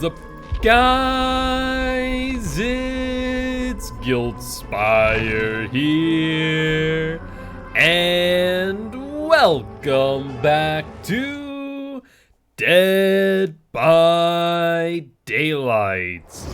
What is up, guys? It's Gilty here, and welcome back to Dead by Daylight.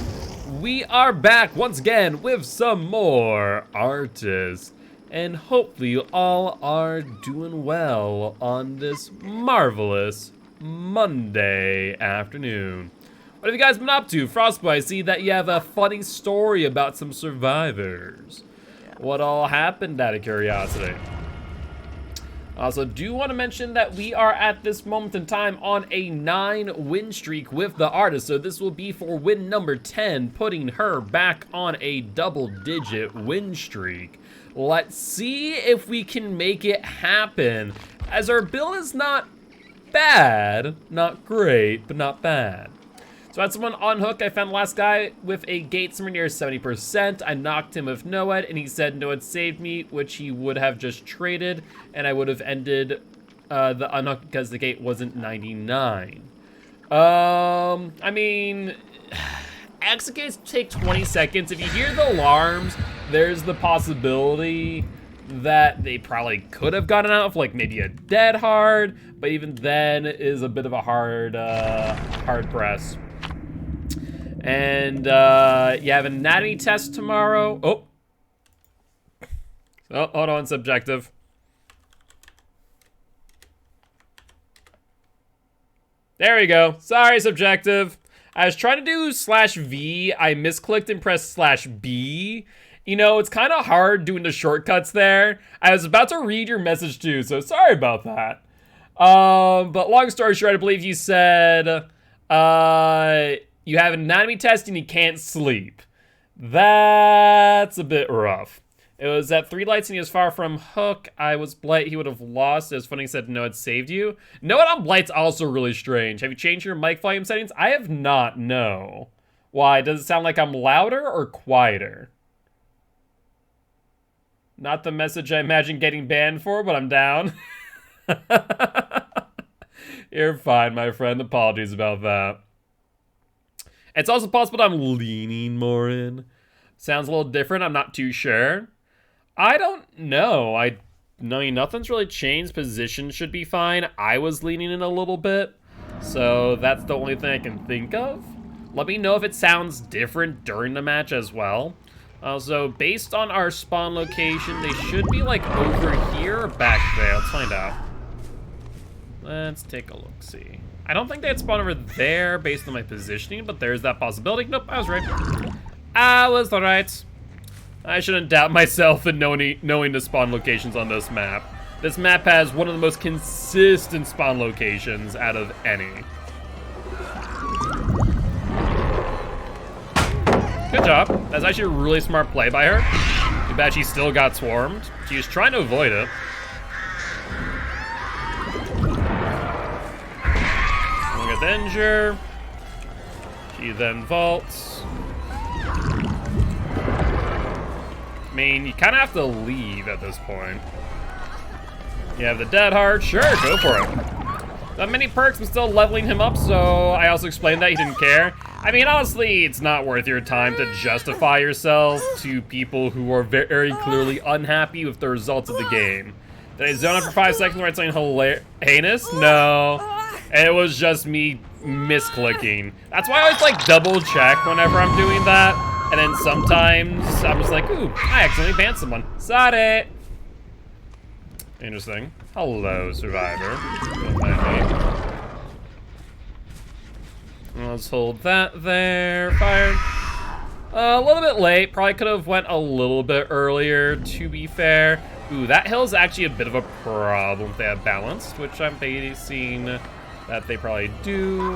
We are back once again with some more artists, and hopefully you all are doing well on this marvelous Monday afternoon. What have you guys been up to? Frostboy, I see that you have a funny story about some survivors. What all happened out of curiosity? Also, do want to mention that we are at this moment in time on a 9-win streak with the artist. So this will be for win number 10, putting her back on a double-digit win streak. Let's see if we can make it happen, as our build is not bad, not great, but not bad. So I had someone on hook. I found the last guy with a gate somewhere near 70%. I knocked him with Noed, and he said Noed saved me, which he would have just traded, and I would have ended the unhook because the gate wasn't 99. I mean, exit gates take 20 seconds. If you hear the alarms, there's the possibility that they probably could have gotten out of like maybe a dead hard, but even then is a bit of a hard press. And you have an anatomy test tomorrow. Oh, hold on, subjective. There we go. Sorry, subjective. I was trying to do /V. I misclicked and pressed /B. You know, it's kind of hard doing the shortcuts there. I was about to read your message too, so sorry about that. But long story short, I believe you said you have an anatomy test and you can't sleep. That's a bit rough. It was at 3 lights and he was far from hook. I was blight, he would have lost. It was funny he said no, it saved you. No, it on blight's also really strange. Have you changed your mic volume settings? I have not, no. Why, does it sound like I'm louder or quieter? Not the message I imagine getting banned for, but I'm down. You're fine, my friend. Apologies about that. It's also possible that I'm leaning more in. Sounds a little different. I'm not too sure. I don't know. I mean, nothing's really changed. Position should be fine. I was leaning in a little bit, so that's the only thing I can think of. Let me know if it sounds different during the match as well. So based on our spawn location, they should be like over here or back there. Let's find out. Let's take a look-see. I don't think they'd spawn over there based on my positioning, but there's that possibility. Nope, I was right. I was right. I shouldn't doubt myself in knowing the spawn locations on this map. This map has one of the most consistent spawn locations out of any. Good job. That's actually a really smart play by her. Too bad she still got swarmed. She was trying to avoid it. With injure. She then vaults. I mean, you kind of have to leave at this point. You have the dead heart. Sure, go for it. Not many perks, I'm still leveling him up, so I also explained that he didn't care. I mean, honestly, it's not worth your time to justify yourself to people who are very clearly unhappy with the results of the game. Did I zone up for 5 seconds where I something heinous? No. It was just me misclicking. That's why I always like double check whenever I'm doing that. And then sometimes I'm just like, ooh, I accidentally banned someone. Sorry. Interesting. Hello, survivor. Don't mind me. Let's hold that there. Fired. A little bit late. Probably could have went a little bit earlier, to be fair. Ooh, that hill's actually a bit of a problem if they have balanced, which I'm basing that they probably do.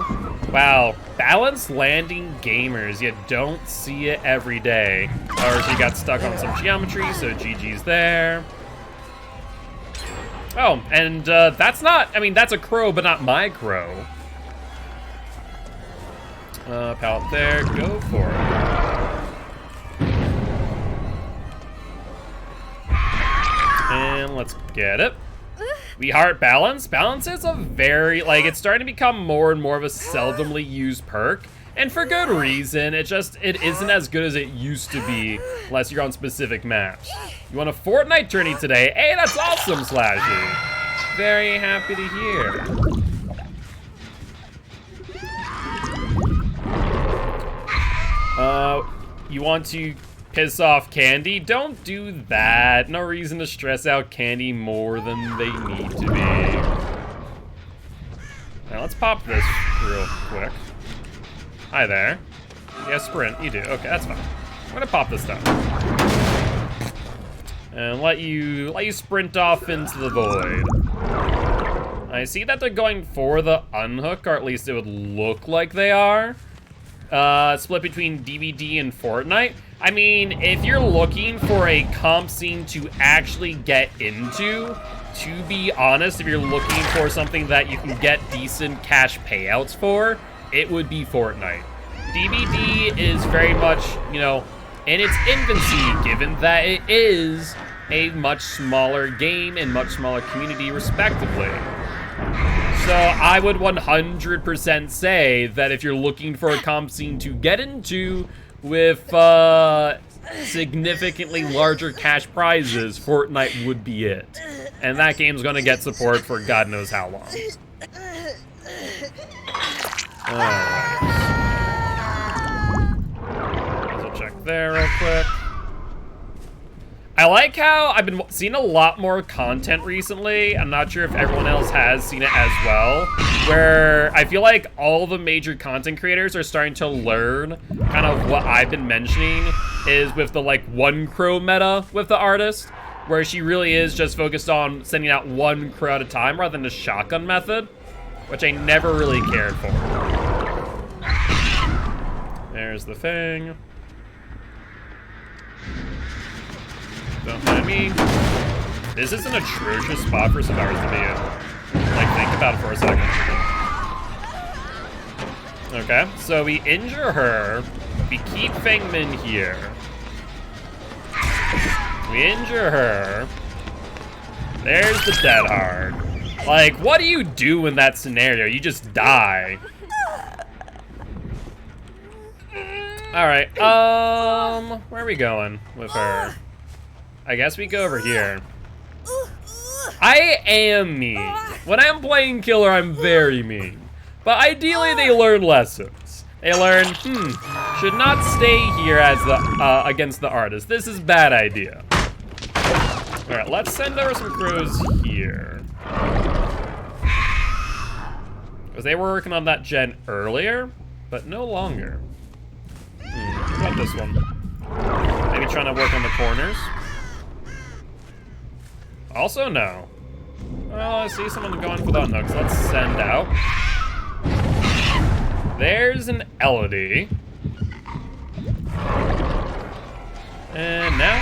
Wow, balanced landing gamers. You don't see it every day. Or she got stuck on some geometry, so GG's there. Oh, and that's not, I mean, that's a crow, but not my crow. Pallet there, go for it. And let's get it. We heart balance. Balance is a very, like, it's starting to become more and more of a seldomly used perk. And for good reason. It isn't as good as it used to be unless you're on specific maps. You want a Fortnite journey today? Hey, that's awesome, Slashy. Very happy to hear. You want to piss off Candy? Don't do that. No reason to stress out Candy more than they need to be. Now let's pop this real quick. Hi there. Yeah, sprint. You do. Okay, that's fine. I'm gonna pop this down and let you sprint off into the void. I see that they're going for the unhook, or at least it would look like they are. Split between DVD and Fortnite. I mean, if you're looking for a comp scene to actually get into, to be honest, if you're looking for something that you can get decent cash payouts for, it would be Fortnite. DVD is very much, you know, in its infancy, given that it is a much smaller game and much smaller community, respectively. So I would 100% say that if you're looking for a comp scene to get into with significantly larger cash prizes, Fortnite would be it. And that game's gonna get support for God knows how long. Alright. I'll check there real quick. I like how I've been seeing a lot more content recently. I'm not sure if everyone else has seen it as well, where I feel like all the major content creators are starting to learn kind of what I've been mentioning is with the like one crow meta with the artist, where she really is just focused on sending out one crow at a time rather than the shotgun method, which I never really cared for. There's the thing. Don't mind me. This is an atrocious spot for survivors to be in. Like, think about it for a second. Okay, so we injure her. We keep Fengmin here. We injure her. There's the dead hard. Like, what do you do in that scenario? You just die. Alright, where are we going with her? I guess we go over here. I am mean. When I'm playing killer, I'm very mean. But ideally, they learn lessons. They learn, should not stay here as the against the artist. This is a bad idea. All right, let's send over some crows here. Because they were working on that gen earlier, but no longer. What about this one? Maybe trying to work on the corners. Also, no. Well, I see someone going for the unhooks. Let's send out. There's an Elodie. And now,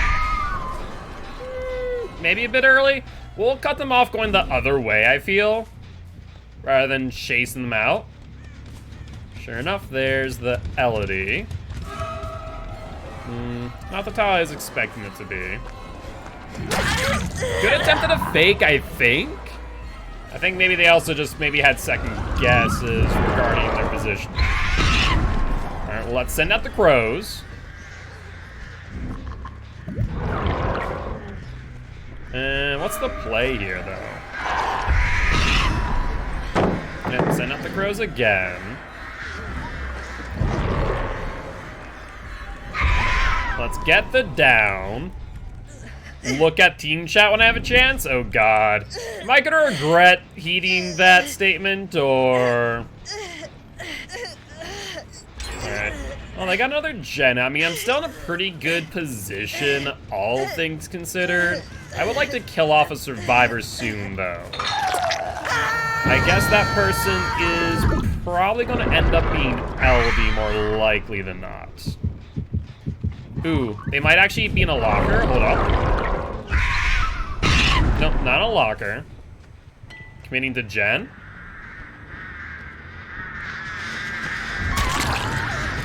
maybe a bit early. We'll cut them off going the other way, I feel, rather than chasing them out. Sure enough, there's the Elodie. Not the tile I was expecting it to be. Good attempt at a fake, I think. I think maybe they also just maybe had second guesses regarding their position. All right, well, let's send out the crows. And what's the play here, though? Yep, send out the crows again. Let's get the down. Look at team chat when I have a chance? Oh god. Am I gonna regret heeding that statement, or... Alright. Well, they got another gen. I mean, I'm still in a pretty good position, all things considered. I would like to kill off a survivor soon, though. I guess that person is probably gonna end up being LD more likely than not. Ooh, they might actually be in a locker. Hold up. Nope, not a locker. Committing to gen.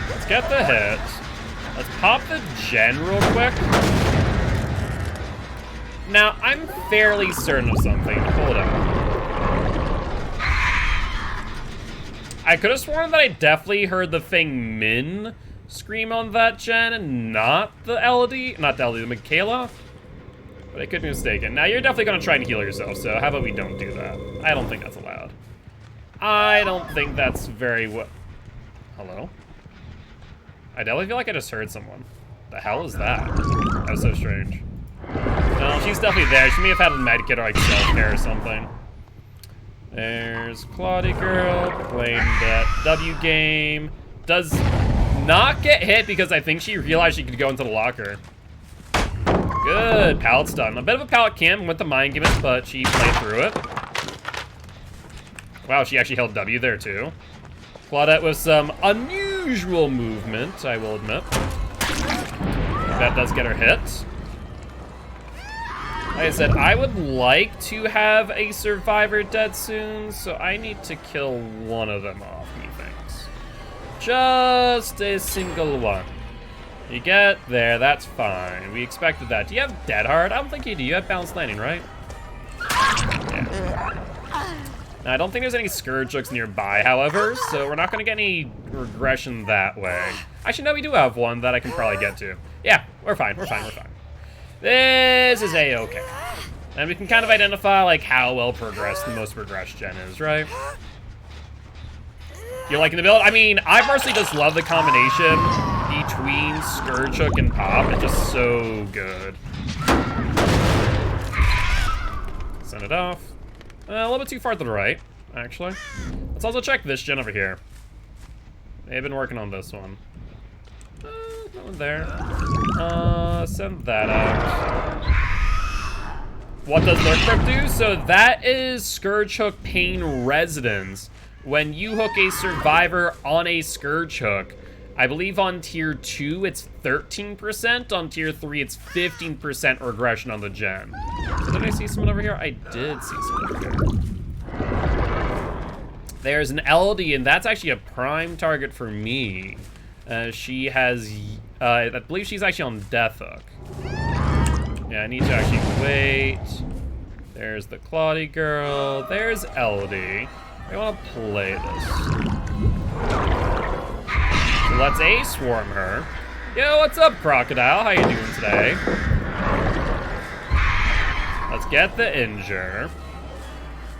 Let's get the hit. Let's pop the gen real quick. Now, I'm fairly certain of something. Hold up. I could have sworn that I definitely heard the thing Min scream on that gen and not the LD, the Michaela. But I could be mistaken. Now, you're definitely going to try and heal yourself, so how about we don't do that? I don't think that's allowed. I don't think that's very what... Hello? I definitely feel like I just heard someone. The hell is that? That was so strange. No, she's definitely there. She may have had a medkit or like self-care or something. There's Claudie Girl playing that W game. Does not get hit because I think she realized she could go into the locker. Good, pallet stun. A bit of a pallet cam with the mind gimmick, but she played through it. Wow, she actually held W there too. Claudette with some unusual movement, I will admit. That does get her hit. Like I said, I would like to have a survivor dead soon, so I need to kill one of them off, methinks. Just a single one. You get there, that's fine. We expected that. Do you have Dead Hard? I don't think you do. You have Balanced Landing, right? Yeah. Now, I don't think there's any Scourge hooks nearby, however, so we're not going to get any regression that way. Actually, no, we do have one that I can probably get to. Yeah, we're fine, we're fine, we're fine. This is A-okay. And we can kind of identify, like, how well progressed the most progressed gen is, right? You liking the build? I mean, I personally just love the combination between Scourge Hook and Pop. It's just so good. Send it off. A little bit too far to the right, actually. Let's also check this gen over here. They've been working on this one. No one there. Send that out. What does Lurk Grip do? So that is Scourge Hook Pain Residence. When you hook a survivor on a Scourge Hook, I believe on tier 2 it's 13%, on tier 3 it's 15% regression on the gen. So did I see someone over here? I did see someone over here. There's an LD, and that's actually a prime target for me. She has, I believe she's actually on Death Hook. Yeah, I need to actually wait. There's the Claudie Girl. There's LD. I want to play this. So let's A-swarm her. Yo, what's up, Crocodile? How you doing today? Let's get the injure.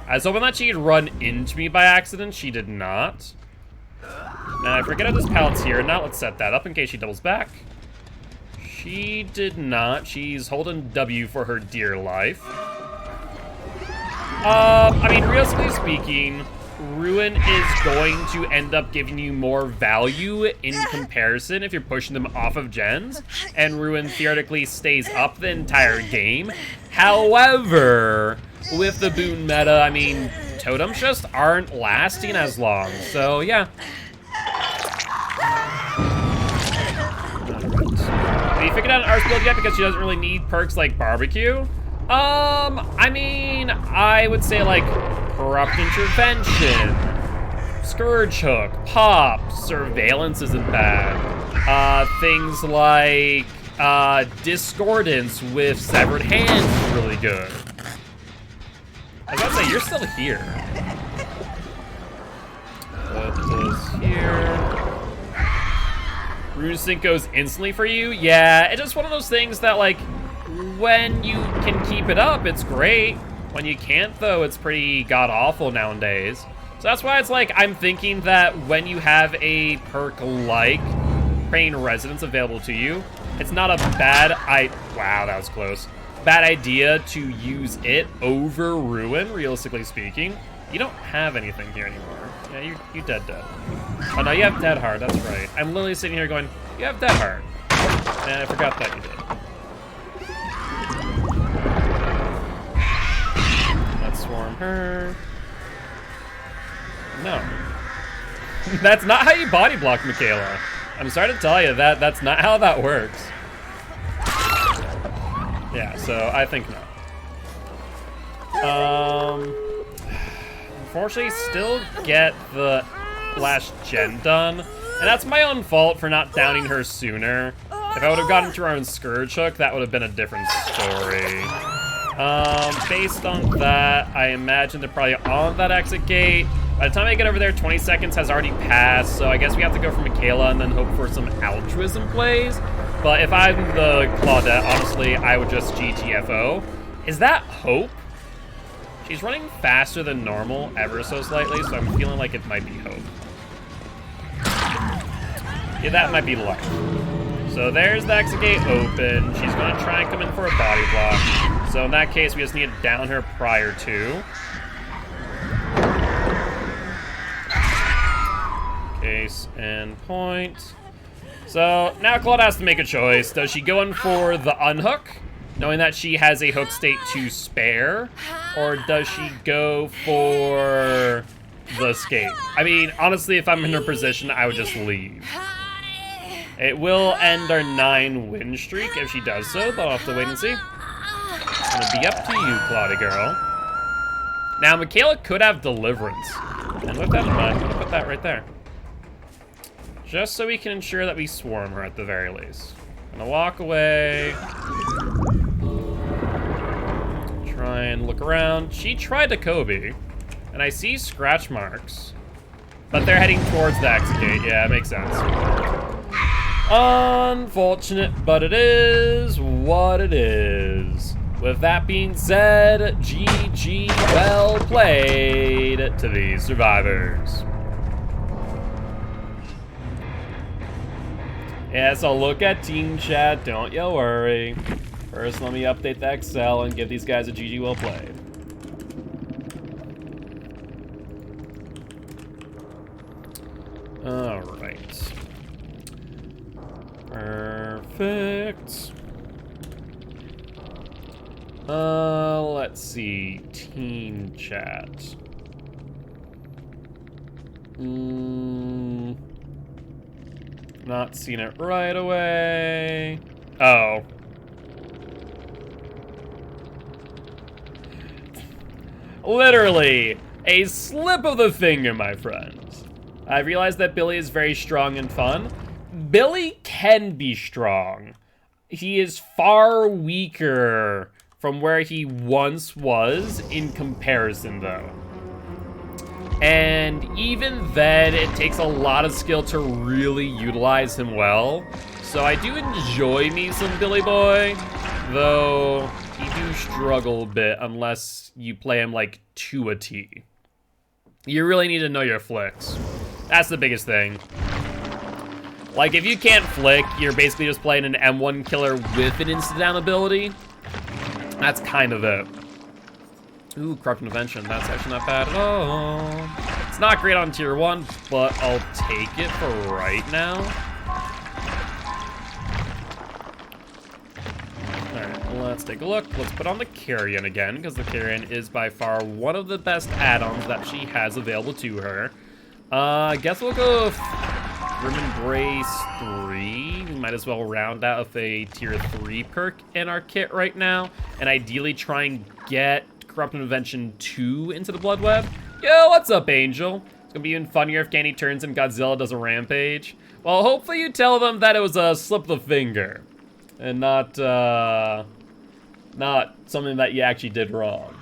I was hoping that she'd run into me by accident. She did not. Now, I forget how this pallet's here. Now let's set that up in case she doubles back. She did not. She's holding W for her dear life. I mean, realistically speaking, Ruin is going to end up giving you more value in comparison if you're pushing them off of gens, and Ruin theoretically stays up the entire game. However, with the boon meta, I mean, totems just aren't lasting as long, so yeah. Have you figured out an Arse build yet because she doesn't really need perks like barbecue? I mean, I would say like Corrupt Intervention, Scourge Hook, Pop, Surveillance isn't bad. Things like Discordance with Severed Hands is really good. I was about to say, you're still here. Put this here. Rune Sync goes instantly for you? Yeah, it's just one of those things that, like, when you can keep it up, it's great. When you can't, though, it's pretty god-awful nowadays. So that's why it's like, I'm thinking that when you have a perk like Pain Residence available to you, it's not a bad wow, that was close. Bad idea to use it over Ruin, realistically speaking. You don't have anything here anymore. Yeah, you dead. Oh no, you have Dead Hard, that's right. I'm literally sitting here going, you have Dead Hard. And I forgot that you did. Let's swarm her. No. That's not how you body block, Michaela. I'm sorry to tell you that's not how that works. Yeah, so I think no. Unfortunately, still get the last gen done, and that's my own fault for not downing her sooner. If I would have gotten to our own Scourge Hook, that would have been a different story. Based on that, I imagine they're probably on that exit gate. By the time I get over there, 20 seconds has already passed, so I guess we have to go for Michaela and then hope for some altruism plays. But if I'm the Claudette, honestly, I would just GTFO. Is that Hope? She's running faster than normal, ever so slightly, so I'm feeling like it might be Hope. Yeah, that might be Life. So there's the exit gate open. She's gonna try and come in for a body block. So in that case, we just need to down her prior to. Case and point. So now Claude has to make a choice. Does she go in for the unhook, knowing that she has a hook state to spare? Or does she go for the escape? I mean, honestly, if I'm in her position, I would just leave. It will end our 9 win streak if she does so, but I'll have to wait and see. It's gonna be up to you, Claudia girl. Now, Michaela could have Deliverance. And with that in mind, I'm gonna put that right there. Just so we can ensure that we swarm her at the very least. I'm gonna walk away. Try and look around. She tried to Kobe, and I see scratch marks. But they're heading towards the exit gate. Yeah, it makes sense. Unfortunate, but it is what it is. With that being said, GG, well played to these survivors. Yeah, so look at team chat, don't you worry. First, let me update the Excel and give these guys a GG well played. All right. Perfect. Let's see, team chat. Not seen it right away. Oh. Literally, a slip of the finger, my friends. I realized that Billy is very strong and fun. Billy can be strong. He is far weaker from where he once was in comparison, though. And even then, it takes a lot of skill to really utilize him well. So I do enjoy me some Billy Boy, though he do struggle a bit unless you play him like to a T. You really need to know your flicks. That's the biggest thing. Like, if you can't flick, you're basically just playing an M1 killer with an instant-down ability. That's kind of it. Ooh, Corrupt Intervention. That's actually not bad at all. It's not great on tier 1, but I'll take it for right now. Alright, let's take a look. Let's put on the Carrion again, because the Carrion is by far one of the best add-ons that she has available to her. I guess we'll go with Grim Embrace 3. We might as well round out with a tier 3 perk in our kit right now, and ideally try and get Corrupt Intervention 2 into the Blood Web. Yo, what's up, Angel? It's gonna be even funnier if Candy turns and Godzilla does a rampage. Well, hopefully you tell them that it was a slip of the finger, and not something that you actually did wrong.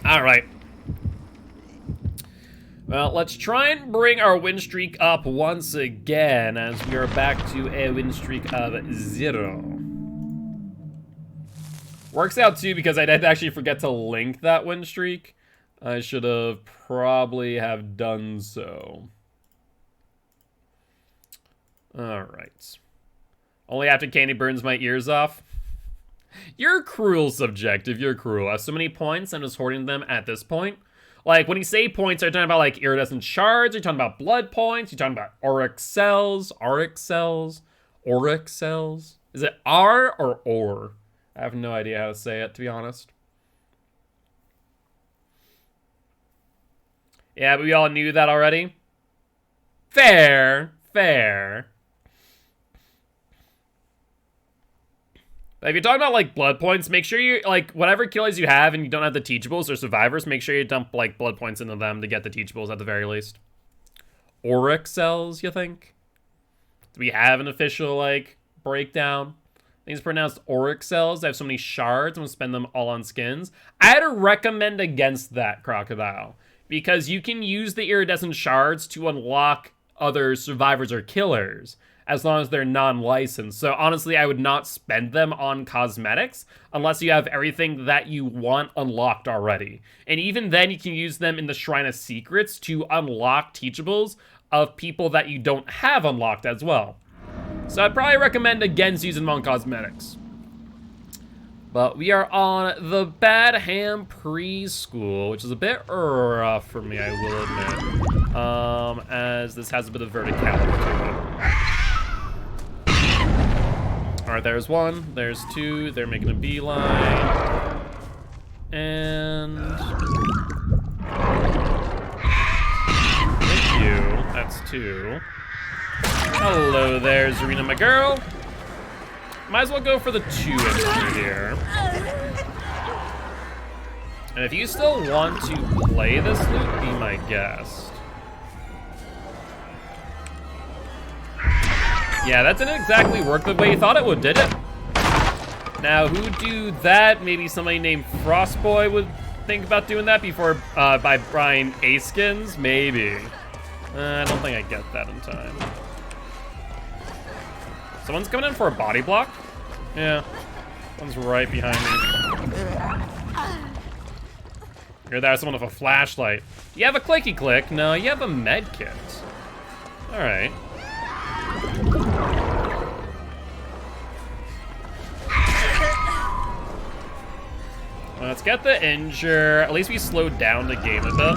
All right. Well, let's try and bring our win streak up once again, as we are back to a win streak of 0. Works out too because I did actually forget to link that win streak. I should have probably have done so. All right. Only after Candy burns my ears off. You're cruel, Subjective. You're cruel. I have so many points, I'm just hoarding them at this point. Like, when you say points, are you talking about, like, iridescent shards? Are you talking about blood points? Are you talking about auric cells? Auric cells? Auric cells? Is it R or OR? I have no idea how to say it, to be honest. Yeah, but we all knew that already. Fair. Fair. If you're talking about, like, blood points, make sure you, like, whatever kills you have and you don't have the teachables or survivors, make sure you dump, like, blood points into them to get the teachables at the very least. Auric cells, you think? Do we have an official, like, breakdown? These are pronounced auric cells. They have so many shards. I'm going to spend them all on skins. I'd recommend against that, Crocodile, because you can use the iridescent shards to unlock other survivors or killers, as long as they're non-licensed. So honestly, I would not spend them on cosmetics unless you have everything that you want unlocked already. And even then, you can use them in the Shrine of Secrets to unlock teachables of people that you don't have unlocked as well. So I'd probably recommend against using them on cosmetics. But we are on the Bad Ham Preschool, which is a bit rough for me, I will admit. As this has a bit of verticality to it. All right, there's one, there's two, they're making a beeline. And... thank you, that's two. Hello there, Zarina, my girl. Might as well go for the 2 entry here. And if you still want to play this loot, be my guest. Yeah, that didn't exactly work the way you thought it would, did it? Now, who'd do that? Maybe somebody named Frostboy would think about doing that before by Brian Askins? Maybe. I don't think I get that in time. Someone's coming in for a body block? Yeah. One's right behind me. You're there, someone with a flashlight. You have a clicky click? No, you have a med kit. Alright. Let's get the injure. At least we slowed down the game a bit.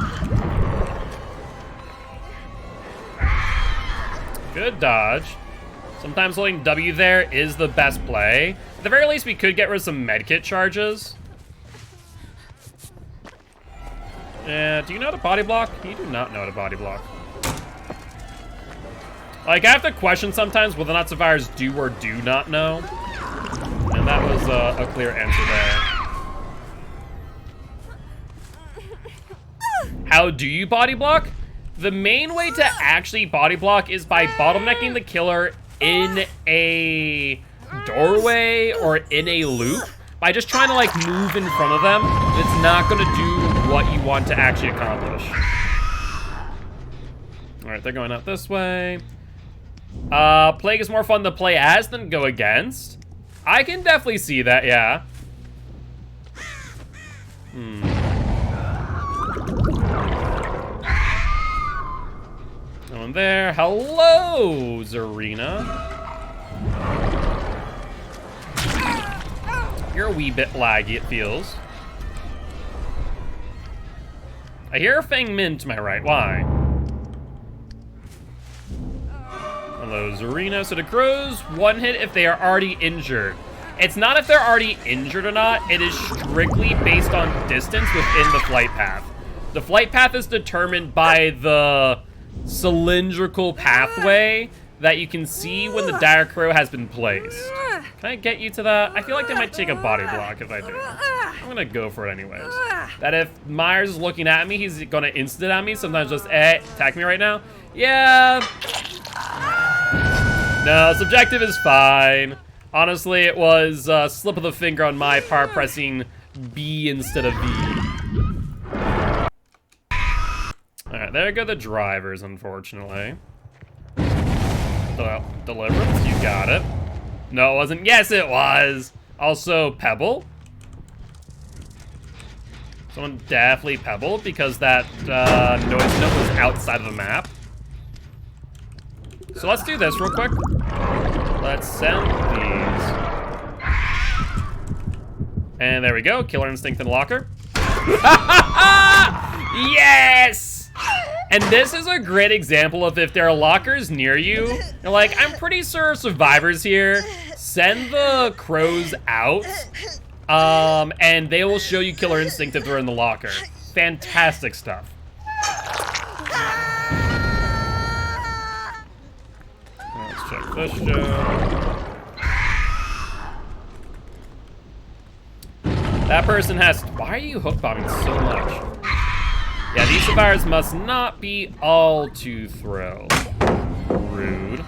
Good dodge. Sometimes holding W there is the best play. At the very least, we could get rid of some medkit charges. Yeah, do you know how to body block? You do not know how to body block. Like, I have to question sometimes whether or not survivors do or do not know. And that was a clear answer there. How do you body block? The main way to actually body block is by bottlenecking the killer in a doorway or in a loop. By just trying to, like, move in front of them, it's not gonna do what you want to actually accomplish. All right, they're going out this way. Plague is more fun to play as than go against. I can definitely see that, yeah. No one there. Hello, Zarina. You're a wee bit laggy, it feels. I hear Feng Min to my right. Why? Hello, Zarina. So the crows one hit if they are already injured. It's not if they're already injured or not. It is strictly based on distance within the flight path. The flight path is determined by the cylindrical pathway that you can see when the dire crow has been placed. Can I get you to that? I feel like they might take a body block if I do. I'm gonna go for it anyways. That if Myers is looking at me, he's gonna instant at me. Sometimes just, attack me right now. Yeah. No, subjective is fine. Honestly, it was a slip of the finger on my part pressing B instead of V. Alright, there go the drivers, unfortunately. Deliverance, you got it. No, it wasn't. Yes, it was. Also, Pebble. Someone definitely pebbled because that noise note was outside of the map. So let's do this real quick. Let's send these. And there we go. Killer Instinct and Locker. Yes! And this is a great example of if there are lockers near you, you're like, I'm pretty sure survivors here, send the crows out, and they will show you Killer Instinct if they're in the locker. Fantastic stuff. Let's check this show. That person has, why are you hook bombing so much? Yeah, these survivors must not be all too thrilled. Rude.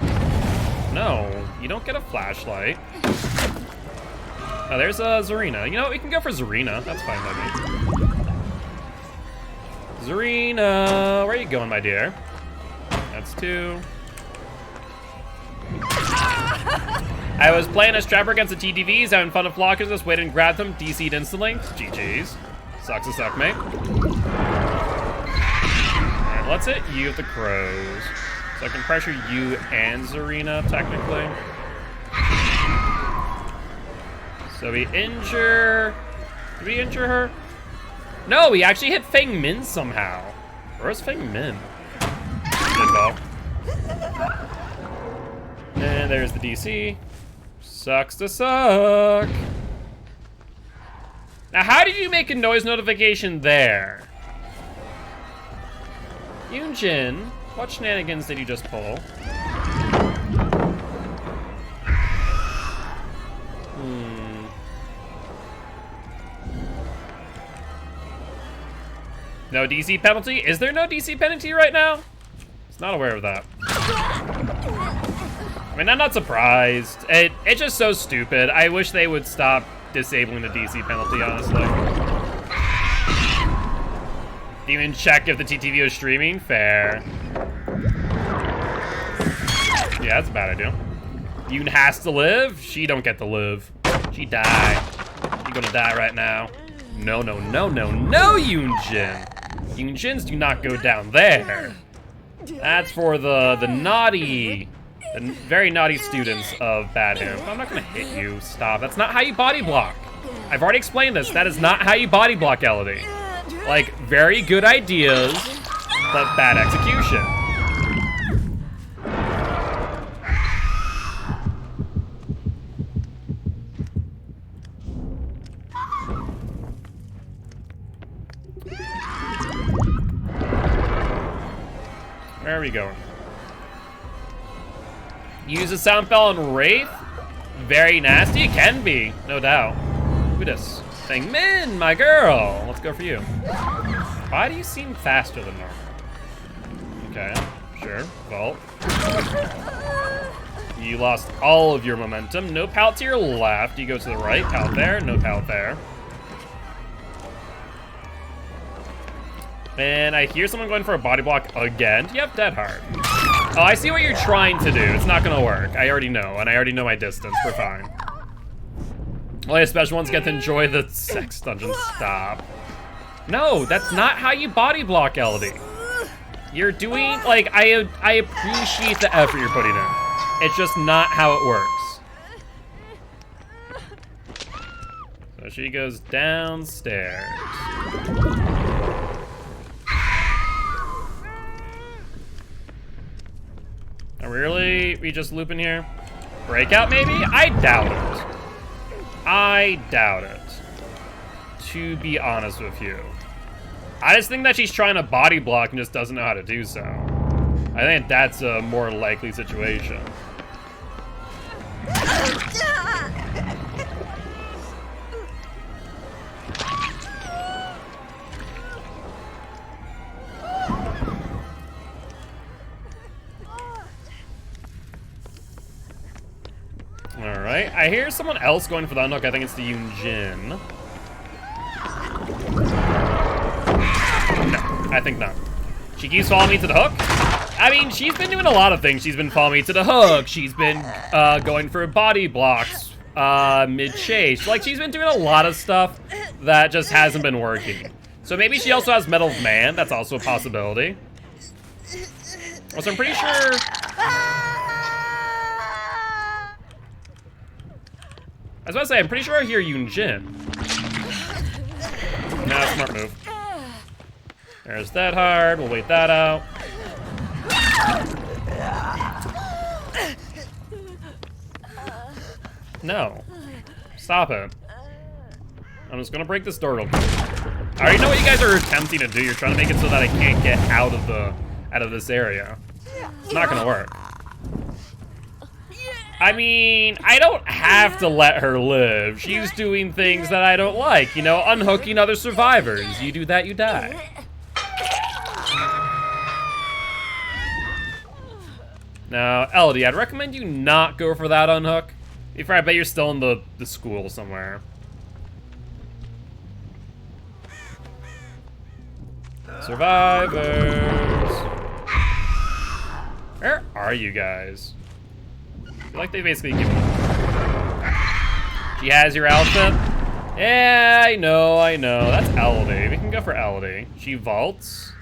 No, you don't get a flashlight. Oh, there's Zarina. You know what? We can go for Zarina. That's fine by me. Zarina, where are you going, my dear? That's 2. I was playing a strapper against the TTVs, having fun with blockers, just waited and grabbed them, DC'd instantly. GG's. Sucks to suck, mate. Alright, let's hit you with the crows. So I can pressure you and Zarina, technically. So we injure... Did we injure her? No, we actually hit Feng Min somehow. Where's Feng Min? And there's the DC. Sucks to suck. Now, how did you make a noise notification there? Yoonjin, what shenanigans did you just pull? No DC penalty? Is there no DC penalty right now? It's not aware of that. I mean, I'm not surprised. It's just so stupid. I wish they would stop disabling the DC penalty, honestly. Even check if the TTV is streaming? Fair. Yeah, that's a bad idea. Yoon has to live? She don't get to live. She die. She gonna die right now. No, no, no, no, no, Yoonjin. Yoonjins do not go down there. That's for the naughty, the very naughty students of Bad Him. I'm not gonna hit you, stop. That's not how you body block. I've already explained this, that is not how you body block, Elodie. Like, very good ideas, but bad execution. Where are we going? Use a sound spell on Wraith? Very nasty? It can be, no doubt. Look at this. Saying, Min, my girl! Let's go for you. Why do you seem faster than normal? Okay, sure. Vault. You lost all of your momentum. No pal to your left. You go to the right. Pal there. No pal there. And I hear someone going for a body block again. Do you have Dead Hard? Oh, I see what you're trying to do. It's not gonna work. I already know, and I already know my distance. We're fine. Only special ones get to enjoy the sex dungeon. Stop. No, that's not how you body block, Elodie. You're doing, like, I appreciate the effort you're putting in. It's just not how it works. So she goes downstairs. Are we just looping here? Breakout, maybe? I doubt it. I doubt it. To be honest with you. I just think that she's trying to body block and just doesn't know how to do so. I think that's a more likely situation. Alright, I hear someone else going for the unhook. I think it's the Yoonjin. No, I think not. She keeps following me to the hook. I mean, she's been doing a lot of things. She's been following me to the hook. She's been going for body blocks mid-chase. Like, she's been doing a lot of stuff that just hasn't been working. So maybe she also has Metal of Man. That's also a possibility. Also, I'm pretty sure... I was about to say, I'm pretty sure I hear Yoonjin. Nah, smart move. There's that hard. We'll wait that out. No. Stop it. I'm just gonna break this door real quick. I already know what you guys are attempting to do. You're trying to make it so that I can't get out of this area. It's not gonna work. I mean, I don't have to let her live. She's doing things that I don't like, you know, unhooking other survivors. You do that, you die. Now, Elodie, I'd recommend you not go for that unhook. Before I bet you're still in the school somewhere. Survivors. Where are you guys? I feel like they basically give me... She has your outfit? Yeah, I know. That's Elodie. We can go for Elodie. She vaults.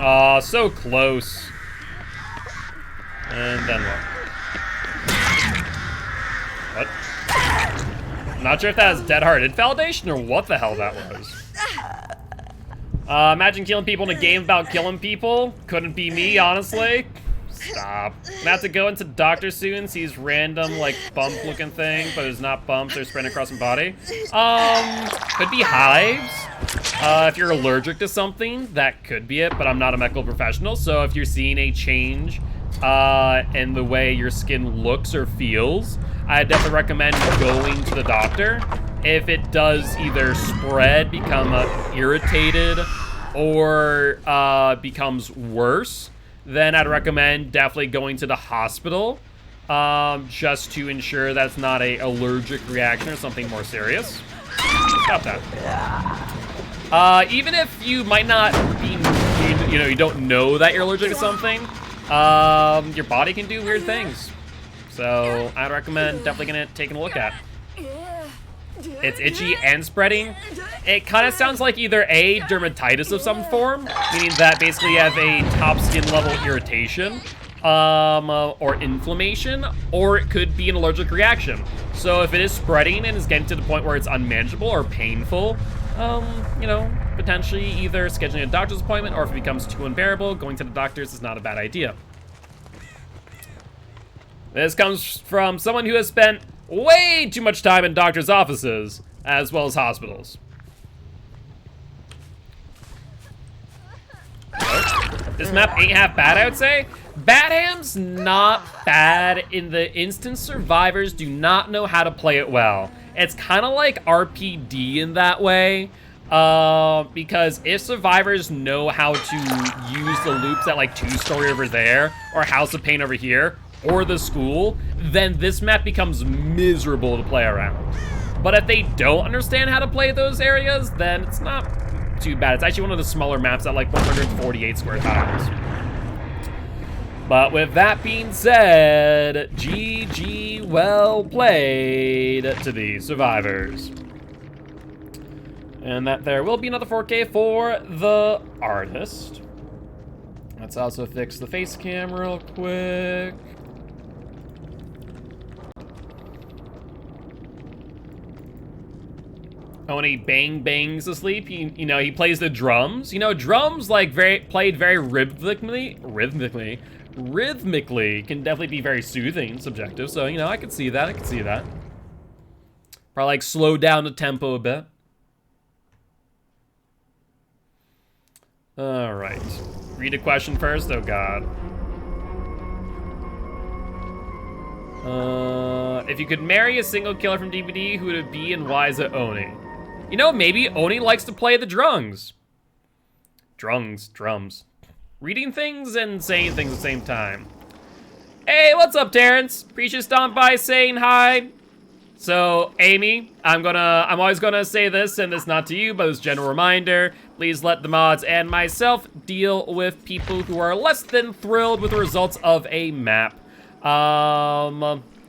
Aw, so close. And then what? What? I'm not sure if that was dead heart invalidation or what the hell that was. Imagine killing people in a game about killing people. Couldn't be me, honestly. Stop. I'm gonna have to go into doctor soon, see these random, like, bump-looking thing, but it's not bumps, they're spreading across my body. Could be hives. If you're allergic to something, that could be it, but I'm not a medical professional, so if you're seeing a change in the way your skin looks or feels, I definitely recommend going to the doctor. If it does either spread, become irritated, or becomes worse, then I'd recommend definitely going to the hospital, just to ensure that's not a allergic reaction or something more serious. Stop that. Even if you might not be, you don't know that you're allergic to something, your body can do weird things. So I'd recommend definitely taking a look at. It's itchy and spreading. It kind of sounds like either a dermatitis of some form, meaning that basically you have a top skin level irritation, or inflammation, or it could be an allergic reaction. So if it is spreading and is getting to the point where it's unmanageable or painful, potentially either scheduling a doctor's appointment, or if it becomes too unbearable, going to the doctors is not a bad idea. This comes from someone who has spent way too much time in doctors' offices, as well as hospitals. This map ain't half bad, I would say. Badham's not bad in the instance survivors do not know how to play it well. It's kind of like RPD in that way. Because if survivors know how to use the loops at like 2-story over there, or House of Pain over here, or the school, then this map becomes miserable to play around. But if they don't understand how to play those areas, then it's not too bad. It's actually one of the smaller maps at like 148 square tiles. But with that being said, GG, well played to the survivors. And that there will be another 4K for the artist. Let's also fix the face cam real quick. Oh, and he bang bangs asleep. He plays the drums. Drums like played very rhythmically can definitely be very soothing, subjective. So I could see that. Probably like slow down the tempo a bit. All right, read a question first. Oh God. If you could marry a single killer from DBD, who would it be and why is it Oni? Maybe Oni likes to play the drums. Drums. Reading things and saying things at the same time. Hey, what's up, Terrence? Appreciate stomping by, saying hi. So, Amy, I'm always gonna say this, and this not to you, but as a general reminder, please let the mods and myself deal with people who are less than thrilled with the results of a map. At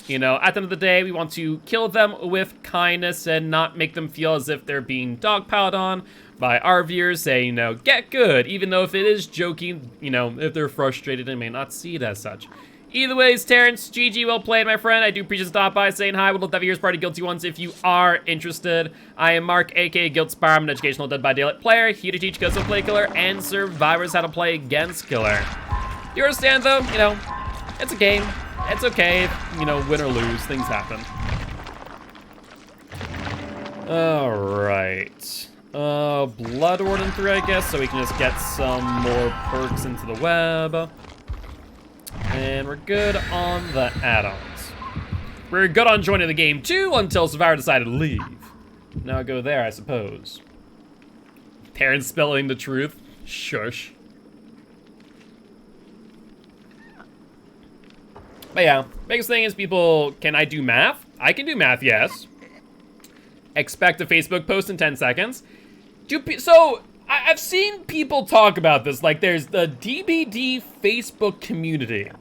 the end of the day, we want to kill them with kindness and not make them feel as if they're being dogpiled on by our viewers saying, get good, even though if it is joking, if they're frustrated, they may not see it as such. Either ways, Terrence, GG, well played, my friend. I do appreciate the stop by, saying hi. Would love to have your party Guilty ones if you are interested. I am Mark, aka Guilt Spire. I'm an educational Dead by Daylight player, here to teach Ghost of Play Killer and survivors how to play against Killer. You understand, though? It's a game. It's okay if, win or lose, things happen. All right. Blood Warden 3, I guess, so we can just get some more perks into the web. And we're good on the add-ons. We're good on joining the game, too, until Survivor decided to leave. Now go there, I suppose. Parents spelling the truth. Shush. But yeah, biggest thing is people, can I do math? I can do math, yes. Expect a Facebook post in 10 seconds. So, I've seen people talk about this, like there's the DBD Facebook community.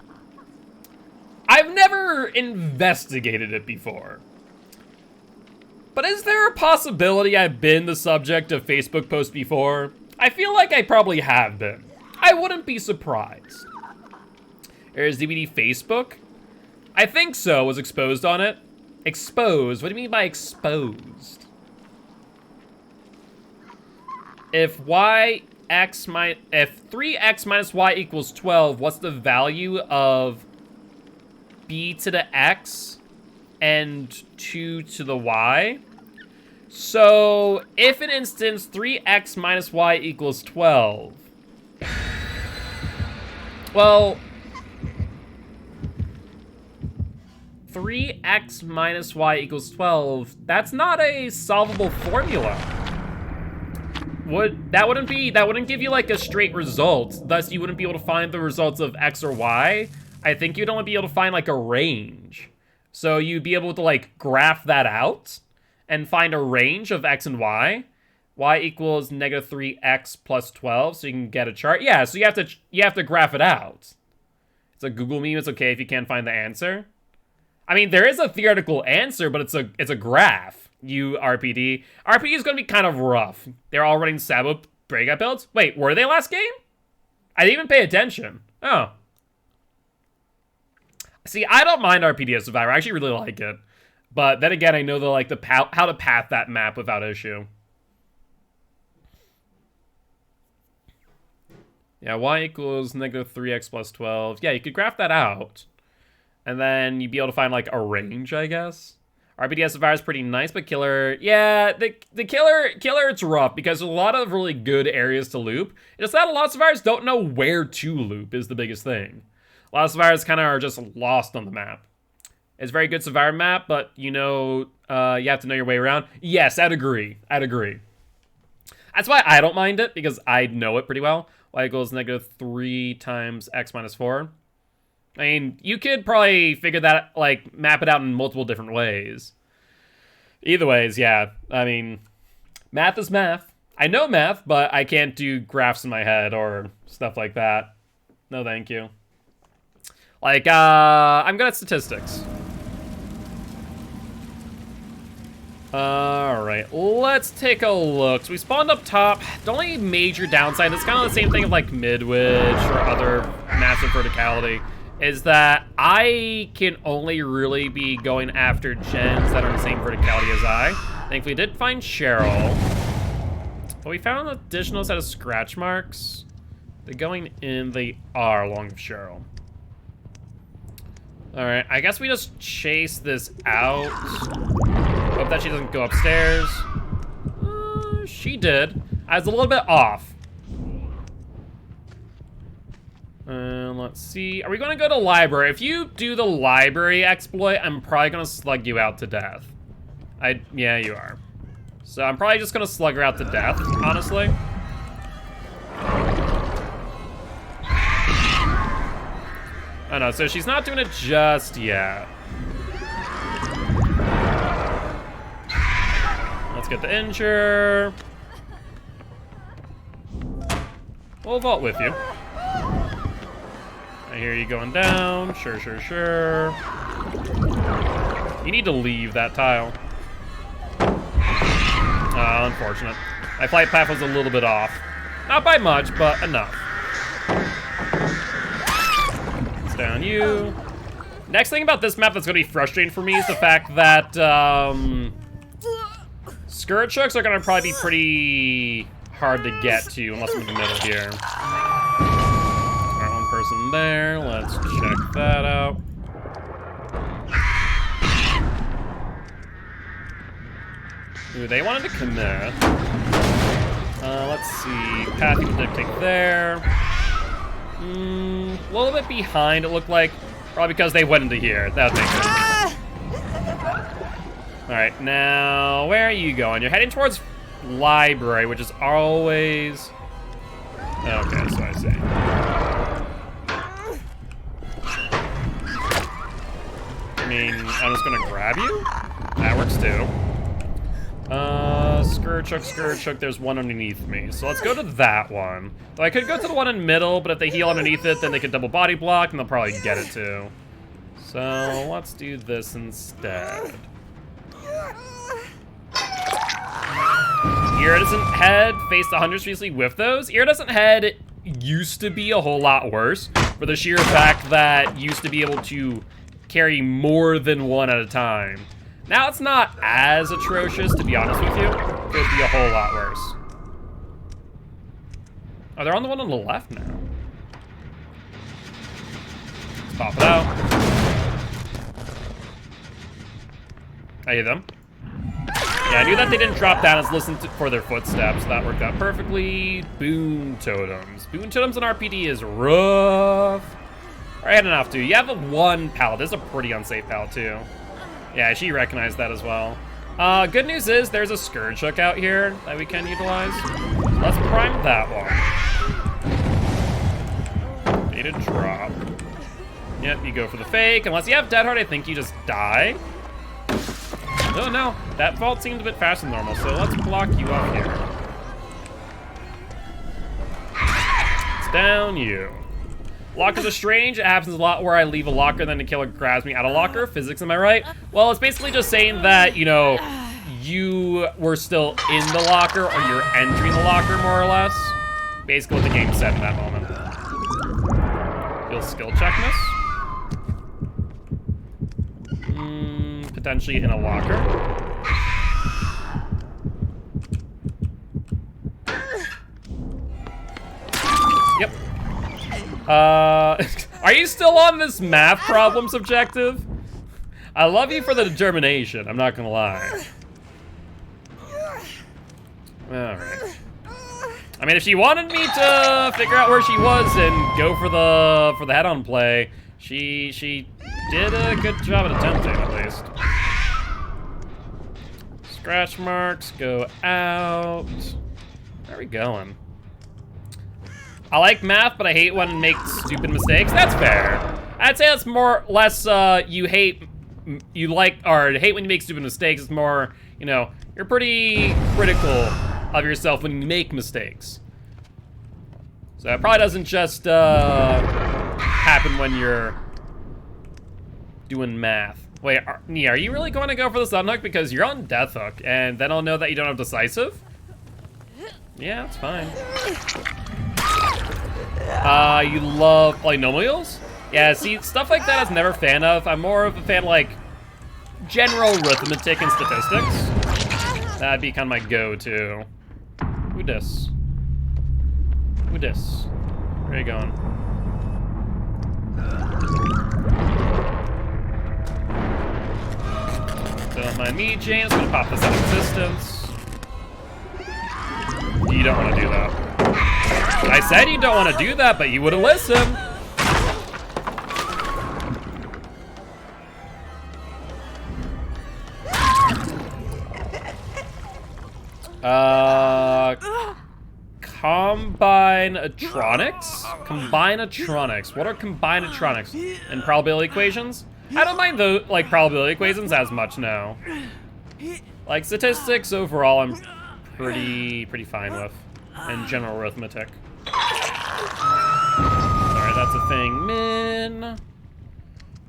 I've never investigated it before. But is there a possibility I've been the subject of Facebook posts before? I feel like I probably have been. I wouldn't be surprised. There's DBD Facebook? I think so, was exposed on it. Exposed? What do you mean by exposed? If 3x minus y equals 12, what's the value of b to the x and 2 to the y? So, if in instance 3x minus y equals 12, well, 3x minus y equals 12, that's not a solvable formula. That wouldn't give you like a straight result, thus you wouldn't be able to find the results of x or y. I think you'd only be able to find like a range. So you'd be able to like graph that out and find a range of x and y. Y equals negative 3x plus 12, so you can get a chart. Yeah, so you have to graph it out. It's a Google meme, it's okay if you can't find the answer. I mean, there is a theoretical answer, but it's a graph. RPD. RPD is going to be kind of rough. They're all running Sabo breakout builds. Wait, were they last game? I didn't even pay attention. Oh. See, I don't mind RPD as Survivor. I actually really like it. But then again, I know how to path that map without issue. Yeah, y equals negative 3x plus 12. Yeah, you could graph that out. And then you'd be able to find, like, a range, I guess. RPD Survivor is pretty nice, but Killer... Yeah, the Killer, it's rough, because there's a lot of really good areas to loop. It's that a lot of survivors don't know where to loop is the biggest thing. A lot of survivors kind of are just lost on the map. It's a very good survivor map, but, you know, you have to know your way around. Yes, I'd agree. That's why I don't mind it, because I know it pretty well. Y equals negative 3 times x minus 4. I mean, you could probably figure that, like, map it out in multiple different ways. Either ways, yeah. I mean, math is math. I know math, but I can't do graphs in my head or stuff like that. No, thank you. Like, I'm good at statistics. Alright, let's take a look. So we spawned up top. The only major downside, it's kind of the same thing of, like, Midwich or other massive verticality, is that I can only really be going after gens that are in the same verticality as I. Thankfully, we did find Cheryl. But we found an additional set of scratch marks. They're going in, they are along with Cheryl. Alright, I guess we just chase this out. Hope that she doesn't go upstairs. She did. I was a little bit off. Let's see. Are we going to go to library? If you do the library exploit, I'm probably going to slug you out to death. Yeah, you are. So I'm probably just going to slug her out to death, honestly. Oh no, so she's not doing it just yet. Let's get the injure. We'll vault with you. I hear you going down. Sure. You need to leave that tile. Unfortunate. My flight path was a little bit off. Not by much, but enough. It's down you. Next thing about this map that's going to be frustrating for me is the fact that skirt chucks are going to probably be pretty hard to get to unless I'm in the middle here. Alright, one person there. Let's check that out. Ooh, they wanted to commit. Let's see. Path you did take there. A little bit behind, it looked like. Probably because they went into here. That makes sense. Alright, now, where are you going? You're heading towards library, which is always... Okay, so I see. I mean, I'm just gonna grab you? That works too. Scourge Hook, there's one underneath me. So let's go to that one. Though I could go to the one in the middle, but if they heal underneath it, then they could double body block, and they'll probably get it too. So let's do this instead. Iridescent Head faced 100 previously with those. Iridescent Head used to be a whole lot worse for the sheer fact that used to be able to carry more than one at a time. Now it's not as atrocious, to be honest with you. It could be a whole lot worse. Oh, they're on the one on the left now. Let's pop it out. I hear them. Yeah, I knew that they didn't drop down as listen for their footsteps. That worked out perfectly. Boon Totems. Boon Totems in RPD is rough. All right, enough, dude. You have a one pallet. This is a pretty unsafe pallet, too. Yeah, she recognized that as well. Good news is there's a Scourge Hook out here that we can utilize. Let's prime that one. Need a drop. Yep, you go for the fake. Unless you have Dead Hard, I think you just die. Oh no, that vault seemed a bit faster than normal, so let's block you up here. It's down you. Lockers are strange. It happens a lot where I leave a locker, then the killer grabs me out of locker. Physics, am I right? Well, it's basically just saying that, you know, you were still in the locker or you're entering the locker, more or less. Basically what the game said in that moment. You'll skill check this. Potentially in a locker. Yep. Are you still on this math problems objective? I love you for the determination, I'm not gonna lie. Alright. I mean, if she wanted me to figure out where she was and go for the head-on play, she did a good job at attempting, at least. Scratch marks go out. Where are we going? I like math, but I hate when it makes stupid mistakes. That's fair. I'd say that's more or less you hate when you make stupid mistakes. It's more, you know, you're pretty critical of yourself when you make mistakes. So it probably doesn't just happen when you're doing math. Wait, Nia, are you really going to go for the sun hook? Because you're on death hook, and then I'll know that you don't have decisive? Yeah, that's fine. You love polynomials? Yeah, see, stuff like that I was never a fan of. I'm more of a fan of, like, general arithmetic and statistics. That'd be kind of my go-to. Who dis? Who dis? Where are you going? Don't mind me, James. Gonna pop this out of existence. You don't want to do that. I said you don't want to do that, but you wouldn't listen. Combinatronics? Combinatronics. What are combinatronics? And probability equations? I don't mind the probability equations as much now. Like statistics overall, I'm pretty fine with, and general arithmetic. Alright, that's a thing. Min.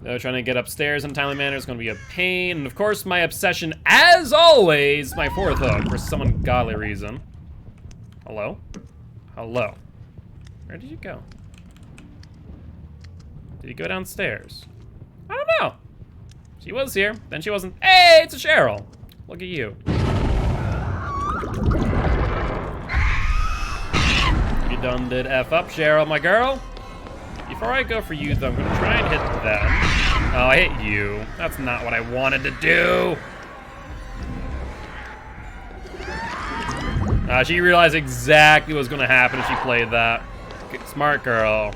Though trying to get upstairs in a timely manner is going to be a pain. And of course, my obsession, as always, my fourth hook for some ungodly reason. Hello? Hello. Where did you go? Did you go downstairs? I don't know. She was here, then she wasn't. Hey, it's a Cheryl. Look at you. You done did F up, Cheryl, my girl. Before I go for you, though, I'm gonna try and hit them. Oh, I hit you. That's not what I wanted to do. She realized exactly what was gonna happen if she played that. Smart girl.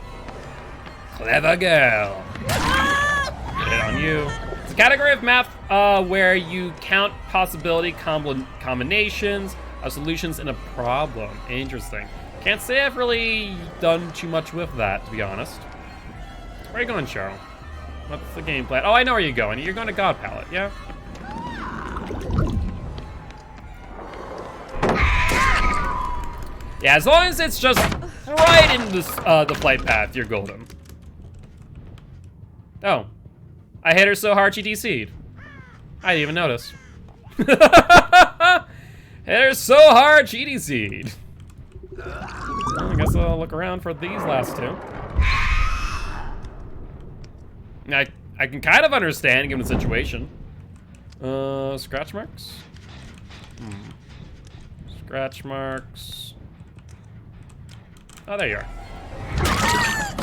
Clever girl. Get it on you. It's a category of math where you count possibility combinations Solutions in a problem. Interesting. Can't say I've really done too much with that, to be honest. Where are you going, Cheryl? What's the game plan? Oh, I know where you're going. You're going to God Palette, yeah? Yeah, as long as it's just right in this, the flight path, you're golden. Oh. I hit her so hard she DC'd. I didn't even notice. Hit her so hard she DC'd. Well, I guess I'll look around for these last two. I can kind of understand given the situation. Scratch marks? Scratch marks. Oh, there you are.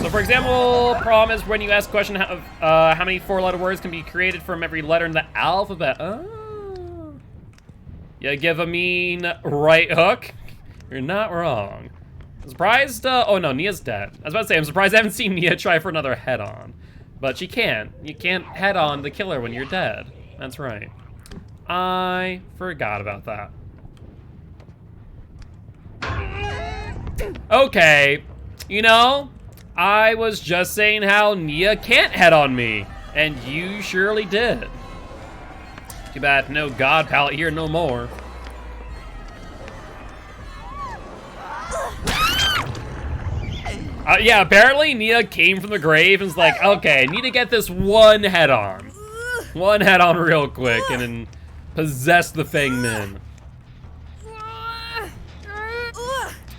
So for example, problem is when you ask a question how many 4-letter words can be created from every letter in the alphabet. Oh. You give a mean right hook? You're not wrong. I'm surprised, oh no, Nia's dead. I was about to say, I'm surprised I haven't seen Nia try for another head-on. But she can't. You can't head-on the killer when you're dead. That's right. I forgot about that. Okay, you know, I was just saying how Nia can't head-on me, and you surely did. Too bad no God Palette here no more. Yeah, apparently Nia came from the grave and was like, okay, I need to get this one head-on. One head-on real quick and then possess the Fangman.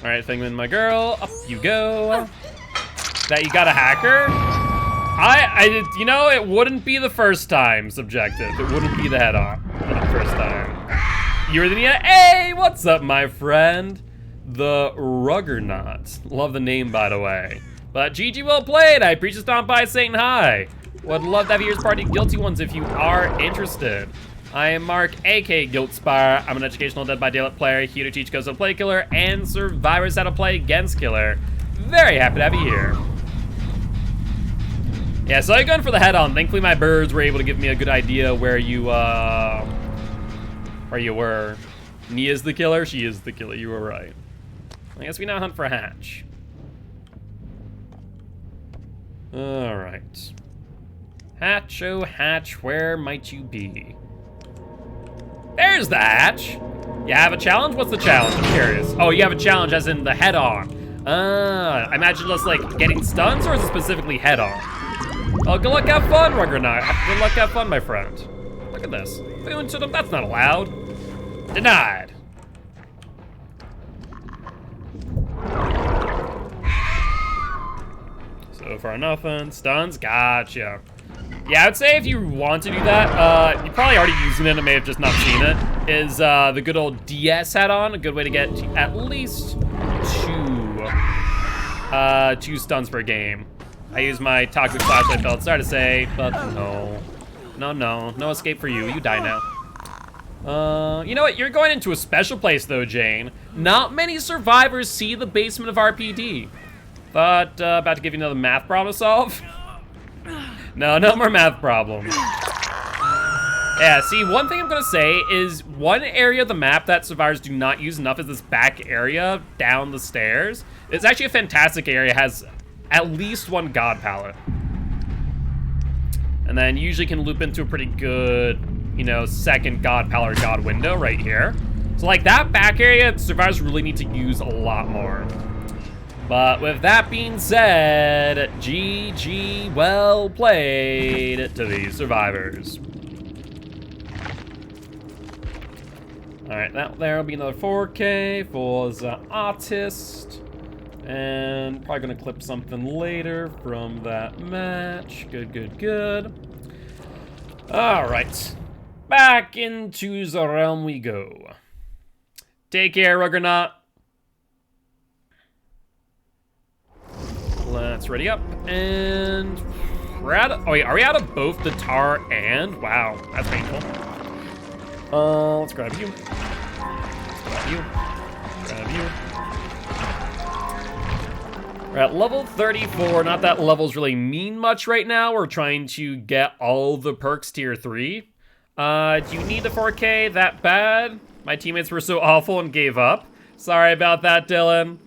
All right, Fangman, my girl, up you go. That you got a hacker? You know, it wouldn't be the first time subjective. It wouldn't be the head-on the first time. You're the Nia. Hey, what's up, my friend? The Ruggernaut. Love the name, by the way. But GG, well played. I appreciate stomp by saying hi. Would love to have yours party Guilty ones if you are interested. I am Mark, aka Guiltspire. I'm an educational Dead by Daylight player here to teach Ghosts how to play Killer and survivors how to play against Killer. Very happy to have you here. Yeah, so I going for the head-on. Thankfully, my birds were able to give me a good idea where you were. Nia's the killer. She is the killer. You were right. I guess we now hunt for a hatch. All right. Hatch, oh hatch, where might you be? There's the hatch. You have a challenge? What's the challenge? I'm curious. Oh, you have a challenge as in the head-on. I imagine just like getting stuns, or is it specifically head-on? Oh, good luck, have fun, Ruggernaut. Good luck, have fun, my friend. Look at this. That's not allowed. Denied. So far, nothing. Stuns, gotcha. Yeah, I would say if you want to do that, you're probably already using it and may have just not seen it, is the good old DS head-on. A good way to get to at least two stuns per game. I use my toxic flashlight belt, sorry to say, but no. No escape for you. You die now. You know what? You're going into a special place though, Jane. Not many survivors see the basement of RPD. But, about to give you another math problem to solve. No more math problems. Yeah, see, one thing I'm gonna say is one area of the map that survivors do not use enough is this back area down the stairs. It's actually a fantastic area. It has at least one God palette. And then usually can loop into a pretty good, you know, second God palette or God window right here. So like that back area, survivors really need to use a lot more. But with that being said, GG, well played to these survivors. All right, there'll be another 4K for the artist. And probably gonna clip something later from that match. Good. All right, back into the realm we go. Take care, Ruggernaut. Let's ready up, and we're out of, oh wait, are we out of both the tar and? Wow, that's painful. Let's grab you. Grab you. We're at level 34, not that levels really mean much right now. We're trying to get all the perks tier 3. Do you need the 4K that bad? My teammates were so awful and gave up. Sorry about that, Dylan.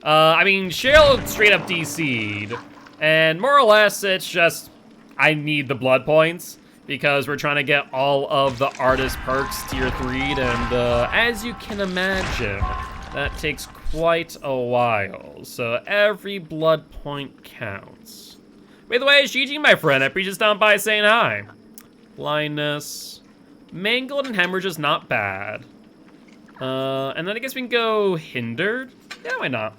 I mean, Cheryl straight up DC'd. And more or less, it's just, I need the blood points because we're trying to get all of the artist perks tier 3'd. And as you can imagine, that takes quite a while. So every blood point counts. By the way, GG, my friend. I appreciate you stopping by saying hi. Blindness. Mangled and hemorrhage is not bad. And then I guess we can go hindered. Yeah, why not?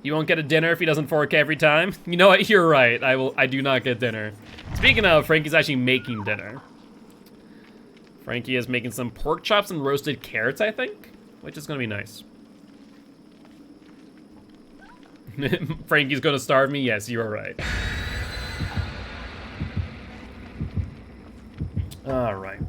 You won't get a dinner if he doesn't 4K every time. You know what? You're right. I do not get dinner. Speaking of, Frankie's actually making dinner. Frankie is making some pork chops and roasted carrots, I think, which is gonna be nice. Frankie's gonna starve me. Yes, you are right. All right.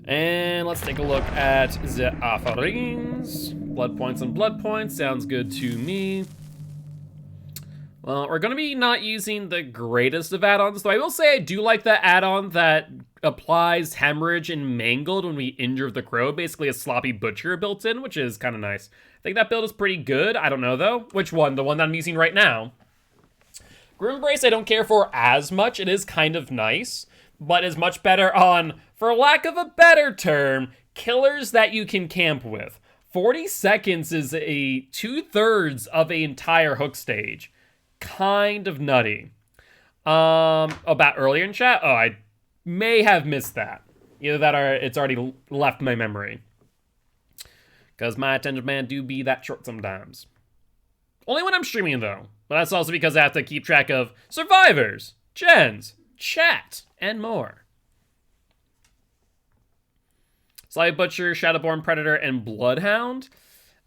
And let's take a look at the offerings. Blood points and blood points. Sounds good to me. Well, we're going to be not using the greatest of add-ons, though I will say I do like the add-on that applies hemorrhage and mangled when we injure the crow. Basically a sloppy butcher built in, which is kind of nice. I think that build is pretty good. I don't know, though. Which one? The one that I'm using right now. Grim Brace I don't care for as much. It is kind of nice, but is much better on, for lack of a better term, killers that you can camp with. 40 seconds is a 2/3 of an entire hook stage. Kind of nutty. About earlier in chat? Oh, I may have missed that. Either that or it's already left my memory. Because my attention span do be that short sometimes. Only when I'm streaming, though. But that's also because I have to keep track of survivors, gens, chat, and more. Sly Butcher, Shadowborn Predator, and Bloodhound?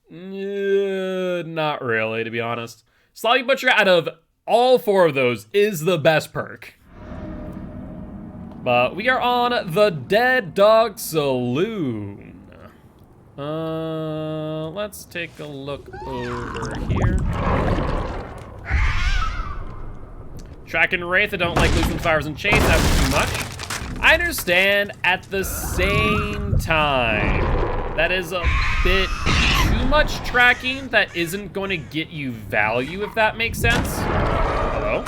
Not really, to be honest. Sly Butcher, out of all 4 of those, is the best perk. But we are on the Dead Dog Saloon. Let's take a look over here. Track and Wraith, I don't like losing fires and chains, that's too much. I understand, at the same time, that is a bit too much tracking that isn't going to get you value, if that makes sense. Hello?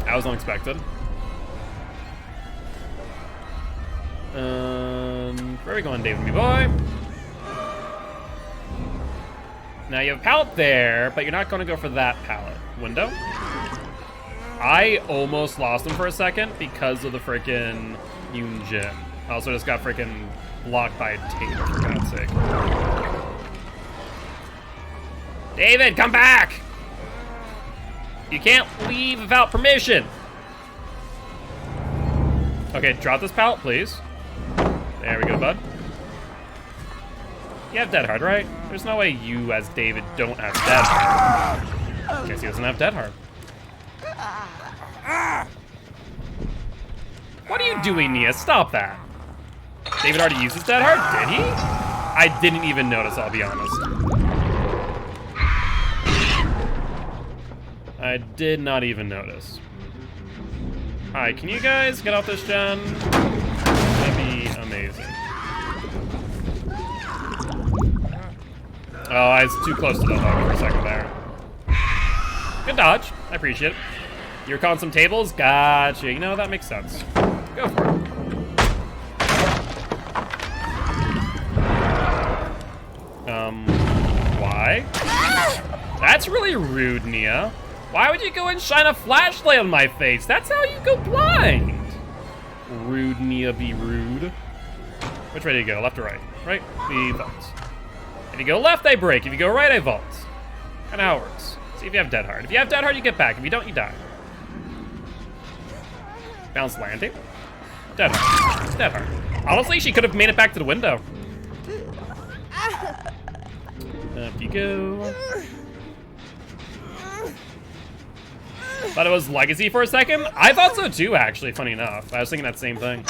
That was unexpected. Where are we going, David, me boy? Now you have a pallet there, but you're not going to go for that pallet. Window? I almost lost him for a second because of the frickin' Yoon Jin. I also just got frickin' blocked by a table, for God's sake. David, come back! You can't leave without permission. Okay, drop this pallet, please. There we go, bud. You have Dead Hard, right? There's no way you, as David, don't have Dead Hard. Guess he doesn't have Dead Hard. What are you doing, Nia? Stop that. David already uses Dead Hard, did he? I didn't even notice, I'll be honest. I did not even notice. Hi, can you guys get off this gen? That'd be amazing. Oh, I was too close to the hook for a second there. Good dodge. I appreciate it. You're calling some tables? Gotcha. You know, that makes sense. Go for it. Why? That's really rude, Nia. Why would you go and shine a flashlight on my face? That's how you go blind. Rude, Nia, be rude. Which way do you go? Left or right? Right? We vault. If you go left, I break. If you go right, I vault. Kinda how it works. See if you have Dead Hard. If you have Dead Hard, you get back. If you don't, you die. Bounce landing. Dead Hard. Dead Hard. Honestly, she could have made it back to the window. Up you go. Thought it was Legacy for a second. I thought so too, actually, funny enough. I was thinking that same thing.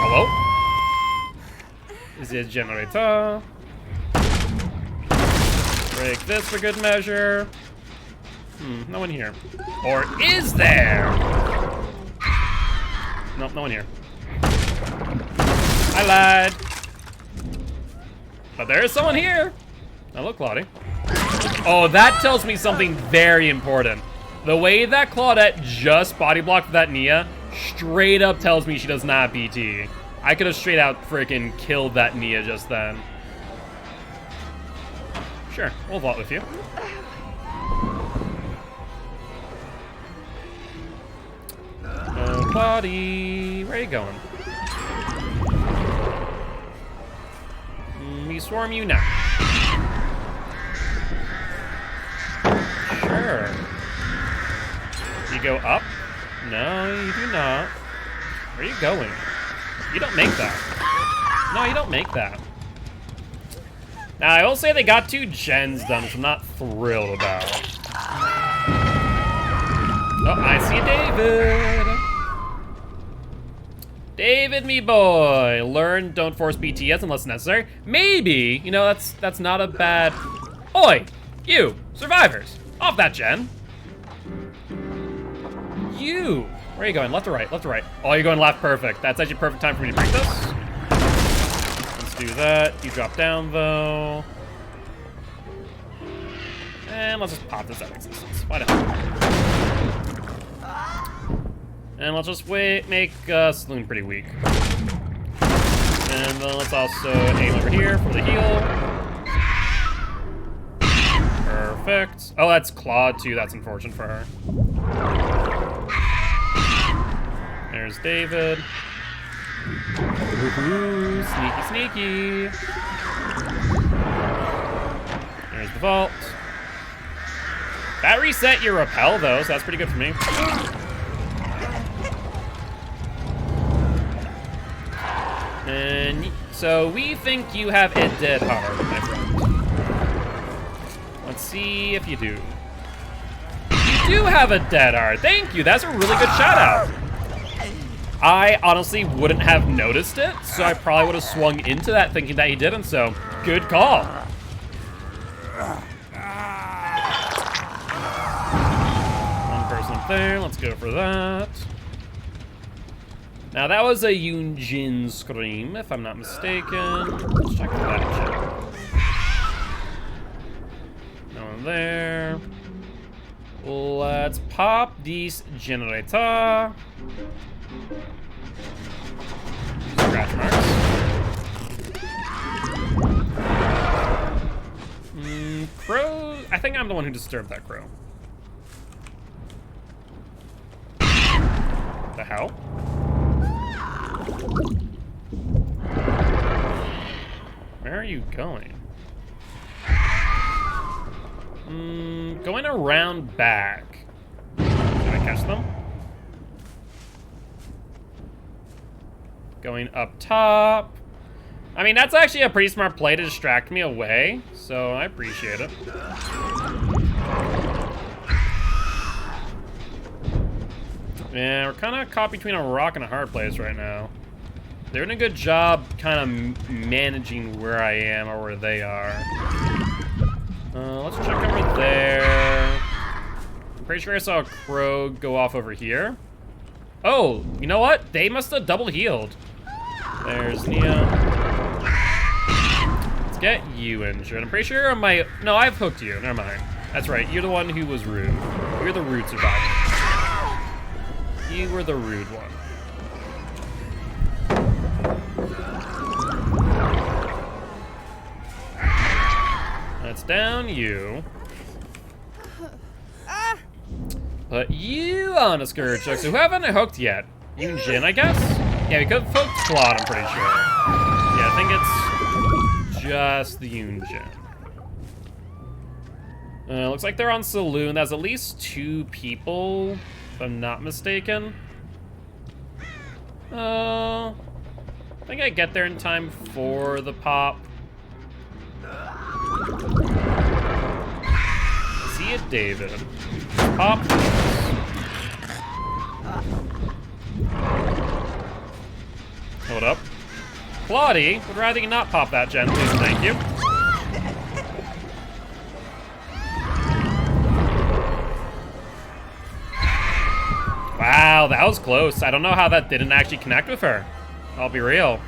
Hello? Is it generator? Break this for good measure. No one here. Or is there? Nope, no one here. I lied. But there is someone here. Hello, Claudie. Oh, that tells me something very important. The way that Claudette just body blocked that Nia straight up tells me she does not BT. I could have straight out freaking killed that Nia just then. Sure, we'll vault with you. Oh, Claudie, where are you going? We swarm you now. Sure. You go up? No, you do not. Where are you going? You don't make that. No, you don't make that. Now, I will say they got 2 gens done, which I'm not thrilled about. Oh, I see David. David, me boy. Learn, don't force BTS unless necessary. Maybe, you know, that's not a bad... Oi, you, survivors, off that gen. You, where are you going? Left or right, left or right? Oh, you're going left, perfect. That's actually perfect time for me to break this. Let's do that. You drop down though. And let's just pop this out of existence. Why not? And let's just make Saloon pretty weak. And then let's also aim over here for the heal. Perfect. Oh, that's Claude too. That's unfortunate for her. There's David. Ooh, sneaky, sneaky. There's the vault. That reset your repel though, so that's pretty good for me. And so we think you have a dead heart, my friend. Let's see if you do. You do have a dead heart. Thank you. That's a really good shout out. I honestly wouldn't have noticed it, so I probably would have swung into that thinking that he didn't, so good call. One person up there. Let's go for that. Now that was a Yoonjin scream, if I'm not mistaken. Let's check for that shit. No one there. Let's pop this generator. Scratch marks. Crow. I think I'm the one who disturbed that crow. The hell? Where are you going? Going around back. Can I catch them? Going up top. I mean, that's actually a pretty smart play to distract me away, so I appreciate it. Yeah, we're kind of caught between a rock and a hard place right now. They're doing a good job kind of managing where I am or where they are. Let's check over there. I'm pretty sure I saw a crow go off over here. Oh, you know what? They must have double healed. There's Neo. Let's get you injured. I'm pretty sure you're on my... No, I've hooked you. Never mind. That's right. You're the one who was rude. You're the rude survivor. You were the rude one. That's down you. Put you on a skirt chuck. So who haven't I hooked yet? Yoonjin, I guess? Yeah, we could have hooked Claude, I'm pretty sure. Yeah, I think it's just the Yoonjin. Looks like they're on Saloon. That's at least 2 people, if I'm not mistaken. I think I get there in time for the pop. See it, David. Pop. Hold up. Claudie, would rather you not pop that gen, please, thank you. Wow, Wow, that was close. I don't know how that didn't actually connect with her. I'll be real.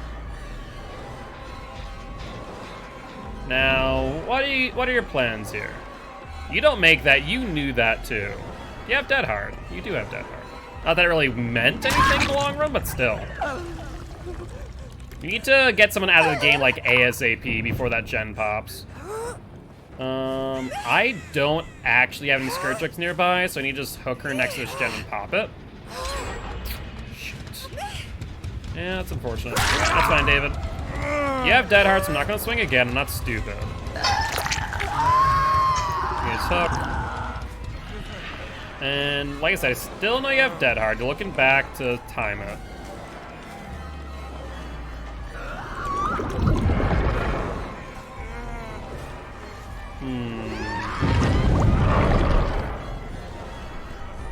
Now, what are your plans here? You don't make that. You knew that too. You have Dead Hard. You do have Dead Hard. Not that it really meant anything in the long run, but still. You need to get someone out of the game like ASAP before that gen pops. I don't actually have any skirt jokes nearby, so I need to just hook her next to this gen and pop it. Shoot. Yeah, that's unfortunate. That's fine, David. You have Dead Hearts. I'm not gonna swing again. I'm not stupid. Here's hook. And like I said, I still know you have Dead Hard. You're looking back to time it.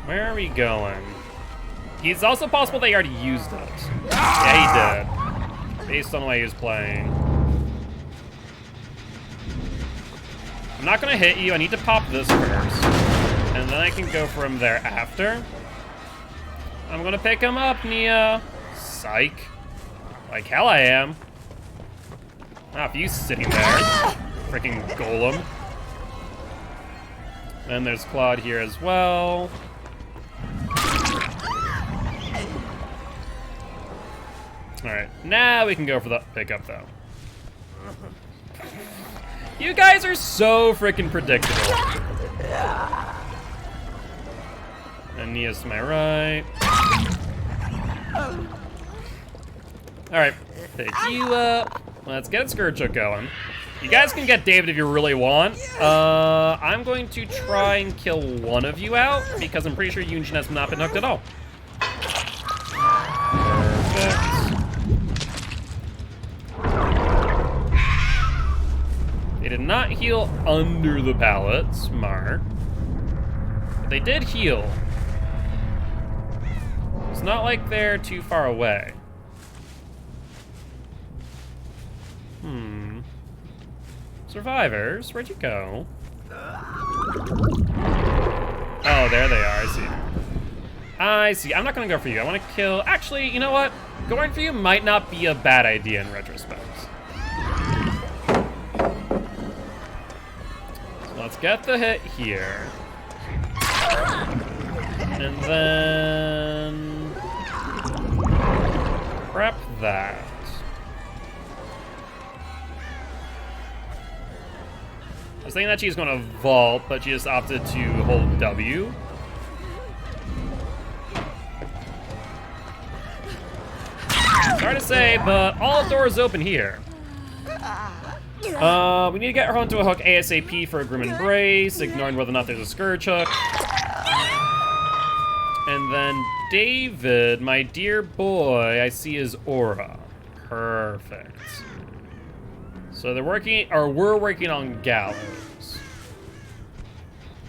Where are we going? It's also possible they already used it. Yeah, he did. Based on the way he was playing. I'm not gonna hit you. I need to pop this first. And then I can go for him there after. I'm gonna pick him up, Nia. Psych. Like hell I am. Not if you sitting there. Freaking golem. Then there's Claude here as well. Alright, now we can go for the pickup though. You guys are so freaking predictable. And Nia's to my right. Alright, pick you up. Let's get Scourge going. You guys can get David if you really want. I'm going to try and kill one of you out because I'm pretty sure Yunjin has not been hooked at all. Perfect. They did not heal under the pallet. Smart. But they did heal. It's not like they're too far away. Survivors, where'd you go? Oh, there they are, I see. I see, I'm not gonna go for you. I wanna kill, actually, you know what? Going for you might not be a bad idea in retrospect. So let's get the hit here. And then prep that. I was thinking that she's going to vault, but she just opted to hold W. Sorry to say, but all doors open here. We need to get her onto a hook ASAP for a Grim Embrace, ignoring whether or not there's a Scourge hook. And then David, my dear boy, I see his aura. Perfect. So they're working, or we're working on Gallows.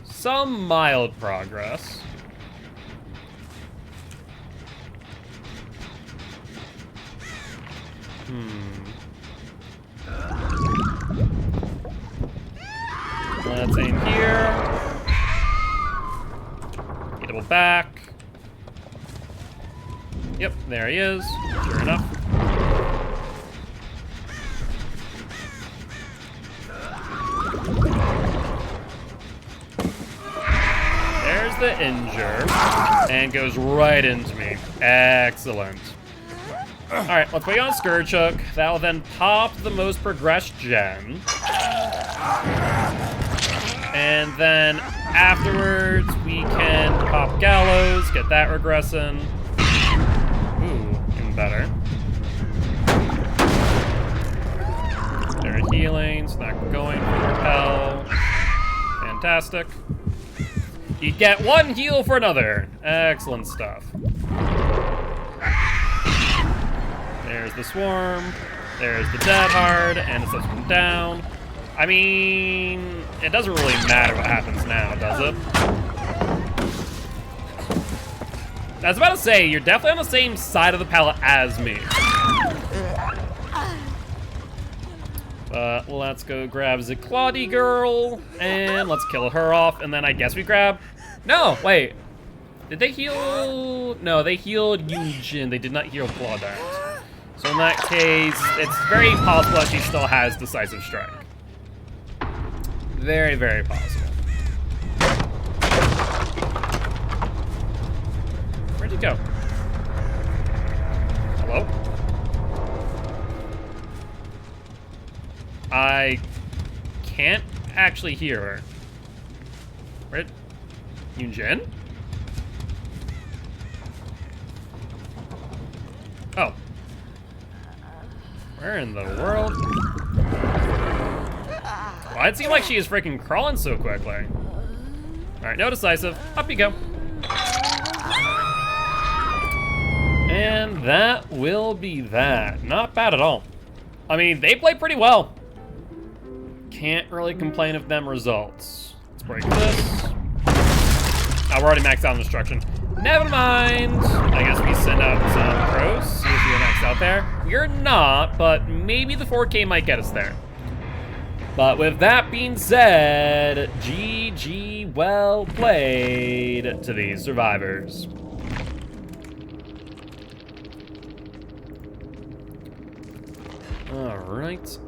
Some mild progress. Let's aim here. Double back. Yep, there he is. Sure enough. There's the injure, and goes right into me. Excellent. Alright, let's wait on Scourge Hook. That will then pop the most progressed gen. And then afterwards, we can pop Gallows, get that regressing. Ooh, even better. They're healing, it's not going for repel. Fantastic. You get one heal for another. Excellent stuff. There's the swarm. There's the Dead Hard, and it sets one down. I mean, it doesn't really matter what happens now, does it? I was about to say, you're definitely on the same side of the pallet as me. But let's go grab the Claudie girl, and let's kill her off, and then I guess we grab... No, wait. Did they heal? No, they healed Yujin. They did not heal Claudette. So in that case, it's very possible that she still has Decisive Strike. Very, very possible. Where'd you go? Hello? I can't actually hear her. Where? Yunjin? Oh. Where in the world? Well, it seemed like she is freaking crawling so quickly. Alright, no decisive. Up you go. And that will be that. Not bad at all. I mean, they played pretty well. Can't really complain of them results. Let's break this. Oh, we're already maxed out on destruction. Never mind. I guess we send out some pros, see if you're maxed out there. You're not, but maybe the 4K might get us there. But with that being said, GG, well played to these survivors. All right.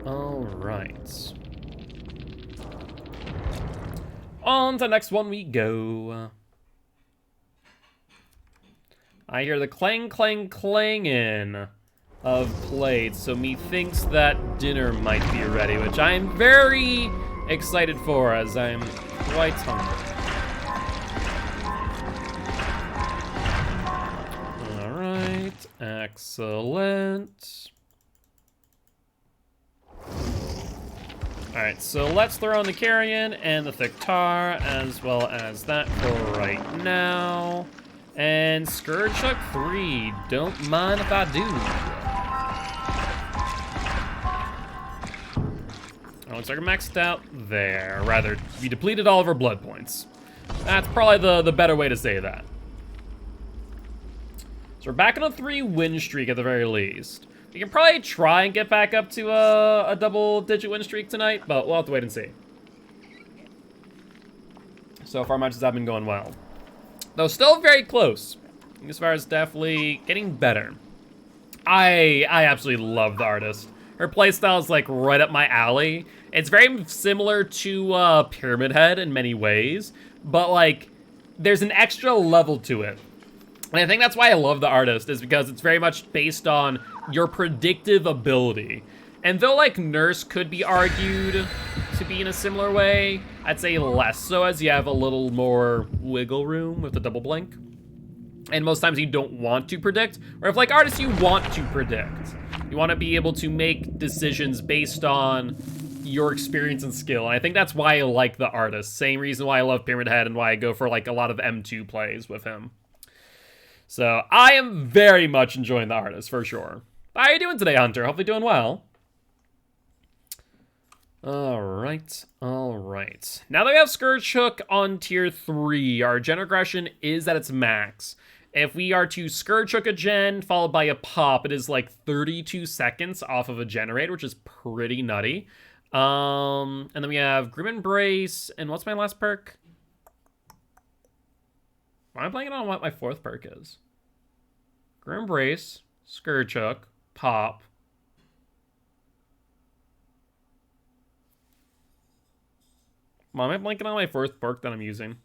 On to the next one we go. I hear the clang, clang, clanging of plates, so methinks that dinner might be ready, which I am very excited for, as I am quite hungry. All right, excellent. All right, so let's throw on the Carrion and the Thick Tar, as well as that for right now. And Scourge Hook 3, don't mind if I do. Oh, looks like we're maxed out there. Rather, we depleted all of our blood points. That's probably the better way to say that. So we're back on a 3-win streak at the very least. We can probably try and get back up to a double-digit win streak tonight, but we'll have to wait and see. So far, matches have been going well. Though still very close, as far as definitely getting better. I absolutely love the artist. Her playstyle is like right up my alley. It's very similar to Pyramid Head in many ways, but like there's an extra level to it. And I think that's why I love the artist, is because it's very much based on your predictive ability. And though like Nurse could be argued to be in a similar way, I'd say less so, as you have a little more wiggle room with the double blink. And most times you don't want to predict, or if like artists you want to predict. You want to be able to make decisions based on your experience and skill. And I think that's why I like the artist. Same reason why I love Pyramid Head and why I go for like a lot of M2 plays with him. So I am very much enjoying the artist for sure. How are you doing today, Hunter? Hopefully doing well. All right. Now that we have Scourge Hook on tier 3, our gen aggression is at its max. If we are to Scourge Hook a gen followed by a pop, it is like 32 seconds off of a generator, which is pretty nutty. And then we have Grim Embrace, and what's my last perk? Why am I playing on what my 4th perk is? Grim Embrace, Scourge Hook, pop. Why am I blanking on my 4th perk that I'm using?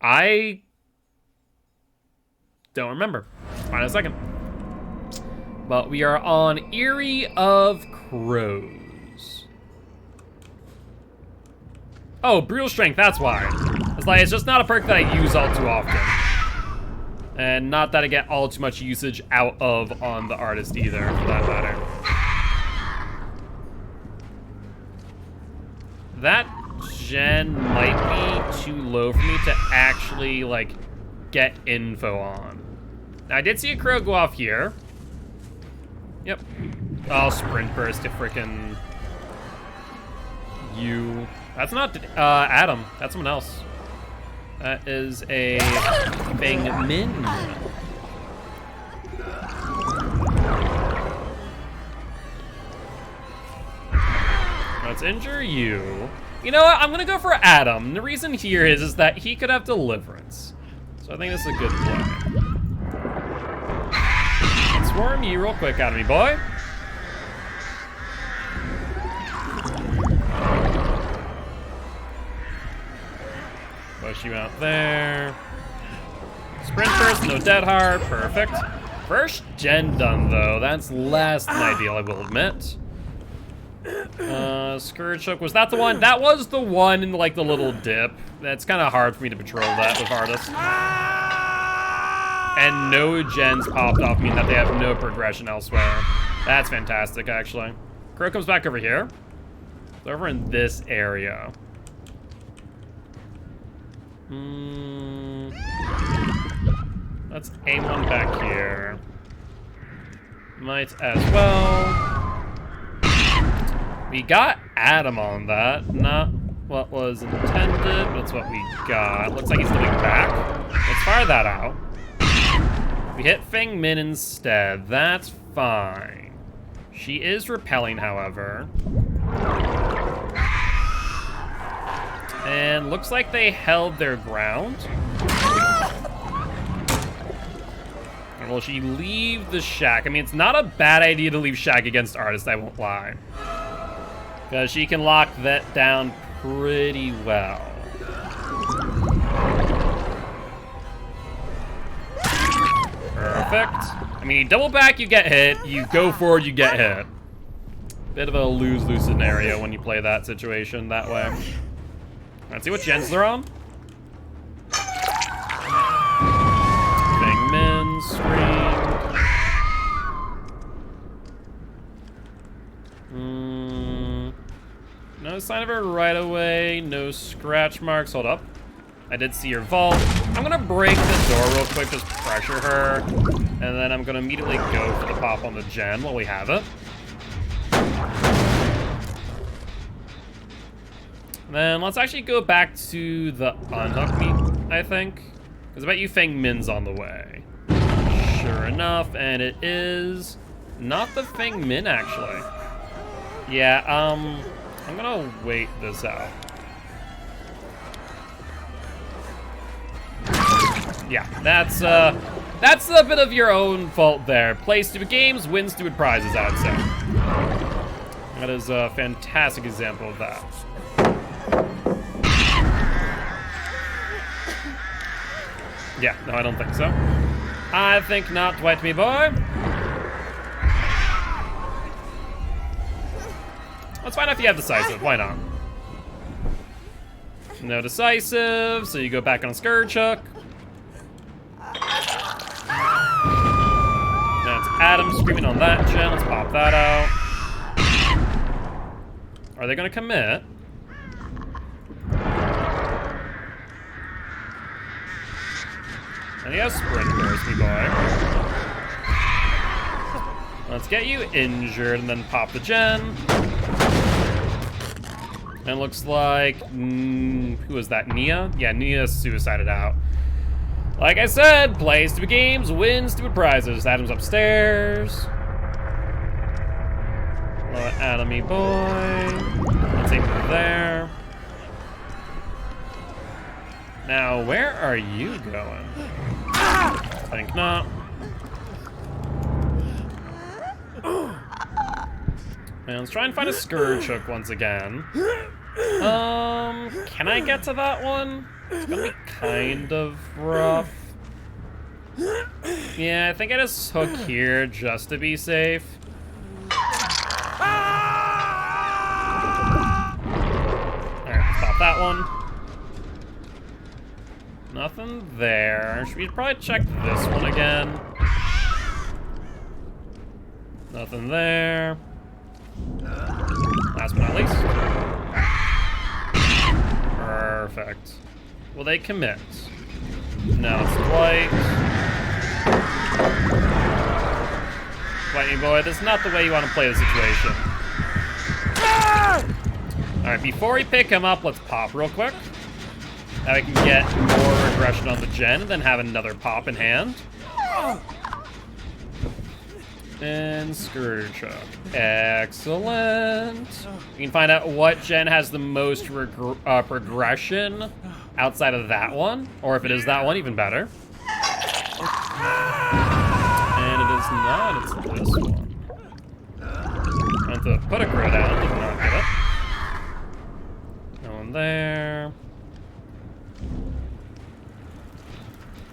I don't remember. Find a second. But we are on Eerie of Crows. Oh, Brutal Strength, that's why. It's just not a perk that I use all too often. And not that I get all too much usage out of on the artist either, for that matter. That gen might be too low for me to actually, like, get info on. Now, I did see a crow go off here. Yep. Oh, Sprint Burst to frickin' you. That's not Adam. That's someone else. That is a Bang Min. Let's injure you. You know what? I'm gonna go for Adam. The reason here is that he could have deliverance. So I think this is a good play. Let's swarm you real quick, Adamy boy. Push you out there. Sprint first, no dead heart, perfect. First gen done though, that's less than ideal, I will admit. Scourge Hook, was that the one? That was the one in like the little dip. That's kind of hard for me to patrol that with artists. And no gens popped off, meaning that they have no progression elsewhere. That's fantastic, actually. Crow comes back over here. It's over in this area. Let's aim one back here. Might as well. We got Adam on that. Not what was intended, but it's what we got. Looks like he's coming back. Let's fire that out. We hit Feng Min instead. That's fine. She is repelling, however. And looks like they held their ground. Will she leave the shack? I mean, it's not a bad idea to leave shack against artists, I won't lie. Because she can lock that down pretty well. Perfect. I mean, you double back, you get hit. You go forward, you get hit. Bit of a lose-lose scenario when you play that situation that way. Let's see what gens they're on. Feng Min, screamed. No sign of her right away, no scratch marks. Hold up. I did see your vault. I'm gonna break the door real quick, just pressure her. And then I'm gonna immediately go for the pop on the gen while we have it. Then let's actually go back to the unhook meet, I think. Because I bet you Feng Min's on the way. Sure enough, and it is not the Feng Min, actually. Yeah, I'm gonna wait this out. Yeah, that's a bit of your own fault there. Play stupid games, win stupid prizes, I would say. That is a fantastic example of that. Yeah, no, I don't think so. I think not, Dwight, me boy. Let's find out if you have decisive. Why not? No decisive, so you go back on a Scourge Hook. Now it's Adam screaming on that gen. Let's pop that out. Are they gonna commit? And he has sprint burst, me boy. Let's get you injured and then pop the gen. And looks like, who was that, Nia? Yeah, Nia suicided out. Like I said, play stupid games, win stupid prizes. Adam's upstairs. Hello, Adamy boy. Let's aim for there. Now, where are you going? I think not. And let's try and find a Scourge Hook once again. Can I get to that one? It's gonna be kind of rough. Yeah, I think I just hook here just to be safe. Alright, stop that one. Nothing there. Should we probably check this one again? Nothing there. Last but not least. Perfect. Will they commit? No, it's Dwight. Dwight, boy, this is not the way you want to play the situation. Alright, before we pick him up, let's pop real quick. Now we can get more aggression on the gen and then have another pop in hand. And Scourge up. Excellent. You can find out what gen has the most progression outside of that one. Or if it is that one, even better. And it is not, it's this one. I have to put a crow down, did not get it. No one there.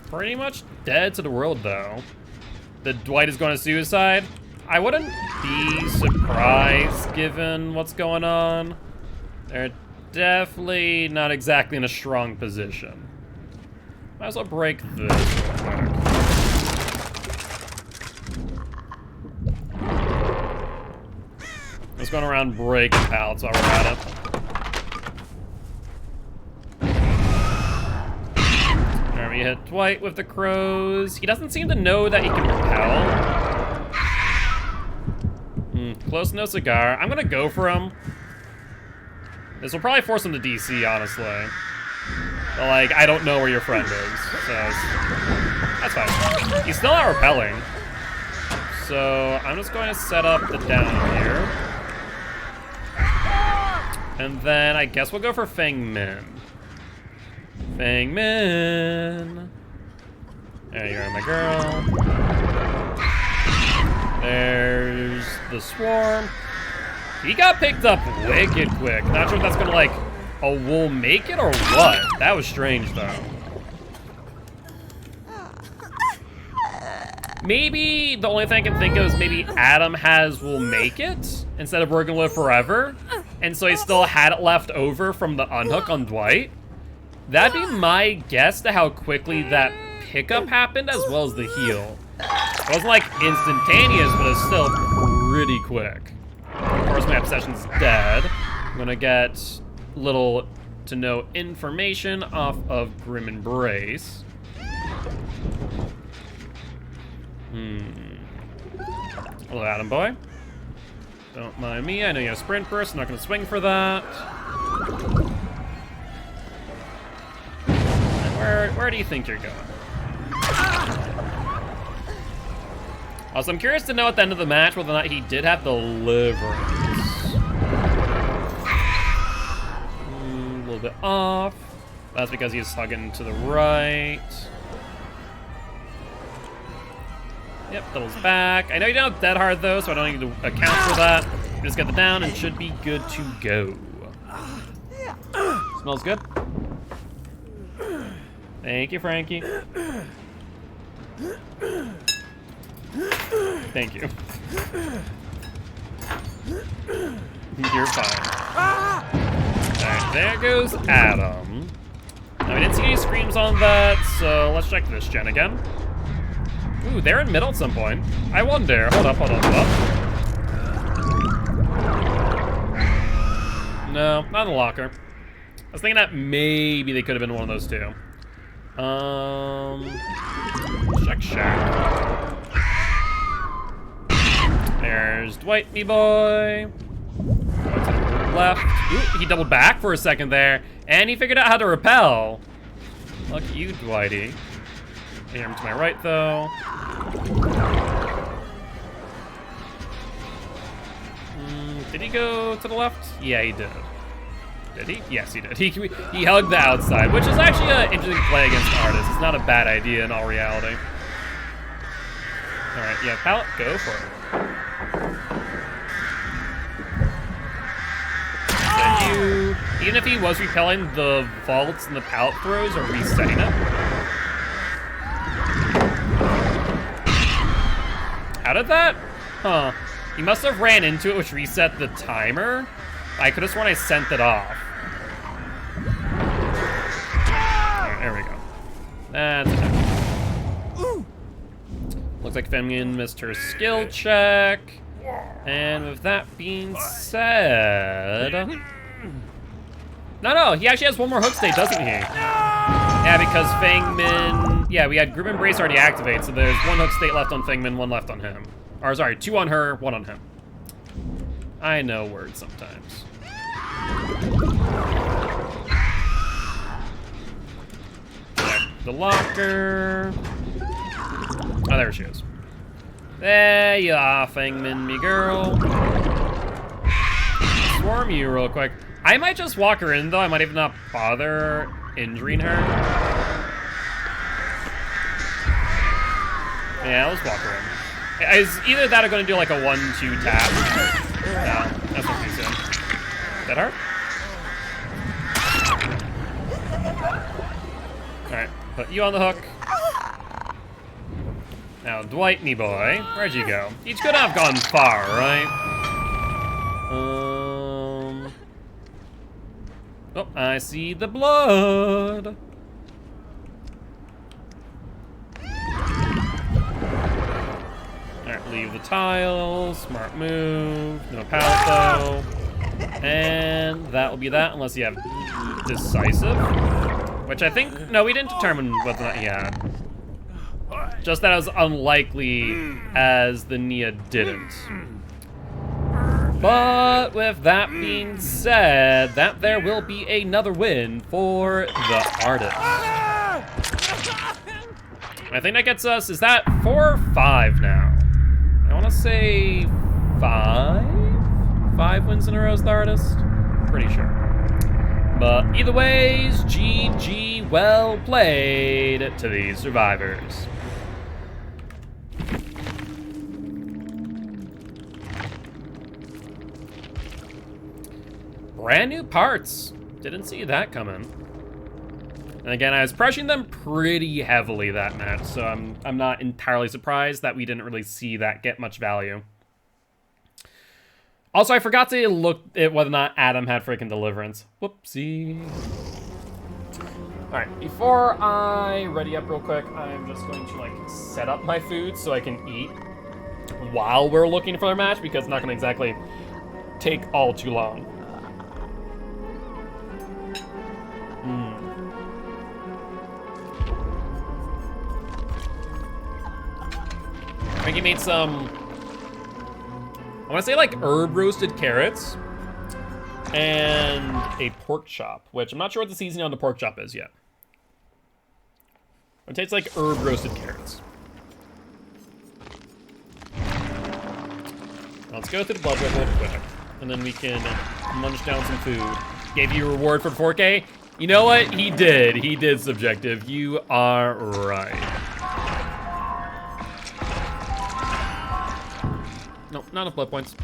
Pretty much dead to the world, though. That Dwight is going to suicide. I wouldn't be surprised given what's going on. They're definitely not exactly in a strong position. Might as well break this real quick. Let's go around breaking pallets while we're at it. Alright, we hit Dwight with the crows. He doesn't seem to know that he can repel. Close no cigar. I'm gonna go for him. This will probably force him to DC, honestly. But, like, I don't know where your friend is, so that's fine. He's still not repelling. So I'm just going to set up the down here. And then I guess we'll go for Feng Min. Feng Min. There you are, my girl. There's the swarm. He got picked up wicked quick. Not sure if that's gonna, like, a wool make it or what. That was strange, though. Maybe the only thing I can think of is maybe Adam has will make it instead of we're gonna live forever. And so he still had it left over from the unhook on Dwight. That'd be my guess to how quickly that pickup happened as well as the heal. It wasn't like instantaneous, but it's still pretty quick. Of course, my obsession's dead. I'm gonna get little to no information off of Grim Embrace. Hello, Adam boy. Don't mind me, I know you have sprint burst, I'm not gonna swing for that. And where do you think you're going? Also, I'm curious to know at the end of the match whether or not he did have deliverance. A little bit off. That's because he's hugging to the right. Yep, doubles back. I know you don't have dead hard though, so I don't need to account for that. Just get the down and should be good to go. Smells good. Thank you, Frankie. Thank you. You're fine. Alright, there goes Adam. Now, we didn't see any screams on that, so let's check this gen again. Ooh, they're in middle at some point. I wonder. Hold up. No, not in the locker. I was thinking that maybe they could have been one of those two. Check. There's Dwight, me boy. What's to the left? Ooh, he doubled back for a second there, and he figured out how to repel. Look at you, Dwighty. Him to my right, though. Did he go to the left? Yeah, he did. Did he? Yes, he did. He hugged the outside, which is actually an interesting play against the artist. It's not a bad idea in all reality. All right, yeah, pallet, go for it. So even if he was repelling, the vaults and the pallet throws are resetting it. How did that? Huh. He must have ran into it, which reset the timer. I could have sworn I sent it off. Alright, there we go. That's it. Looks like Femian missed her skill check. And with that being said... No, he actually has one more hook state, doesn't he? Yeah, because Fengmin... Yeah, we had Group Embrace already activated, so there's one hook state left on Fengmin, one left on him. Or, sorry, 2 on her, 1 on him. I know words sometimes. Check the locker. Oh, there she is. There you are, Fangman, me girl. Swarm you real quick. I might just walk her in, though. I might even not bother injuring her. Yeah, let's walk her in. Is either that or going to do like a 1-2 tap? No, that's not too soon. That hurt? Alright, put you on the hook. Now, Dwight, me boy, where'd you go? You could have gone far, right? Oh, I see the blood. Alright, leave the tile. Smart move. No pout, though. And that will be that, unless you have decisive. Which I think... No, we didn't determine whether or not he had. Just that it was unlikely, as the Nia didn't. But with that being said, that there will be another win for the artist. I think that gets us, is that 4 or 5 now? I want to say 5? 5 wins in a row as the artist? Pretty sure. But either ways, GG, well played to these survivors. Brand new parts. Didn't see that coming. And again, I was pressuring them pretty heavily that match, so I'm not entirely surprised that we didn't really see that get much value. Also, I forgot to look at whether or not Adam had freaking Deliverance. Whoopsie. Alright, before I ready up real quick, I'm just going to like set up my food so I can eat while we're looking for a match, because it's not gonna exactly take all too long. I think he made some, I want to say like herb roasted carrots and a pork chop, which I'm not sure what the seasoning on the pork chop is yet. It tastes like herb roasted carrots. Let's go through the blood work real quick, and then we can munch down some food. Gave you a reward for 4K? You know what? He did. He did, Subjective. You are right. Nope, not enough blood points.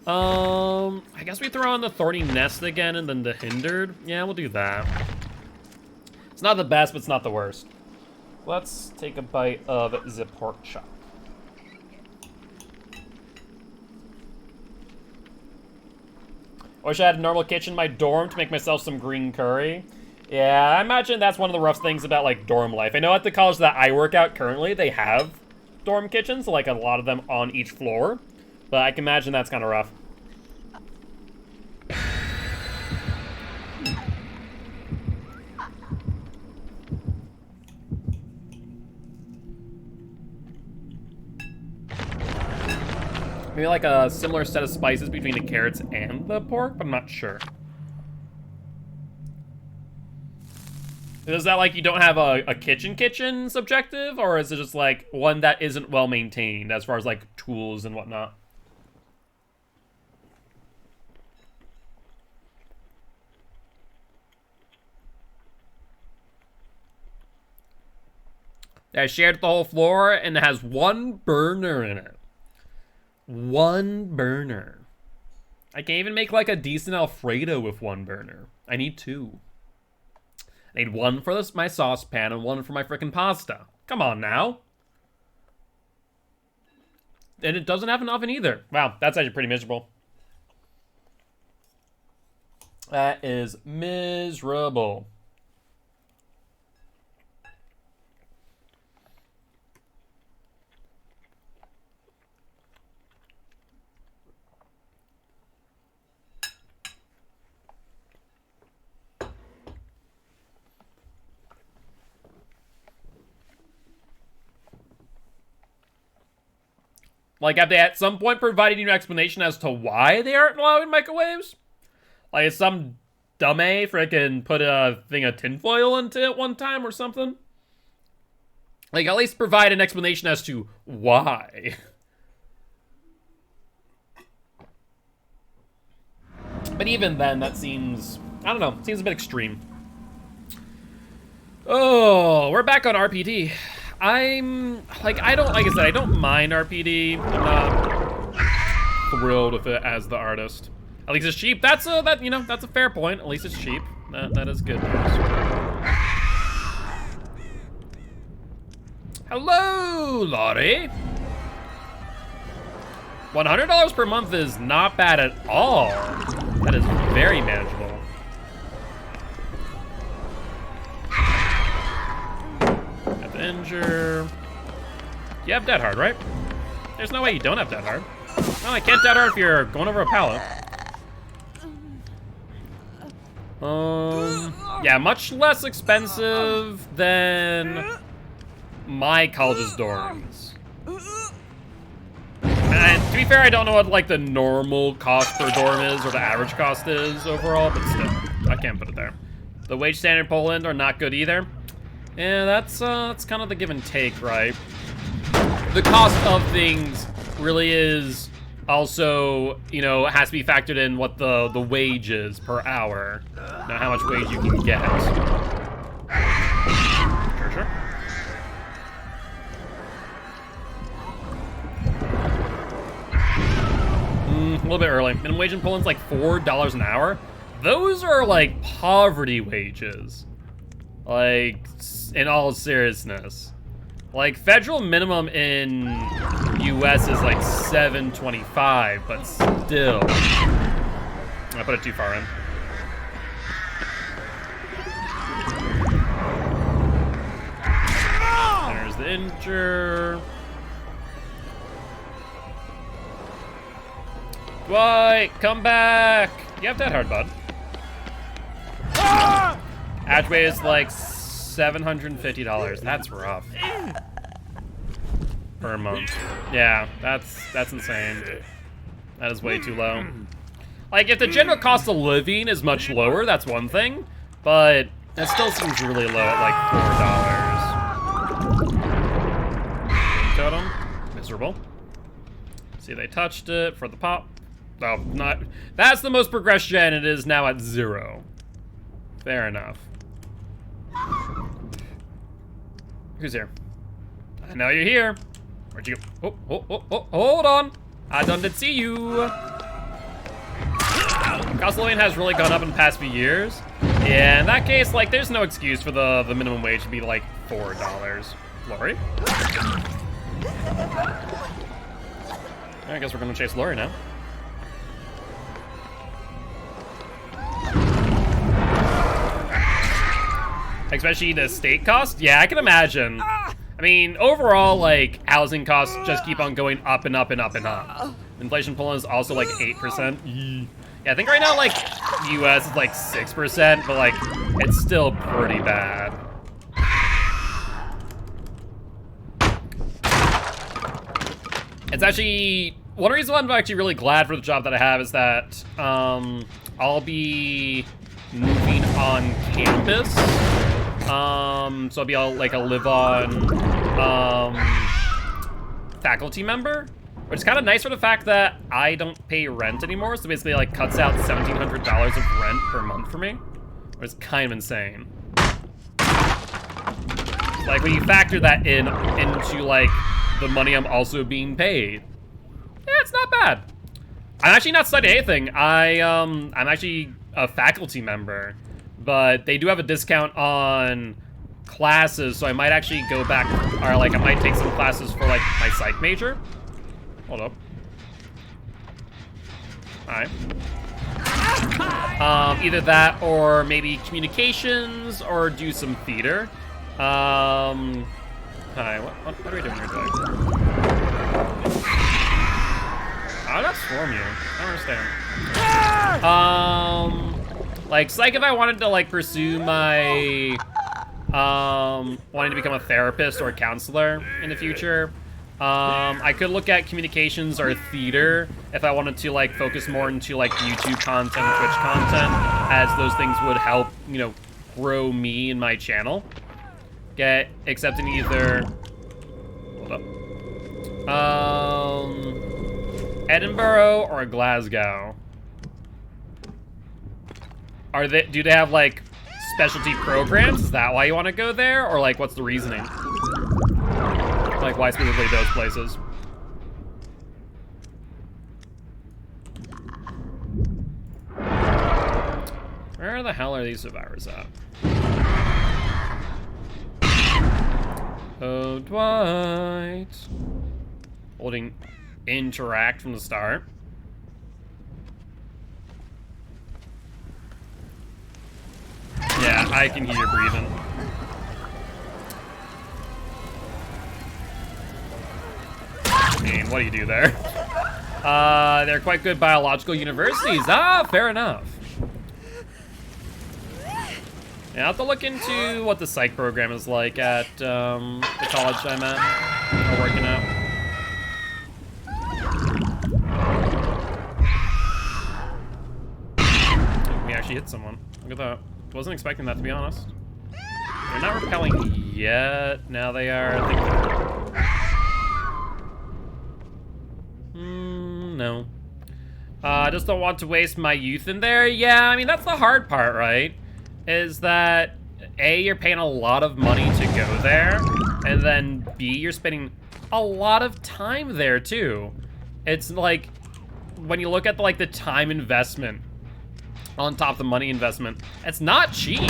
I guess we throw on the Thorny Nest again and then the Hindered. Yeah, we'll do that. It's not the best, but it's not the worst. Let's take a bite of the pork chop. I wish I had a normal kitchen in my dorm to make myself some green curry. Yeah, I imagine that's one of the rough things about, like, dorm life. I know at the college that I work at currently, they have dorm kitchens, like a lot of them on each floor. But I can imagine that's kind of rough. Maybe like a similar set of spices between the carrots and the pork, but I'm not sure. Is that like you don't have a kitchen subjective, or is it just like one that isn't well maintained as far as like tools and whatnot? I shared the whole floor and it has one burner in it. One burner. I can't even make like a decent Alfredo with one burner. I need 2. I need 1 for this, my saucepan and 1 for my frickin' pasta. Come on now. And it doesn't have an oven either. Wow, that's actually pretty miserable. That is miserable. Like, have they at some point provided you an explanation as to why they aren't allowing microwaves? Like, is some dummy frickin' put a thing of tinfoil into it one time or something? Like, at least provide an explanation as to why. But even then, that seems, I don't know, seems a bit extreme. Oh, we're back on RPD. I'm, like I said, I don't mind RPD. I'm not thrilled with it as the artist. At least it's cheap. That's a fair point. At least it's cheap. That is good news. Hello, Laurie. $100 per month is not bad at all. That is very manageable. Have to injure. You have Dead Hard, right? There's no way you don't have Dead Hard. No, I can't Dead Hard if you're going over a pallet. Yeah, much less expensive than my college's dorms. And to be fair, I don't know what like the normal cost per dorm is or the average cost is overall, but still, I can't put it there. The wage standard in Poland are not good either. Yeah, that's kind of the give and take, right? The cost of things really is also, you know, has to be factored in what the wage is per hour. Now, how much wage you can get. Sure. A little bit early. Minimum wage in Poland's like $4 an hour. Those are like poverty wages. Like, in all seriousness. Like, federal minimum in US is like $7.25, but still. I put it too far in. There's the injure. Dwight, come back! You have Dead Hard, bud. Average wage is like $750. That's rough. Per month. Yeah, that's insane. That is way too low. Like, if the general cost of living is much lower, that's one thing. But that still seems really low at like $4. Totem. Miserable. See, they touched it for the pop. Oh, not. That's the most progressed gen. It is now at 0. Fair enough. Who's here? I know you're here. Where'd you go? Oh, hold on. I did see you. Cost of living has really gone up in the past few years. Yeah, in that case, like, there's no excuse for the minimum wage to be like $4. Lori? I guess we're gonna chase Lori now. Especially the state cost? Yeah, I can imagine. I mean, overall, like, housing costs just keep on going up and up and up and up. Inflation in Poland is also like 8%. Yeah, I think right now, like, US is like 6%, but like, it's still pretty bad. It's actually, one reason why I'm actually really glad for the job that I have is that I'll be moving on campus. So I'll be I'll live on faculty member, which is kind of nice for the fact that I don't pay rent anymore. So basically, like, cuts out $1,700 of rent per month for me, which is kind of insane. Like, when you factor that into like the money I'm also being paid, yeah, it's not bad. I'm actually not studying anything. I'm actually a faculty member. But they do have a discount on classes, so I might actually go back, or like I might take some classes for like my psych major. Hold up. Alright. Either that or maybe communications or do some theater. Hi, what are we doing here today? How did that swarm you? I don't understand. Like, psych, if I wanted to, like, pursue my, wanting to become a therapist or a counselor in the future, I could look at communications or theater if I wanted to, like, focus more into, like, YouTube content, Twitch content, as those things would help, you know, grow me and my channel. get accepted in either... Hold up. Edinburgh or Glasgow. Do they have like specialty programs? Is that why you want to go there? Or like what's the reasoning? Like why specifically those places? Where the hell are these survivors at? Oh, Dwight. Holding interact from the start. Yeah, I can hear you breathing. I mean, what do you do there? They're quite good biological universities. Ah, fair enough. Yeah, I'll have to look into what the psych program is like at the college I'm at, or working at. We actually hit someone. Look at that. Wasn't expecting that, to be honest. They're not repelling yet. Now they are. I think they're... no. I just don't want to waste my youth in there. Yeah, I mean, that's the hard part, right? Is that A, you're paying a lot of money to go there, and then B, you're spending a lot of time there too. It's like, when you look at the time investment on top of the money investment, it's not cheap.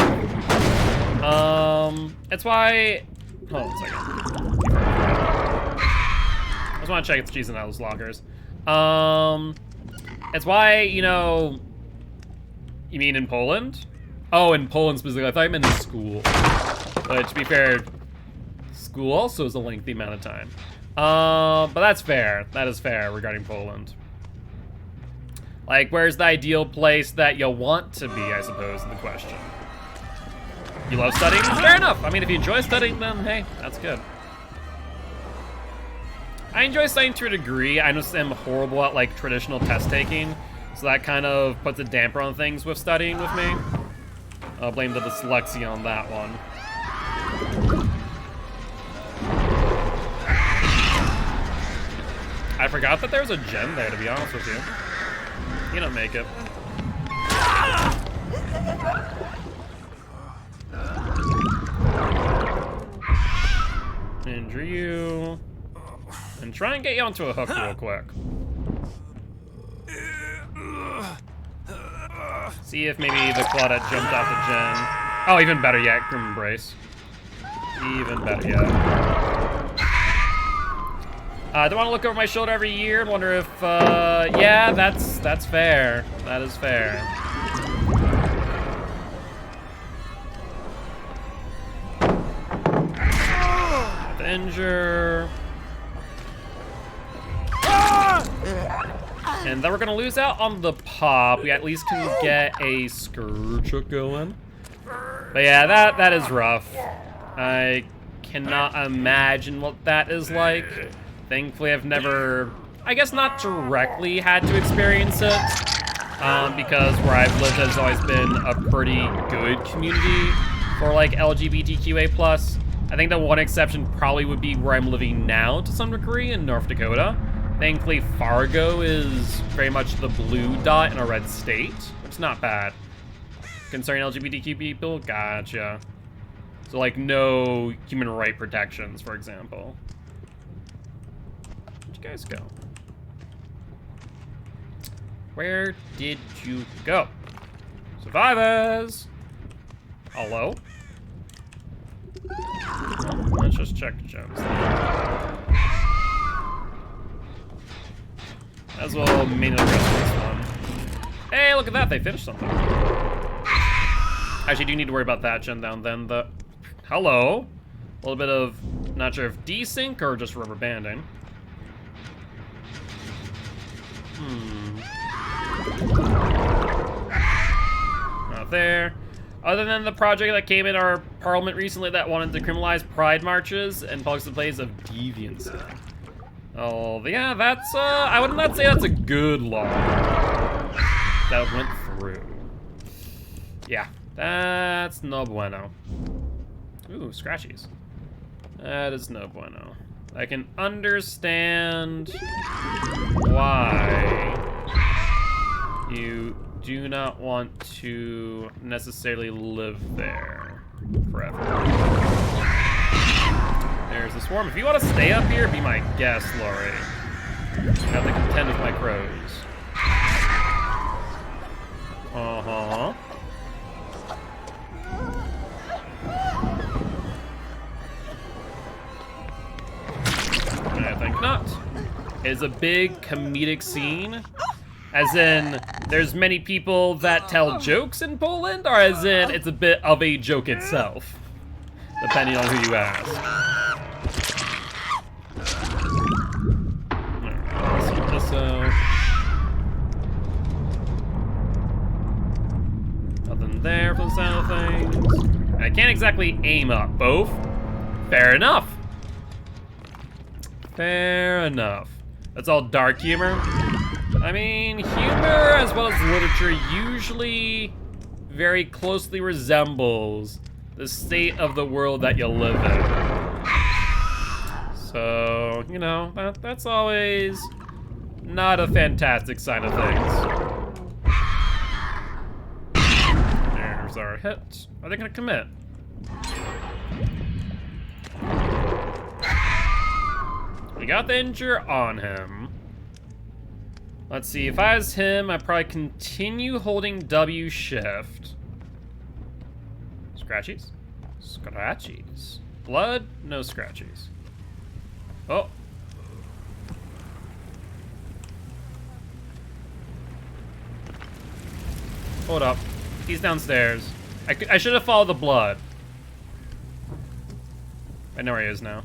It's why, hold on a second. I just want to check if the cheese in those lockers. It's why, you know, you mean in Poland? Oh, in Poland specifically. I thought you meant in school. But to be fair, school also is a lengthy amount of time. But that's fair. That is fair regarding Poland. Like, where's the ideal place that you want to be, I suppose, is the question. You love studying? Fair enough. I mean, if you enjoy studying, then hey, that's good. I enjoy studying to a degree. I just am horrible at, like, traditional test taking. So that kind of puts a damper on things with studying with me. I'll blame the dyslexia on that one. I forgot that there was a gem there, to be honest with you. You don't make it. Injure you. And try and get you onto a hook real quick. See if maybe the Claudette jumped off the gen. Oh, even better yet, Grim Embrace. Even better yet. I don't want to look over my shoulder every year and wonder if, yeah, that's fair. That is fair. Injure. And then we're gonna lose out on the pop. We at least can get a Scourge hook going. But yeah, that is rough. I cannot imagine what that is like. Thankfully, I've never, I guess not directly had to experience it. Because where I've lived has always been a pretty good community for like LGBTQA+. I think the one exception probably would be where I'm living now to some degree in North Dakota. Thankfully, Fargo is very much the blue dot in a red state, which is not bad. Concerning LGBTQ people, gotcha. So like no human right protections, for example. Where'd you guys go? Where did you go? Survivors! Hello? Let's just check the gems. As well, mainly address this one. Hey, look at that, they finished something. Actually, do need to worry about that gen down then. Hello. A little bit of, not sure if desync or just rubber banding. Not there. Other than the project that came in our parliament recently that wanted to criminalize pride marches and public displays of deviancy. Oh, yeah, that's, I would not say that's a good law that went through. Yeah, that's no bueno. Ooh, scratchies. That is no bueno. I can understand why you do not want to necessarily live there forever. There's the swarm. If you want to stay up here, be my guest, Lori. I have to contend with my crows. Uh-huh. I think not. It's a big comedic scene. As in, there's many people that tell jokes in Poland, or as in, it's a bit of a joke itself. Depending on who you ask. Alright, let's sort this out. Nothing there for the sound of things. I can't exactly aim up both. Fair enough. Fair enough. That's all dark humor. I mean, humor as well as literature usually very closely resembles the state of the world that you live in. So, you know, that's always not a fantastic sign of things. There's our hit. Are they gonna commit? We got the injure on him. Let's see, if I was him, I'd probably continue holding W shift. Scratchies? Scratchies. Blood? No scratchies. Oh. Hold up. He's downstairs. I should have followed the blood. I know where he is now.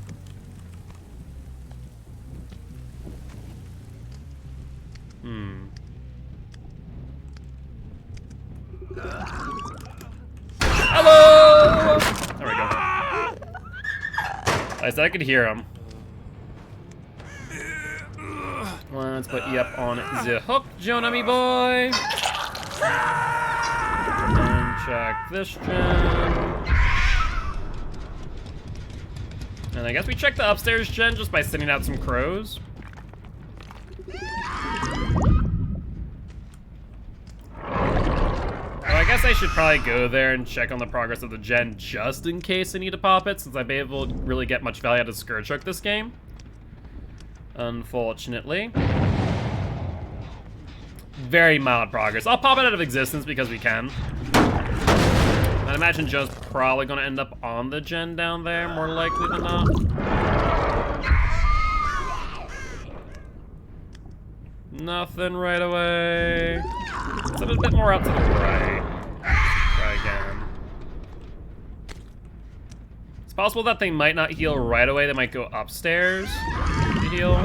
Hello! There we go. I said I could hear him. Let's put you up on the hook, Jonah, me boy. And check this gen. And I guess we check the upstairs gen just by sending out some crows. I guess I should probably go there and check on the progress of the gen just in case I need to pop it, since I've been able to really get much value out of Scourge Hook this game. Unfortunately. Very mild progress. I'll pop it out of existence because we can. I'd imagine Joe's probably going to end up on the gen down there, more likely than not. Nothing right away. It's a bit more out to the right. Try again. It's possible that they might not heal right away. They might go upstairs to heal.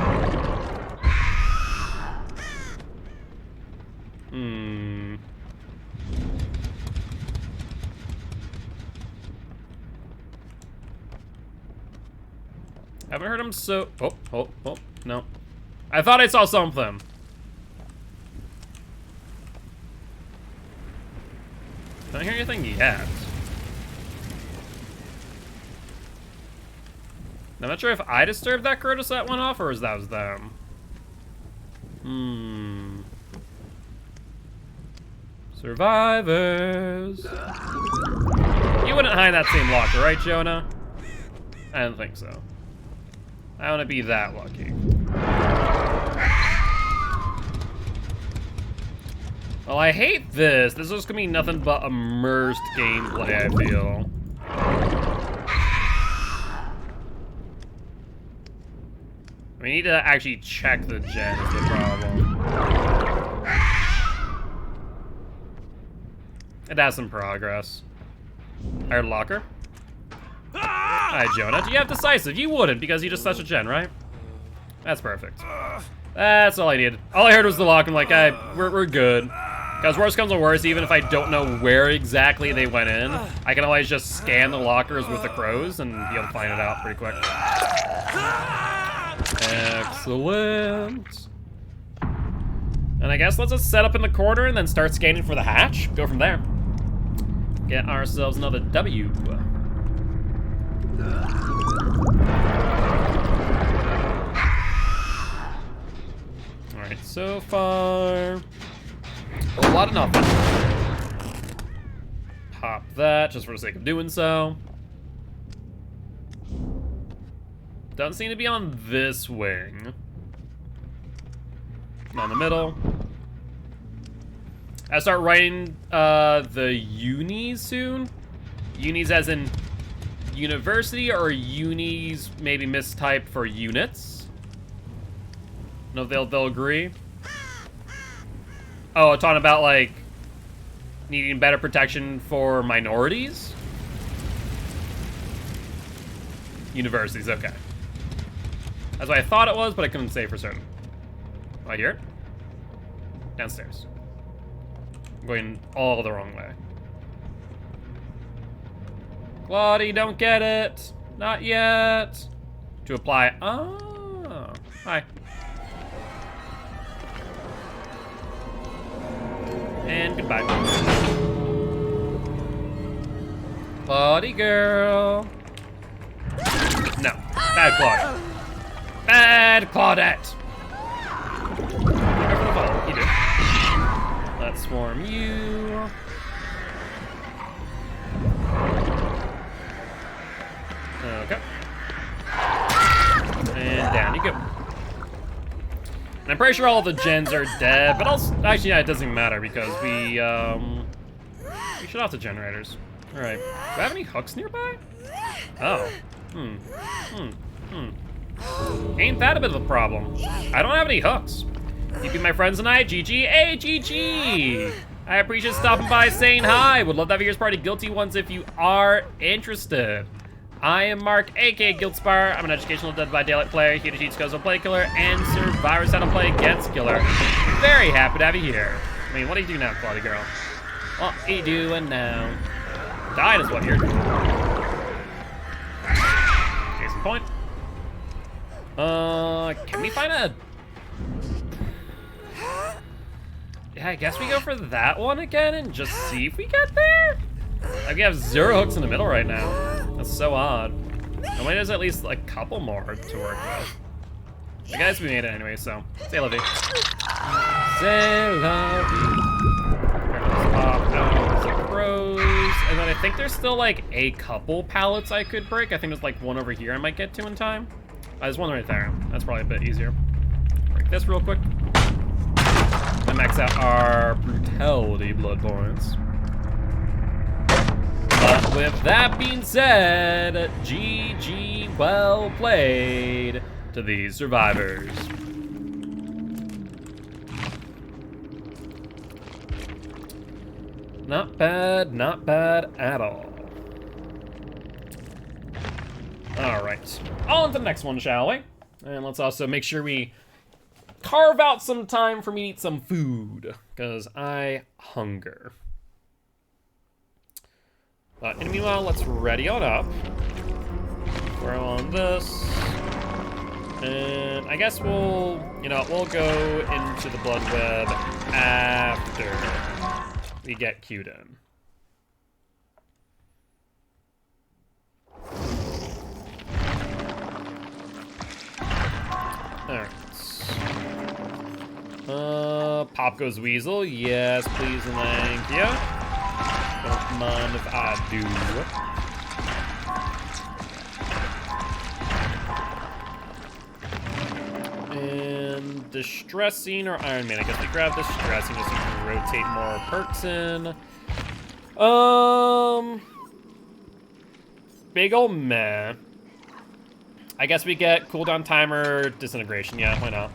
Haven't heard him so... Oh, no. I thought I saw something. Don't hear anything yet. I'm not sure if I disturbed that crow to set one off, or if that was them. Survivors. You wouldn't hide that same locker, right, Jonah? I don't think so. I want to be that lucky. Well, I hate this. This is gonna be nothing but immersed gameplay, I feel. We need to actually check the gen is the problem. It has some progress. Iron locker. Hi, Jonah. Do you have decisive? You wouldn't, because you just touched a gen, right? That's perfect. That's all I needed. All I heard was the lock. I'm like, we're good. Because worst comes to worst, even if I don't know where exactly they went in, I can always just scan the lockers with the crows and be able to find it out pretty quick. Excellent. And I guess let's just set up in the corner and then start scanning for the hatch. Go from there. Get ourselves another W. Alright, so far, a lot of nothing. Pop that, just for the sake of doing so. Doesn't seem to be on this wing. Not in the middle. I start writing the unis soon. Unis as in university, or unis maybe mistyped for units. No, they'll agree. Oh, talking about like needing better protection for minorities. Universities, okay. That's what I thought it was, but I couldn't say for certain. Oh, I hear it? Downstairs. I'm going all the wrong way. Claudie, don't get it. Not yet. To apply. Oh, hi. And goodbye. Claudie girl. No, bad Claudie. Bad Claudette. You do. Let's swarm you. Okay. And down you go. And I'm pretty sure all of the gens are dead, but also, actually, yeah, it doesn't even matter because we shut off the generators. All right. Do I have any hooks nearby? Oh. Ain't that a bit of a problem? I don't have any hooks. You be my friends tonight, GG. Hey, GG! I appreciate stopping by, saying hi. Would love to have your party Guilty ones if you are interested. I am Mark, aka Guildspire. I'm an educational Dead by Daylight player, here to teach skills on Play Killer and survivors how to play against Killer. Very happy to have you here. I mean, what do you do now, Claudie girl? What are you doing now? Died is what you're doing. Case in point. Can we find a... Yeah, I guess we go for that one again and just see if we get there? Like, we have 0 hooks in the middle right now. That's so odd. Normally there's at least a couple more to work with. I guess we made it anyway, so say la vie. Say la vie. Pop out some crows. And then I think there's still like a couple pallets I could break. I think there's like one over here I might get to in time. There's one right there. That's probably a bit easier. Break this real quick. And max out our brutality blood points. But with that being said, GG, well played to these survivors. Not bad at all. All right, on to the next one, shall we? And let's also make sure we carve out some time for me to eat some food, because I hunger. And meanwhile, let's ready on up. Throw on this. And I guess we'll go into the blood web after we get queued in. Alright. Pop goes Weasel. Yes, please and thank you. Don't mind if I do. And Distressing or Iron Man. I guess we grab Distressing just so we can rotate more perks in. Big ol' meh. I guess we get cooldown timer disintegration. Yeah, why not?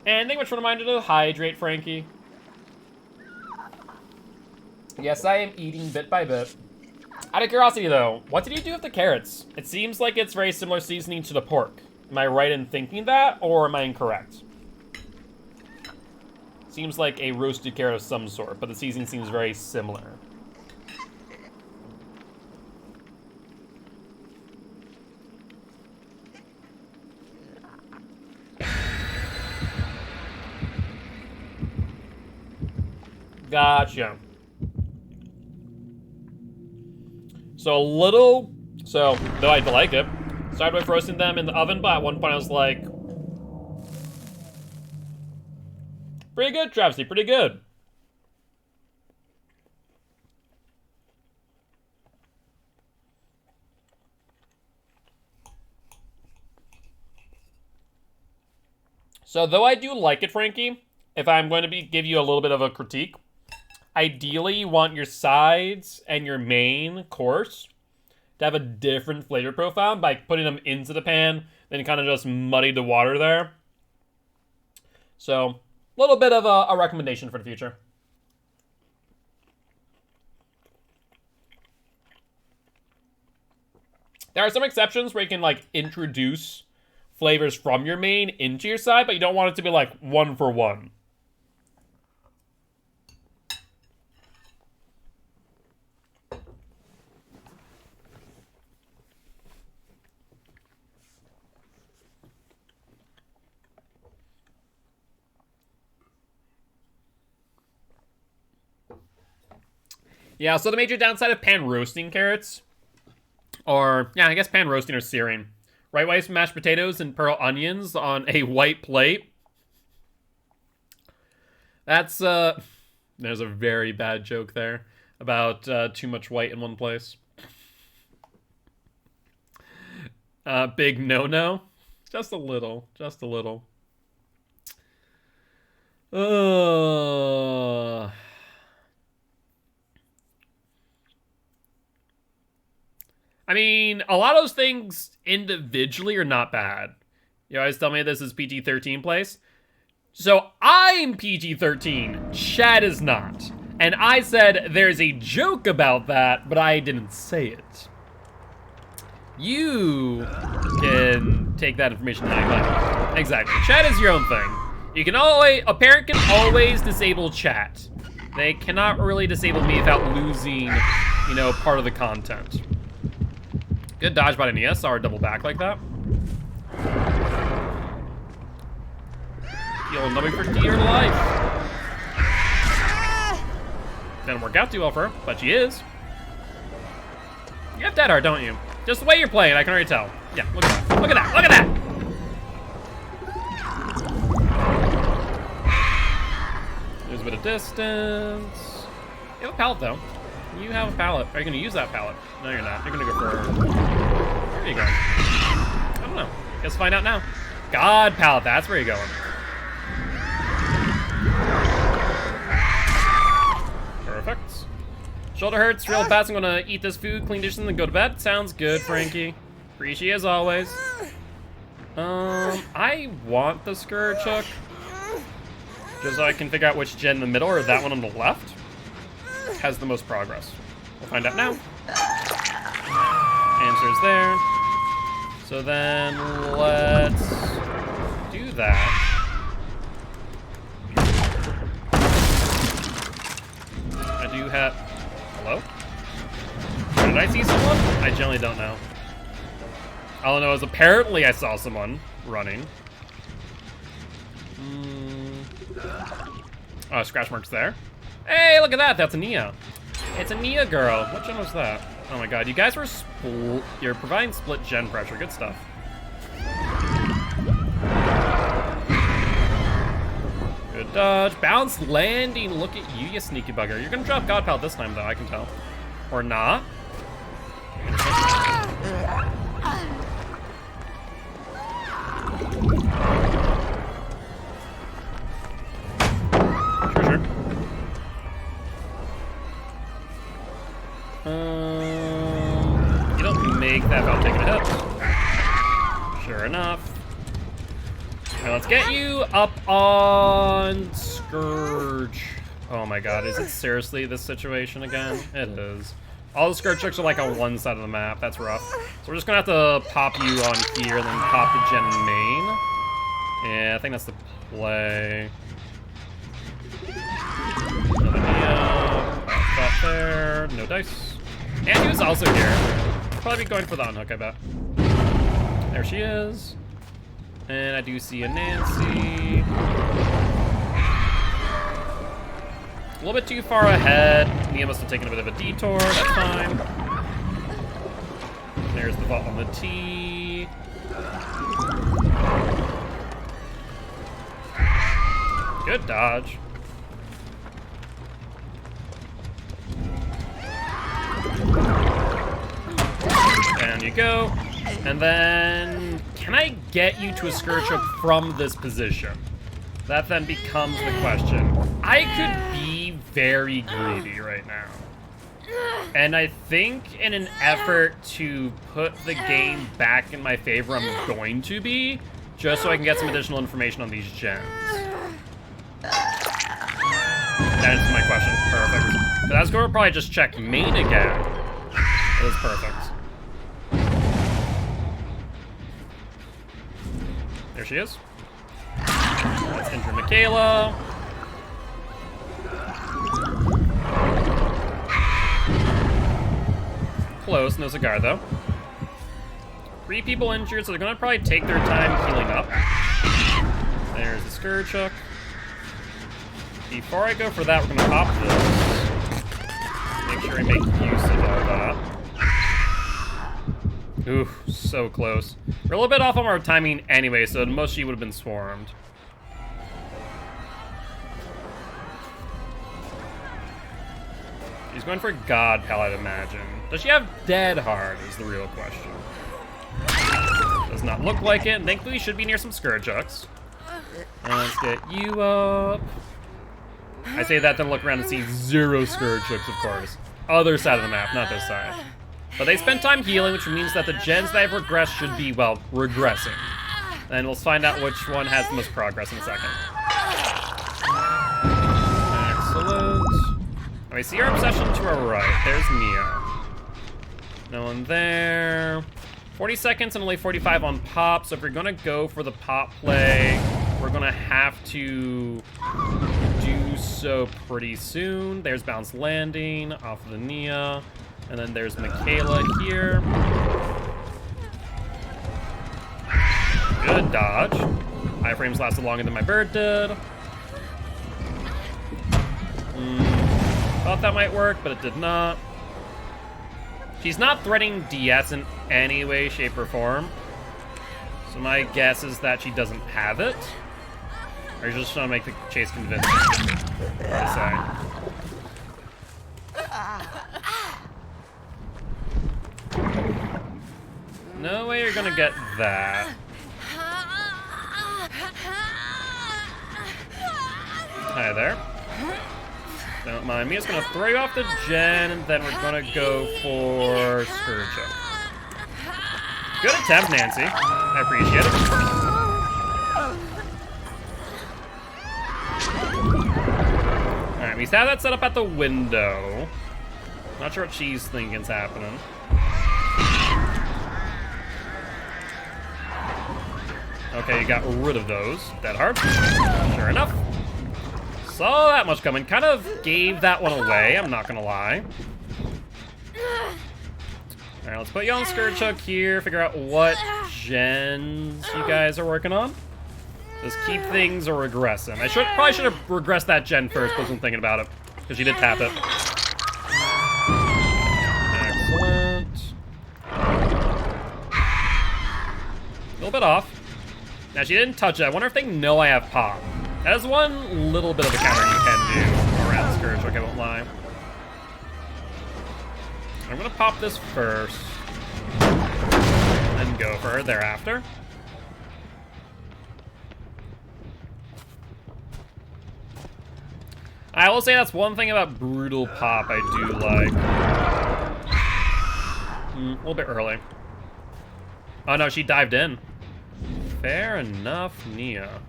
And thank you much for the reminder to hydrate, Frankie. Yes, I am eating bit by bit. Out of curiosity, though, what did you do with the carrots? It seems like it's very similar seasoning to the pork. Am I right in thinking that, or am I incorrect? Seems like a roasted carrot of some sort, but the seasoning seems very similar. Gotcha. So though I like it, Started with roasting them in the oven, but at one point I was like, pretty good, Travesty, pretty good. So though I do like it, Frankie, if I'm going to give you a little bit of a critique, ideally you want your sides and your main course to have a different flavor profile by putting them into the pan, then kind of just muddy the water there. So, a little bit of a recommendation for the future. There are some exceptions where you can, like, introduce flavors from your main into your side, but you don't want it to be, like, 1 for 1. Yeah, so the major downside of pan roasting carrots, or, yeah, I guess pan roasting or searing. Right rice, mashed potatoes, and pearl onions on a white plate. That's, there's a very bad joke there about too much white in one place. Big no-no. Just a little. Just a little. I mean, a lot of those things individually are not bad. You always tell me this is PG-13 place. So I'm PG-13. Chad is not. And I said there's a joke about that, but I didn't say it. You can take that information how you like. Exactly. Chat is your own thing. You can always, a parent can always disable chat. They cannot really disable me without losing, you know, part of the content. Good dodge by an ESR double back like that. Heal numbing for dear life. Didn't work out too well for her, but she is. You have dead heart, don't you? Just the way you're playing, I can already tell. Yeah, look at that. Look at that. Look at that. There's a bit of distance. You have a pallet, though. You have a pallet. Are you going to use that pallet? No, you're not. You're going to go for... Where are you going? I don't know. Guess find out now. God pallet, that's where you're going. Perfect. Shoulder hurts real fast. I'm going to eat this food, clean dishes, and then go to bed. Sounds good, Frankie. Appreciate as always. I want the Scourge Hook. Just so I can figure out which gen in the middle or that one on the left has the most progress. We'll find out now. Answer's there. So then let's do that. I do have... Hello? Did I see someone? I generally don't know. All I know is apparently I saw someone running. Oh, scratch marks there. Hey, look at that. That's a Nia. It's a Nia girl. What gen was that? Oh my god, you guys were you're providing split gen pressure. Good stuff. Good dodge. Balanced landing. Look at you, you sneaky bugger. You're gonna drop God Pallet this time, though, I can tell. Or not. Sure. You don't make that without taking a hit. Sure enough. Okay, let's get you up on Scourge. Oh my god, is it seriously this situation again? It is. All the Scourge hooks are like on one side of the map. That's rough. So we're just gonna have to pop you on here, and then pop the gen main. Yeah, I think that's the play. Another Neo. Pop there. No dice. And he was also here. Probably going for the unhook, I bet. There she is. And I do see a Nancy. A little bit too far ahead. Nia must have taken a bit of a detour. That's fine. There's the vault on the T. Good dodge. Down you go. And then, can I get you to a Scourge Hook from this position? That then becomes the question. I could be very greedy right now. And I think in an effort to put the game back in my favor, I'm going to be, just so I can get some additional information on these gens. That answers my question. Perfect. But I was going to probably just check main again. That was perfect. There she is. Let's enter Michaela. Close, no cigar though. 3 people injured, so they're gonna probably take their time healing up. There's the Scourge Hook. Before I go for that, we're gonna pop this. Make sure we make use of all that. Ooh, so close. We're a little bit off on our timing anyway, so most she would have been swarmed. She's going for God Pal, I'd imagine. Does she have Dead Hard is the real question. Does not look like it. Thankfully, we should be near some Scourge Hooks. And let's get you up. I say that, then look around and see 0 Scourge Hooks, of course. Other side of the map, not this side. But they spent time healing, which means that the gens that have regressed should be, well, regressing. And we'll find out which one has the most progress in a second. Excellent. I see our obsession to our right. There's Mia. No one there. 40 seconds and only 45 on pop, so if we're gonna go for the pop play, we're gonna have to do so pretty soon. There's bounce landing off of the Nia. And then there's Michaela here. Good dodge. Iframes lasted longer than my bird did. Thought that might work, but it did not. She's not threatening DS in any way, shape, or form. So my guess is that she doesn't have it. Or she's just trying to make the chase convincing. Hard to say. No way you're gonna get that. Hi there. Don't mind me, it's gonna throw you off the gen, and then we're gonna go for Scourge Hook. Good attempt, Nancy. I appreciate it. Alright, we have that set up at the window. Not sure what she's thinking's happening. Okay, you got rid of those. Dead Hard. Sure enough. Saw that much coming. Kind of gave that one away, I'm not gonna lie. Alright, let's put you on Scourge Hook here, figure out what gens you guys are working on. Just keep things or regressing. I probably should have regressed that gen first, wasn't thinking about it. Because she did tap it. Excellent. A little bit off. Now, she didn't touch it. I wonder if they know I have pop. That is one little bit of a counter you can do around Scourge Hook, I won't lie. I'm gonna pop this first. And then go for her thereafter. I will say that's one thing about Brutal Pop I do like. A little bit early. Oh no, she dived in. Fair enough, Nia.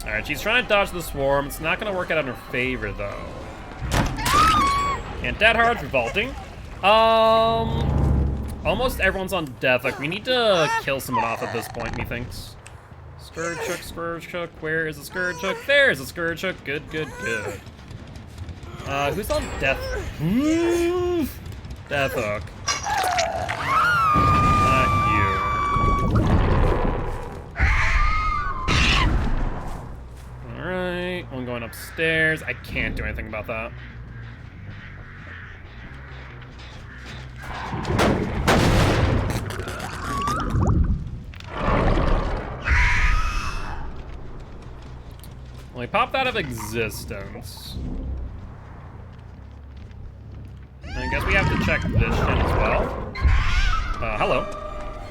Alright, she's trying to dodge the swarm. It's not going to work out in her favor, though. And Dead Hard's revolting. Almost everyone's on death. Like, we need to kill someone off at this point, methinks. Scourge Hook, Scourge Hook. Where is the Scourge Hook? There's a Scourge Hook. Good, good, good. Who's on death? Death Hook. Not you. Alright, one going upstairs. I can't do anything about that. We popped out of existence. I guess we have to check this shit as well. Hello.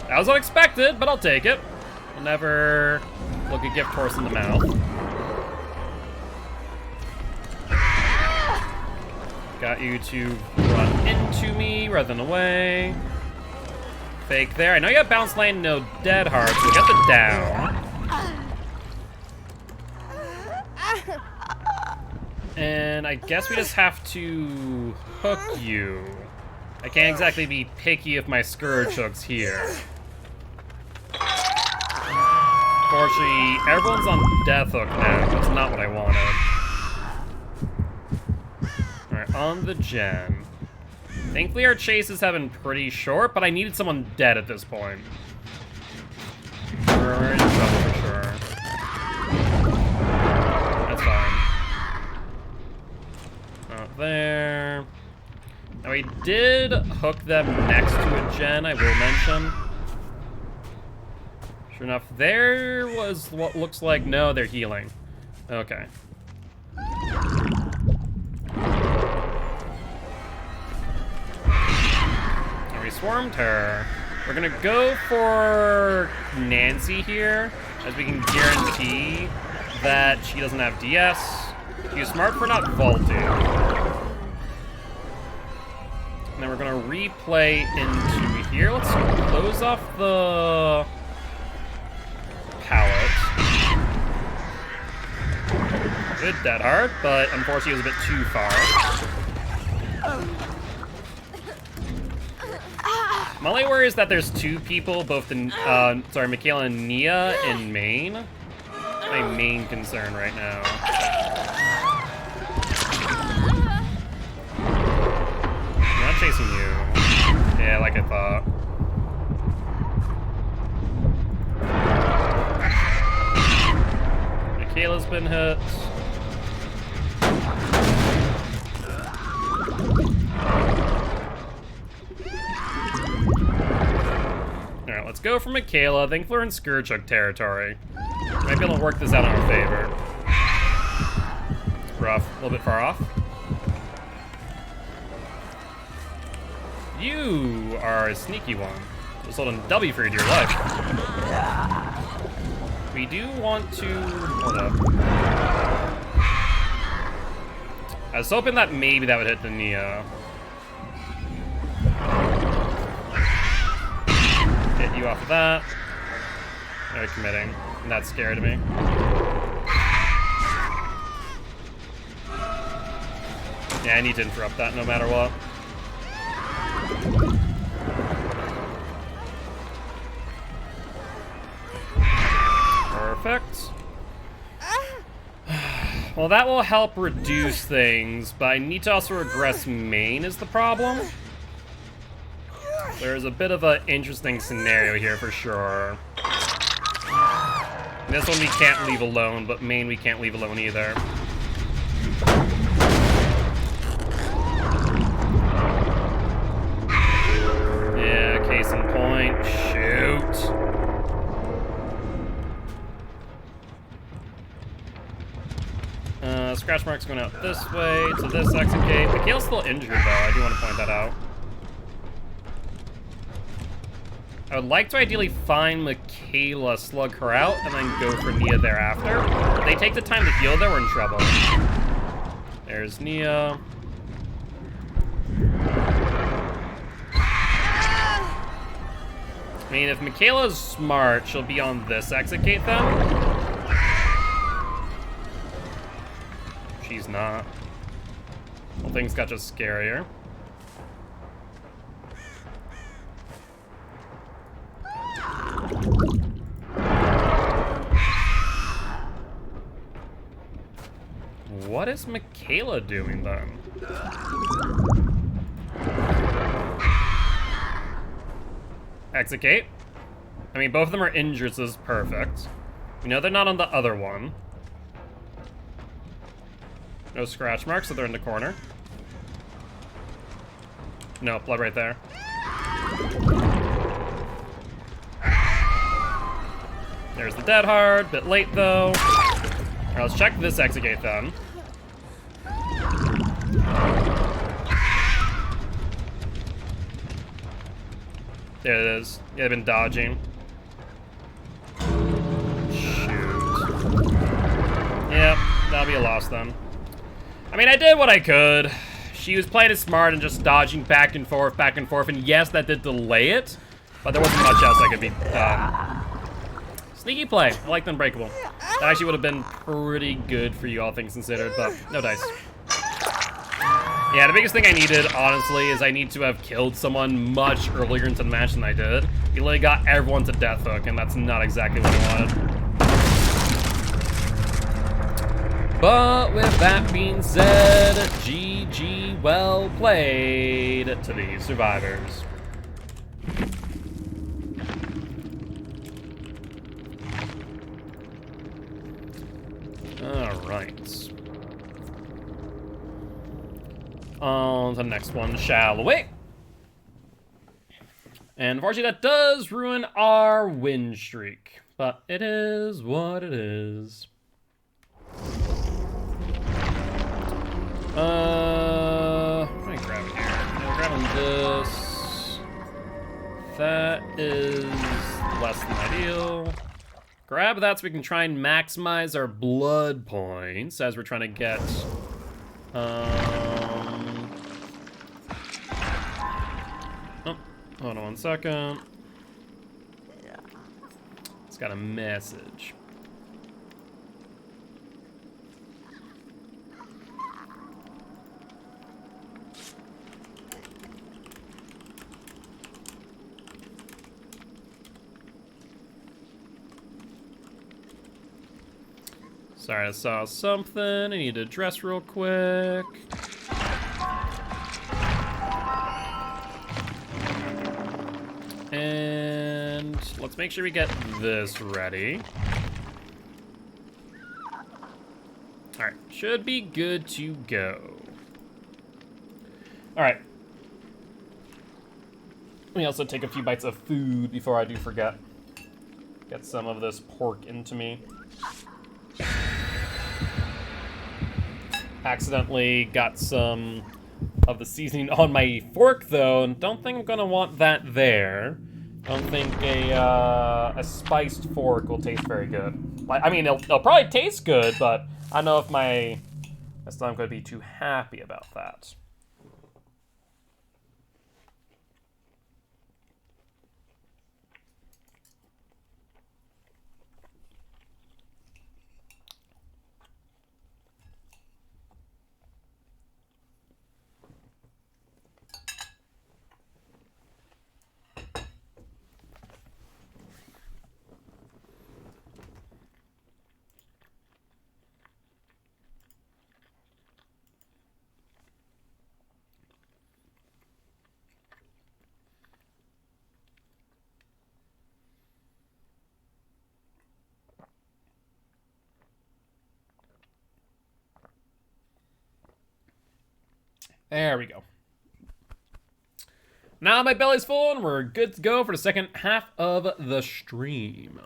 That was unexpected, but I'll take it. I'll never look a gift horse in the mouth. Got you to run into me rather than away. Fake there. I know you have bounce lane, no dead hearts. So we got the down. And I guess we just have to hook you. I can't exactly be picky if my Scourge hooks here. Fortunately, everyone's on death hook now. That's not what I wanted. Alright, on the gen. Thankfully our chases have been pretty short, but I needed someone dead at this point. We're in trouble for sure. That's fine. Out there. Now we did hook them next to a gen, I will mention. Sure enough, there was what looks like, no, they're healing. Okay. And we swarmed her. We're gonna go for Nancy here, as we can guarantee that she doesn't have DS. She's smart for not vaulting. And then we're gonna replay into here. Let's close off the pallet. Good dead heart, but unfortunately it was a bit too far. My only worry is that there's two people, both in, Michaela and Nia in main. My main concern right now. I'm not chasing you. Yeah, like I thought. Michaela's been hit. Alright, let's go for Michaela. I think we're in Scourge Hook territory. Might be able to work this out in our favor. It's rough. A little bit far off. You are a sneaky one. Just holding W for your dear life. We do want to... Hold up. I was hoping that maybe that would hit the Nia. Hit you off of that. They're committing. And that scared me. Yeah, I need to interrupt that no matter what. Perfect. Well, that will help reduce things, but I need to also regress main is the problem. There's a bit of an interesting scenario here for sure. This one we can't leave alone, but main we can't leave alone either. Yeah, case in point. Shoot. Scratch mark's going out this way to this exit gate. Michaela's still injured though, I do want to point that out. I would like to ideally find Michaela, slug her out, and then go for Nia thereafter. If they take the time to heal there, we're in trouble. There's Nia. I mean, if Michaela's smart, she'll be on this exit gate then. She's not. Well, things got just scarier. What is Michaela doing then? Exit gate. I mean, both of them are injured, so this is perfect. We know they're not on the other one. No scratch marks, so they're in the corner. No, blood right there. There's the dead hard, bit late though. Alright, let's check this exit gate then. There it is. Yeah, I've been dodging. Shoot. Yep, that'll be a loss then. I mean, I did what I could. She was playing it smart and just dodging back and forth, and yes, that did delay it, but there wasn't much else I could be done. Sneaky play. I like the Unbreakable. That actually would have been pretty good for you, all things considered, but no dice. Yeah, the biggest thing I needed, honestly, is I need to have killed someone much earlier into the match than I did. You literally got everyone to death hook, and that's not exactly what I wanted. But with that being said, GG, well played to the survivors. All right. On to the next one, shall we? And unfortunately, that does ruin our win streak, but it is what it is. What am I grabbing here? I'm grabbing this. That is less than ideal. Grab that so we can try and maximize our blood points as we're trying to get, oh, hold on one second. It's got a message. Sorry, I saw something. I need to address real quick. And let's make sure we get this ready. All right, should be good to go. All right. Let me also take a few bites of food before I do forget. Get some of this pork into me. Accidentally got some of the seasoning on my fork though, and don't think I'm gonna want that there. Don't think a spiced fork will taste very good. I mean, it'll probably taste good, but I don't know if my stomach gonna be too happy about that. There we go. Now my belly's full and we're good to go for the second half of the stream.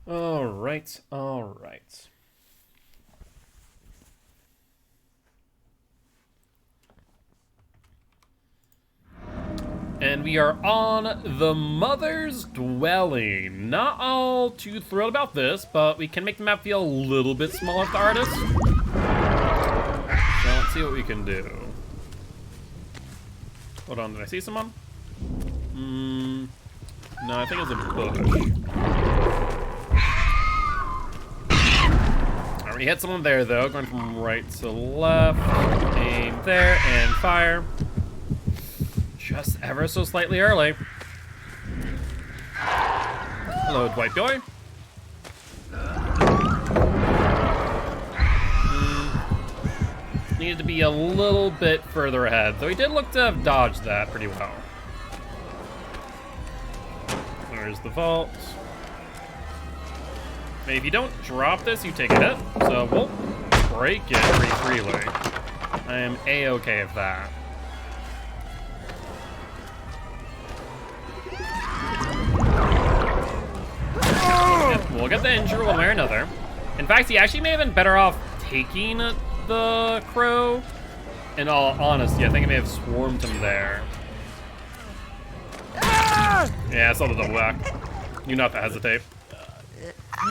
All right, all right. And we are on the Mother's Dwelling. Not all too thrilled about this, but we can make the map feel a little bit smaller with the artist. So let's see what we can do. Hold on, did I see someone? No, I think it's a bush. I already hit someone there though, going from right to left. Aim there and fire. Just ever so slightly early. Hello, Dwight Boy. Needed to be a little bit further ahead, though he did look to have dodged that pretty well. There's the vault. I mean, if you don't drop this, you take a hit, so we'll break it pretty freely. I am A-okay with that. get the injury one way or another. In fact, he actually may have been better off taking the crow. In all honesty, I think I may have swarmed him there. Yeah, I saw the double whack. You not to hesitate.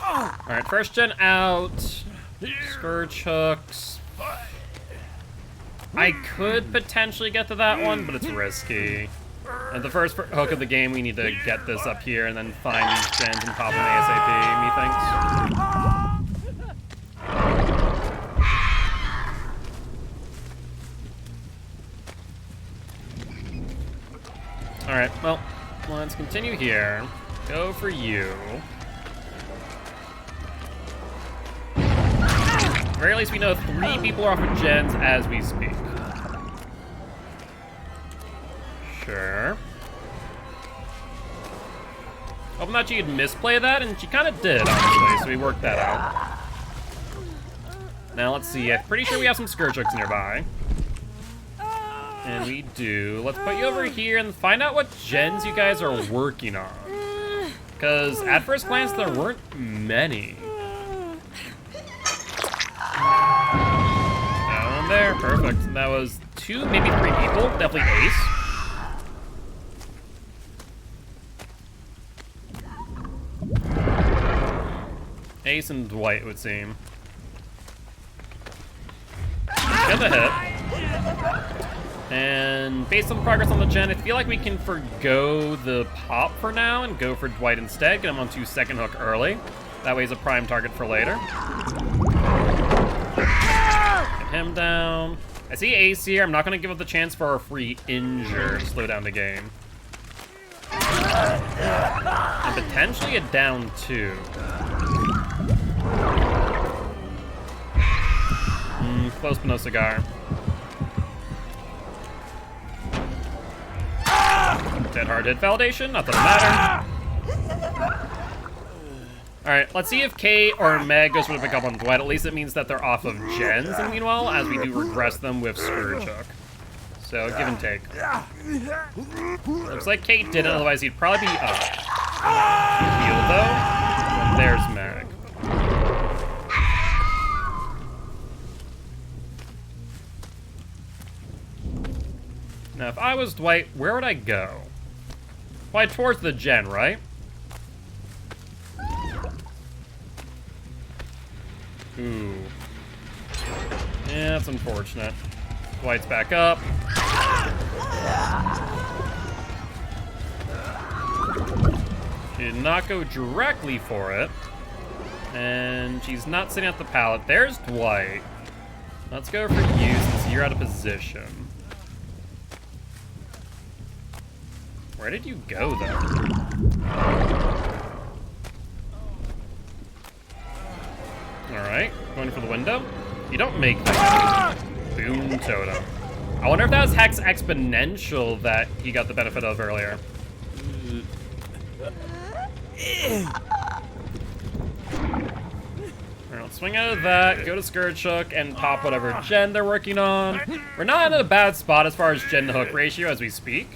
Alright, first gen out. Scourge hooks. I could potentially get to that one, but it's risky. And the first hook of the game, we need to get this up here and then find these gens and pop them ASAP, methinks. Alright, well, let's continue here. Go for you. At the very least, we know 3 people are off of gens as we speak. Sure. Hoping that she'd misplay that, and she kind of did, honestly, so we worked that out. Now, let's see. I'm pretty sure we have some Scourge hooks nearby. And we do. Let's put you over here and find out what gens you guys are working on. Because at first glance, there weren't many. That one there, perfect. That was 2, maybe 3 people. Definitely Ace. Ace and Dwight, it would seem. Get the hit. And based on the progress on the gen, I feel like we can forgo the pop for now and go for Dwight instead. Get him onto second hook early. That way he's a prime target for later. Get him down. I see Ace here. I'm not going to give up the chance for a free injure to slow down the game. And potentially a down 2. Close but no cigar. Dead hard hit validation, not that it matter. Alright, let's see if Kate or Meg goes for the pick up on Dwight. At least it means that they're off of gens, and meanwhile, as we do regress them with Scourge Hook. So, give and take. Looks like Kate did it, otherwise he'd probably be up. Heal though. And there's Meg. Now, if I was Dwight, where would I go? Why, towards the gen, right? Ooh. Yeah, that's unfortunate. Dwight's back up. She did not go directly for it. And she's not sitting at the pallet. There's Dwight. Let's go for you since you're out of position. Where did you go, though? Alright, going for the window. You don't make that. Boom totem. I wonder if that was Hex Exponential that he got the benefit of earlier. Alright, let's swing out of that, go to Scourge Hook, and pop whatever gen they're working on. We're not in a bad spot as far as gen to hook ratio as we speak.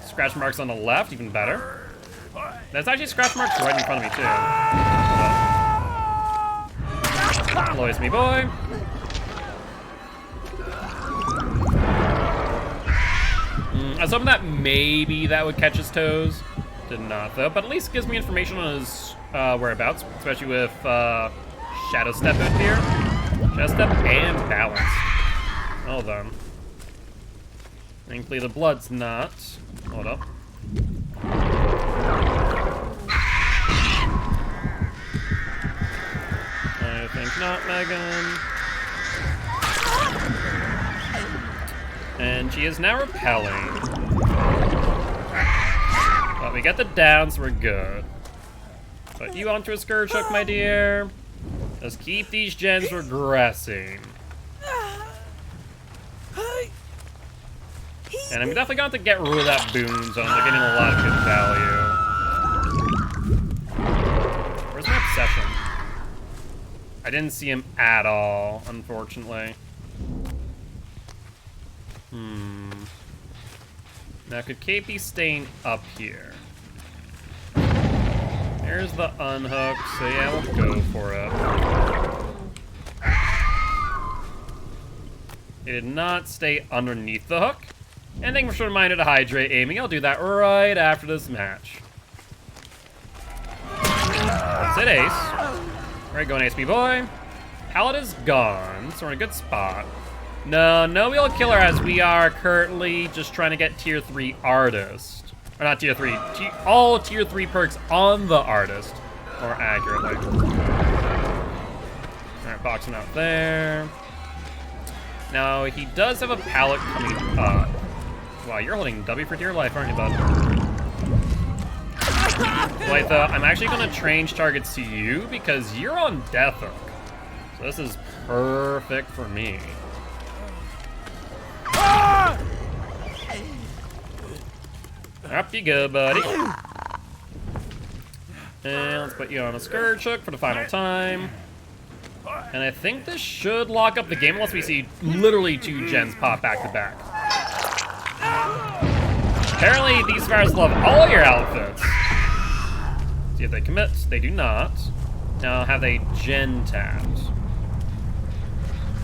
Scratch marks on the left, even better. There's actually scratch marks right in front of me, too. Lois me, boy. I was hoping that maybe that would catch his toes. Did not, though, but at least gives me information on his whereabouts, especially with Shadow Step out here. Shadow Step and Balance. Hold on. Thankfully, the blood's not. Hold up. I think not, Megan. And she is now repelling. But we get the down, so we're good. Put you onto a Scourge Hook, my dear. Just keep these gens regressing. And I'm definitely going to get rid of that boon zone. They're getting a lot of good value. Where's my obsession? I didn't see him at all, unfortunately. Now, could Kate be staying up here? There's the unhook, so yeah, we'll go for it. It did not stay underneath the hook. And thank you for reminding to hydrate aiming. I'll do that right after this match. That's it, Ace. Alright, going Ace, me boy. Pallet is gone, so we're in a good spot. No wheel killer, as we are currently just trying to get tier 3 artist. Or not tier 3, all tier 3 perks on the artist, more accurately. Alright, boxing out there. Now, he does have a pallet coming up. Wow, you're holding W for dear life, aren't you, bud? Wait, though, I'm actually gonna change targets to you because you're on death hook. So this is perfect for me. Up you go, buddy. And let's put you on a scourge hook for the final time. And I think this should lock up the game unless we see literally 2 gens pop back to back. Apparently, these fires love all your outfits. See if they commit. They do not. Now, have they gen tapped?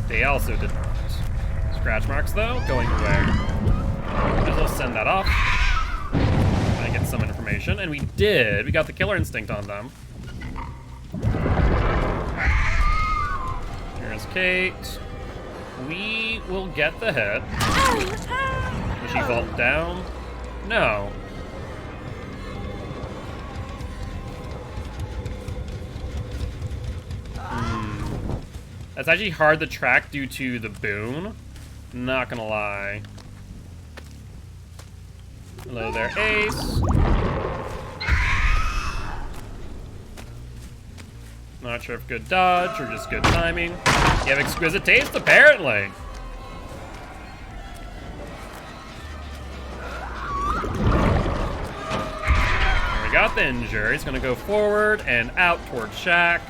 They also did not. Scratch marks, though, going where? Might as well send that off. I get some information, and we did. We got the killer instinct on them. Here's Kate. We will get the hit. Will she vault down? No. That's actually hard to track due to the boon. Not gonna lie. Hello there, Ace. Not sure if good dodge or just good timing. You have exquisite taste, apparently. There we got the injury. He's gonna go forward and out towards Shaq.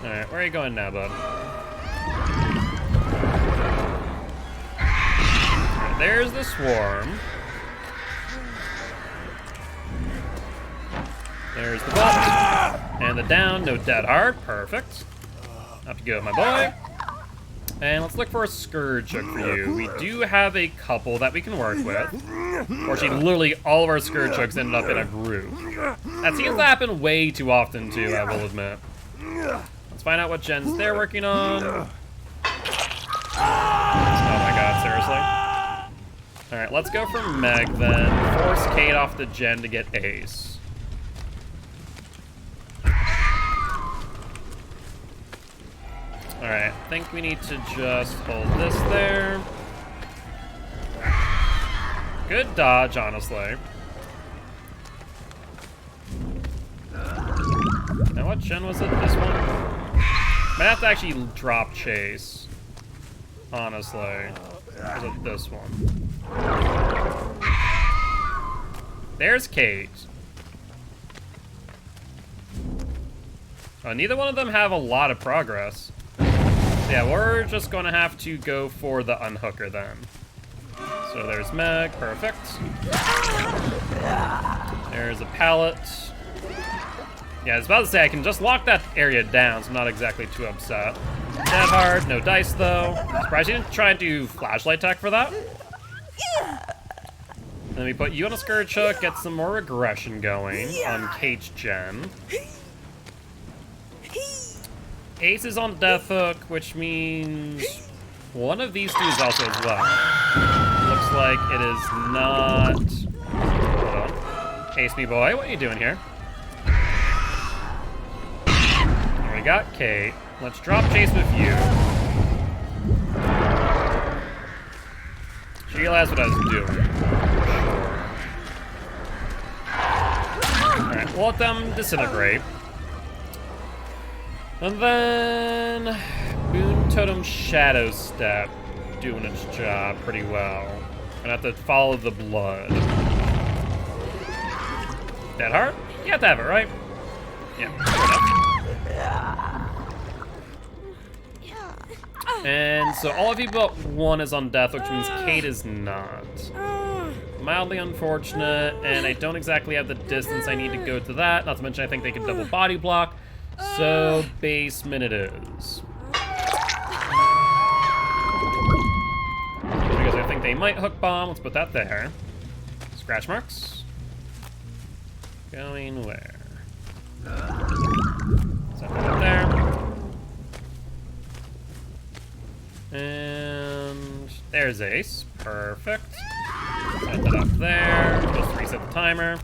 Alright, where are you going now, bud? Alright, there's the swarm. There's the butt. And the down, no dead hard. Perfect. Up you go, my boy. And let's look for a scourge hook for you. We do have a couple that we can work with. Fortunately, literally all of our scourge hooks ended up in a group. That seems to happen way too often, too, I will admit. Let's find out what gens they're working on. Oh my god, seriously? Alright, let's go for Meg then. Force Kate off the gen to get Ace. Alright, I think we need to just hold this there. Good dodge, honestly. Now what gen was it? This one? Might have to actually drop chase. Honestly. Was it this one? There's Kate. Oh, neither one of them have a lot of progress. So yeah, we're just gonna have to go for the unhooker then. So there's Meg, perfect. There's a pallet. Yeah, I was about to say, I can just lock that area down, so I'm not exactly too upset. Dead hard, no dice though. Surprised you didn't try and do flashlight tech for that. Then we put you on a scourge hook, get some more regression going on Kate's gen. Ace is on death hook, which means one of these two is also as well. Looks like it is not... Hold on. Ace me boy, what are you doing here? We got Kate. Let's drop chase with you. She realized what I was doing. Alright, we'll let them disintegrate. And then... Boon Totem Shadow Step doing its job pretty well. Gonna have to follow the blood. Dead heart? You have to have it, right? Yeah, and so all of you but one is on death, which means Kate is not. mildly unfortunate, and I don't exactly have the distance I need to go to that. Not to mention I think they can double body block. So basement it is. Because I think they might hook bomb. Let's put that there. Scratch marks. Going where? Set that up there. And there's ace. Perfect. Set that up there. Just reset the timer.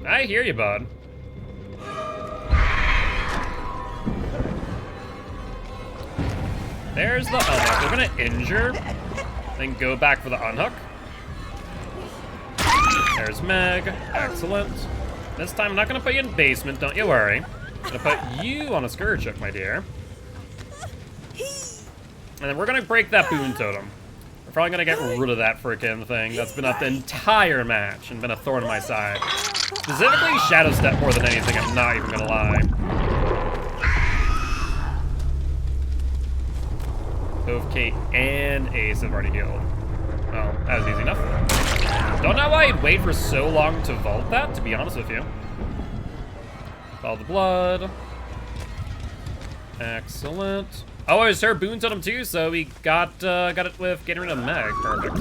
I hear you, bud. There's the unhook. We're gonna injure, then go back for the unhook. There's Meg. Excellent. This time I'm not gonna put you in basement, don't you worry. I'm gonna put you on a scourge hook, my dear. And then we're gonna break that boon totem. We're probably gonna get rid of that frickin' thing that's been up the entire match and been a thorn in my side. Specifically Shadow Step more than anything, I'm not even gonna lie. Both Kate and Ace have already healed. Well, that was easy enough. Don't know why I'd wait for so long to vault that, to be honest with you. Follow the blood. Excellent. Oh, it was her boon totem too, so we got it with getting rid of Meg. Perfect.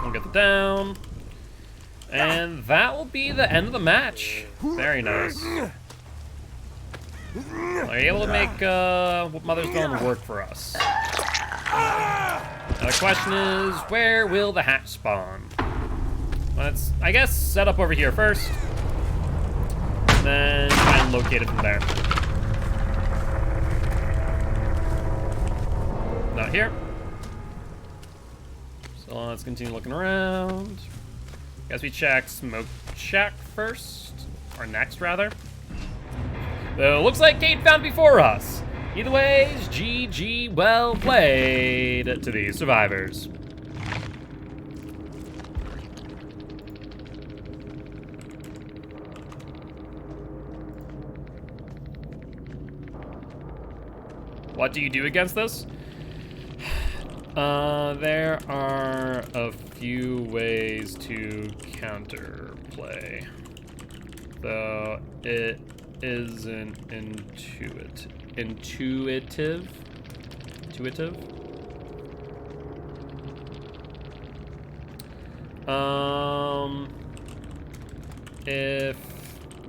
We'll get the down. And that will be the end of the match. Very nice. Are you able to make Mother's Bone work for us? Now the question is, where will the hatch spawn? Let's, I guess, set up over here first. And then try and locate it from there. Not here. So let's continue looking around. Guess we check Smoke Shack first. Or next, rather. Though, looks like Kate found before us. Either ways, GG, well played to these survivors. What do you do against this? There are a few ways to counterplay, though it isn't intuitive. If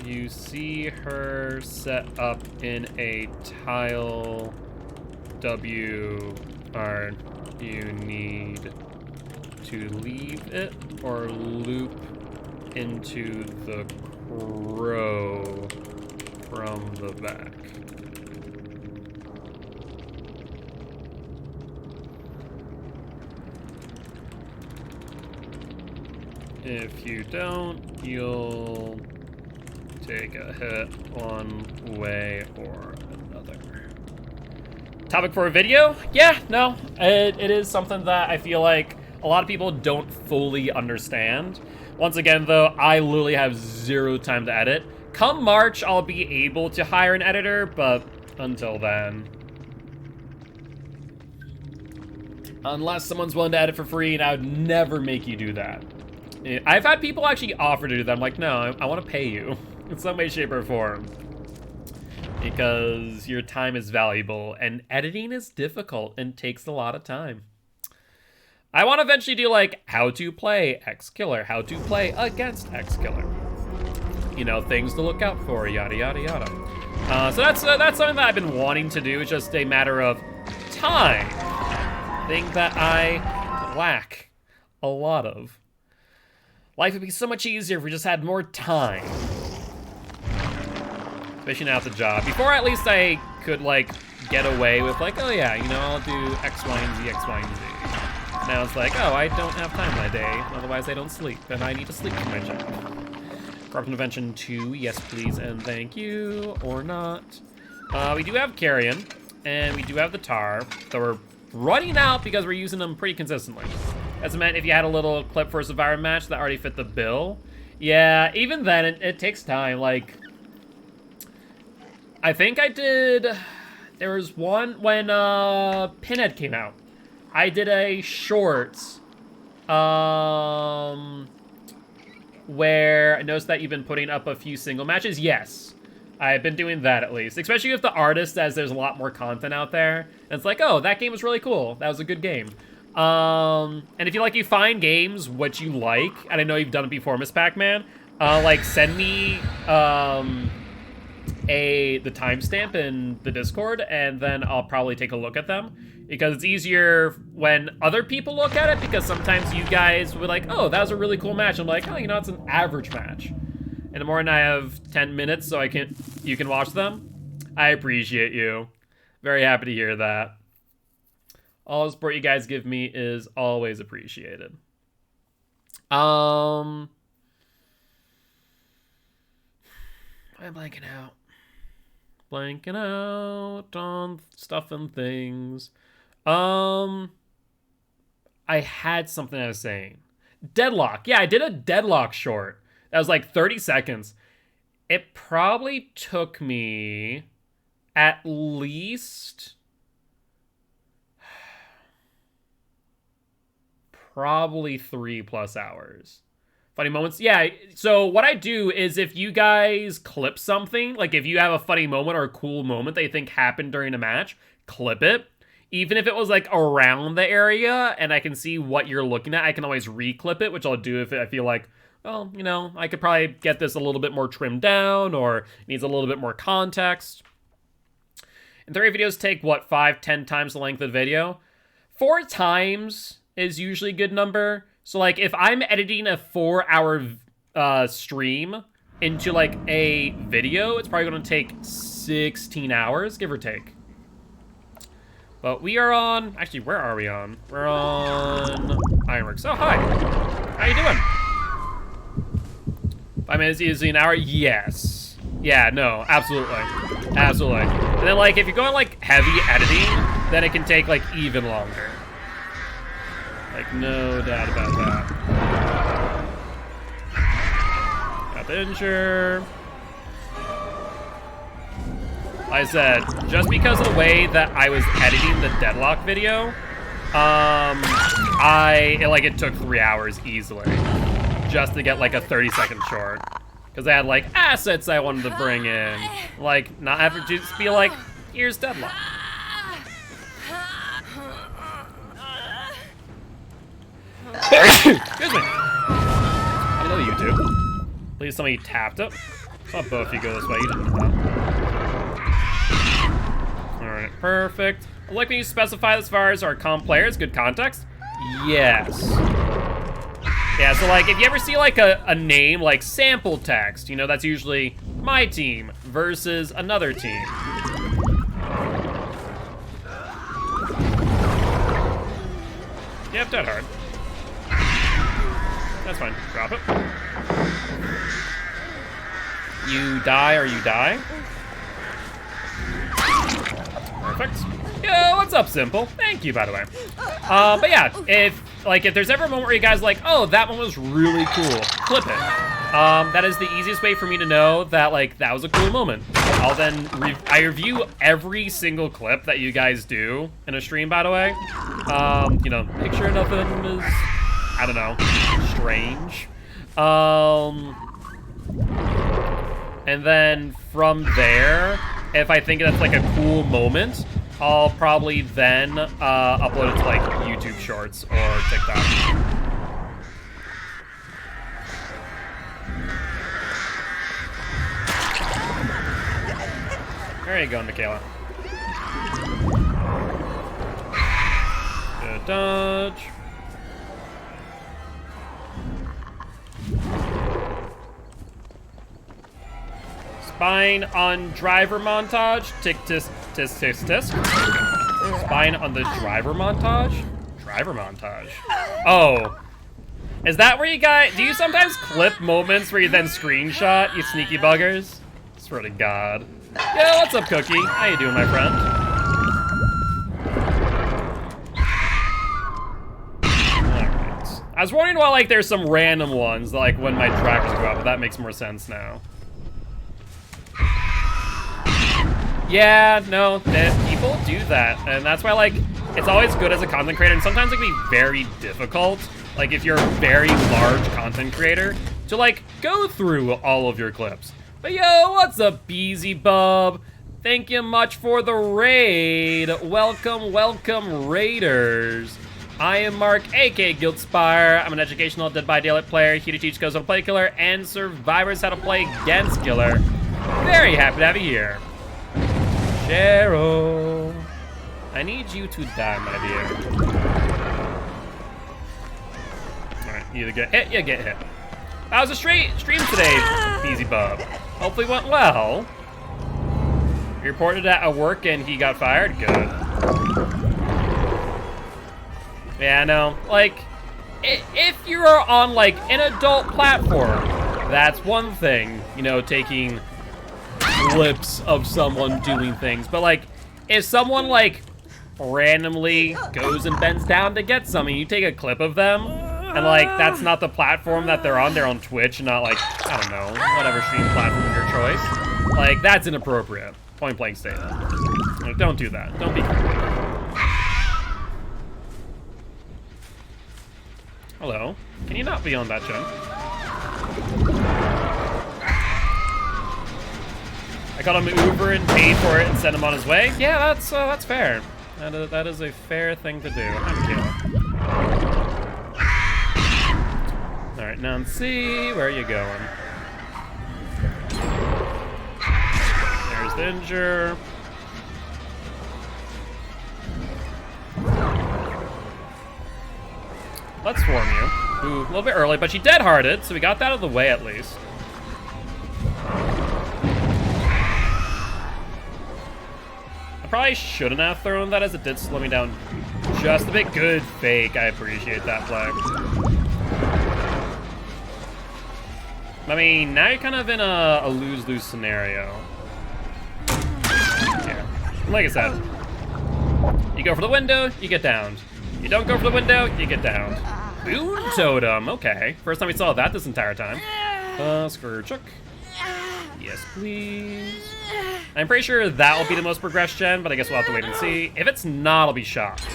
you see her set up in a tile WR, you need to leave it or loop into the crow from the back. If you don't, you'll take a hit one way or another. Topic for a video? Yeah, no, it is something that I feel like a lot of people don't fully understand. Once again, though, I literally have zero time to edit. Come March, I'll be able to hire an editor, but until then. Unless someone's willing to edit for free, and I would never make you do that. I've had people actually offer to do that. I'm like, no, I want to pay you in some way, shape, or form. Because your time is valuable, and editing is difficult and takes a lot of time. I want to eventually do, like, how to play X Killer, how to play against X Killer. You know, things to look out for, yada, yada, yada. So that's something that I've been wanting to do. It's just a matter of time. Thing that I lack a lot of. Life would be so much easier if we just had more time. Especially now it's a job. Before, at least I could, like, get away with, like, oh yeah, you know, I'll do X, Y, and Z, X, Y, and Z. Now it's like, oh, I don't have time that day, otherwise I don't sleep, and I need to sleep for my job. Corruption Prevention 2, yes please, and thank you, or not. We do have Carrion, and we do have the Tar, so we're running out because we're using them pretty consistently. As I meant, if you had a little clip for a Survivor match that already fit the bill, Yeah, even then, it takes time. Like, I think I did... There was one when Pinhead came out. I did a short where I noticed that you've been putting up a few single matches. Yes, I've been doing that at least. Especially with the artist, as there's a lot more content out there. And it's like, oh, that game was really cool. That was a good game. And if you find games which you like, and I know you've done it before, Miss Pac-Man, like send me the timestamp in the Discord, and then I'll probably take a look at them, because it's easier when other people look at it, because sometimes you guys will be like, oh, that was a really cool match. I'm like, oh, you know, it's an average match. And the more than I have 10 minutes so you can watch them, I appreciate you. Very happy to hear that. All the support you guys give me is always appreciated. I'm blanking out. Blanking out on stuff and things. I had something I was saying. Deadlock. Yeah, I did a Deadlock short. That was like 30 seconds. It probably took me at least... probably 3+ hours. Funny moments. Yeah, so what I do is if you guys clip something, like if you have a funny moment or a cool moment that you think happened during a match, clip it. Even if it was like around the area and I can see what you're looking at, I can always reclip it, which I'll do if I feel like, well, you know, I could probably get this a little bit more trimmed down or needs a little bit more context. And 30 videos take, what, 5-10 times the length of the video? 4 times is usually a good number. So, like, if I'm editing a 4-hour stream into, like, a video, it's probably going to take 16 hours, give or take. But we are on... Actually, where are we on? We're on Ironworks. Oh, hi. How you doing? 5 minutes is an hour? Yes. Yeah, no, absolutely. Absolutely. And then, like, if you're going, like, heavy editing, then it can take, like, even longer. Like, no doubt about that. Got the injure. Like I said, just because of the way that I was editing the Deadlock video, it took 3 hours easily just to get, like, a 30-second short. Because I had, like, assets I wanted to bring in. Like, not have to just be like, here's Deadlock. Excuse me. Hello, you two. Please tell me you tapped it. I saw both of you go this way. You didn't know that. Alright, perfect. I like when you specify as far as our comp players. Good context. Yes. Yeah, so, like, if you ever see, like, a name, like, sample text, you know, that's usually my team versus another team. Yep, dead hard. That's fine. Drop it. You die or you die. Perfect. Yo, what's up, Simple? Thank you, by the way. But yeah, if there's ever a moment where you guys are like, oh, that one was really cool, clip it. That is the easiest way for me to know that, like, that was a cool moment. I'll then I review every single clip that you guys do in a stream, by the way. You know, make sure nothing is, I don't know, strange. And then from there, if I think that's like a cool moment, I'll probably then upload it to like YouTube Shorts or TikTok. There you go, Michaela. Good dodge. Spine on driver montage. Tick, tisk, tisk, tisk, tisk. Spine on the driver montage? Driver montage. Oh. Is that where you guys... Do you sometimes clip moments where you then screenshot, you sneaky buggers? Swear to God. Yo, what's up, Cookie? How you doing, my friend? Alright. I was wondering why, like, there's some random ones, like, when my trackers go out, but that makes more sense now. Yeah, no, people do that, and that's why, like, it's always good as a content creator, and sometimes it can be very difficult, like, if you're a very large content creator, to, like, go through all of your clips. But yo, what's up, Beezy Bub? Thank you much for the raid. Welcome, welcome, raiders. I am Mark, aka Guildspire. I'm an educational Dead by Daylight player here to teach goes how to play killer and survivors how to play against killer. Very happy to have you here. Cheryl, I need you to die, my dear. All right, you either get hit, you get hit. That was a stream today, Beezy Bub. Hopefully went well. He reported at work and he got fired? Good. Yeah, no, like, if you're on, like, an adult platform, that's one thing, you know, taking clips of someone doing things. But, like, if someone, like, randomly goes and bends down to get something, you take a clip of them, and, like, that's not the platform that they're on Twitch, not, like, I don't know, whatever stream platform of your choice. Like, that's inappropriate. Point blank statement. Like, don't do that. Don't be creepy. Hello. Can you not be on that jump? I got him an Uber and paid for it and sent him on his way. Yeah, that's fair. That is a fair thing to do. I'm Kayla. All right, Nancy, where are you going? There's the injure. Let's swarm you. Ooh, a little bit early, but she dead-hearted, so we got that out of the way at least. I probably shouldn't have thrown that, as it did slow me down just a bit. Good fake. I appreciate that play. I mean, now you're kind of in a lose-lose scenario. Yeah. Like I said, you go for the window, you get downed. You don't go for the window, you get downed. Boon totem, okay. First time we saw that this entire time. Scourge. Yes, please. I'm pretty sure that will be the most progressed gen, but I guess we'll have to wait and see. If it's not, I'll be shocked.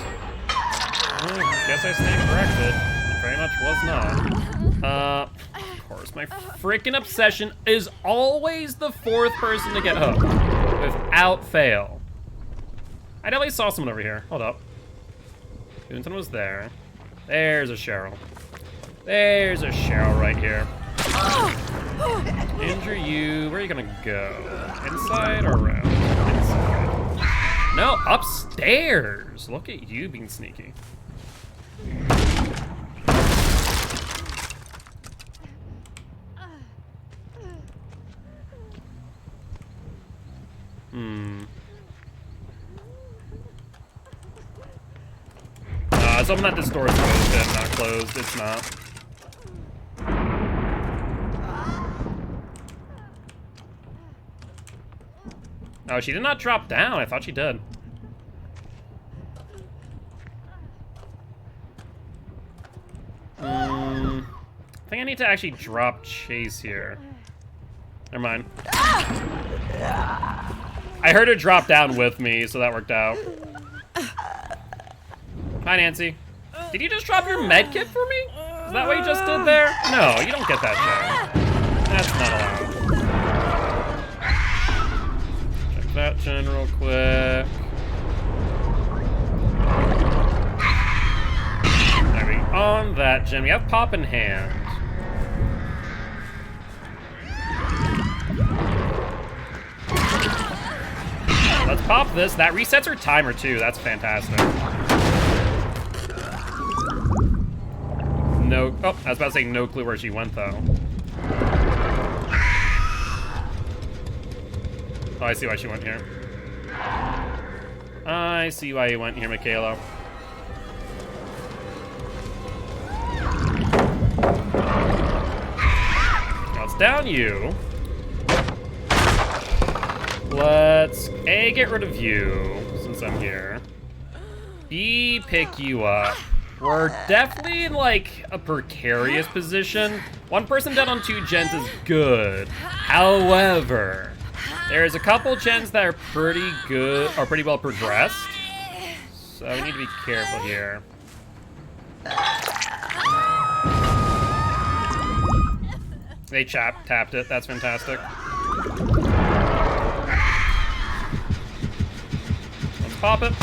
Guess I stand corrected. It very much was not. Of course, my freaking obsession is always the fourth person to get hooked. Without fail. I definitely saw someone over here. Hold up. Boonton was there. There's a Cheryl. There's a Cheryl right here. Injure you. Where are you gonna go? Inside or around? Inside. No, upstairs. Look at you being sneaky. Let's open that this door is closed, not closed. It's not. Oh, she did not drop down. I thought she did. I think I need to actually drop Chase here. Never mind. I heard her drop down with me, so that worked out. Hi, Nancy. Did you just drop your med kit for me? Is that what you just did there? No, you don't get that gen. That's not allowed. Check that gen real quick. There we go. On that gen, we have pop in hand. Let's pop this. That resets her timer too. That's fantastic. No, oh, I was about to say no clue where she went though. Oh, I see why she went here. I see why you went here, Michaela. Now it's down you. Let's A, get rid of you, since I'm here. B, pick you up. We're definitely in, like, a precarious position. One person dead on 2 gens is good. However, there's a couple gens that are pretty good, or pretty well progressed. So we need to be careful here. They tapped it. That's fantastic. Let's pop it.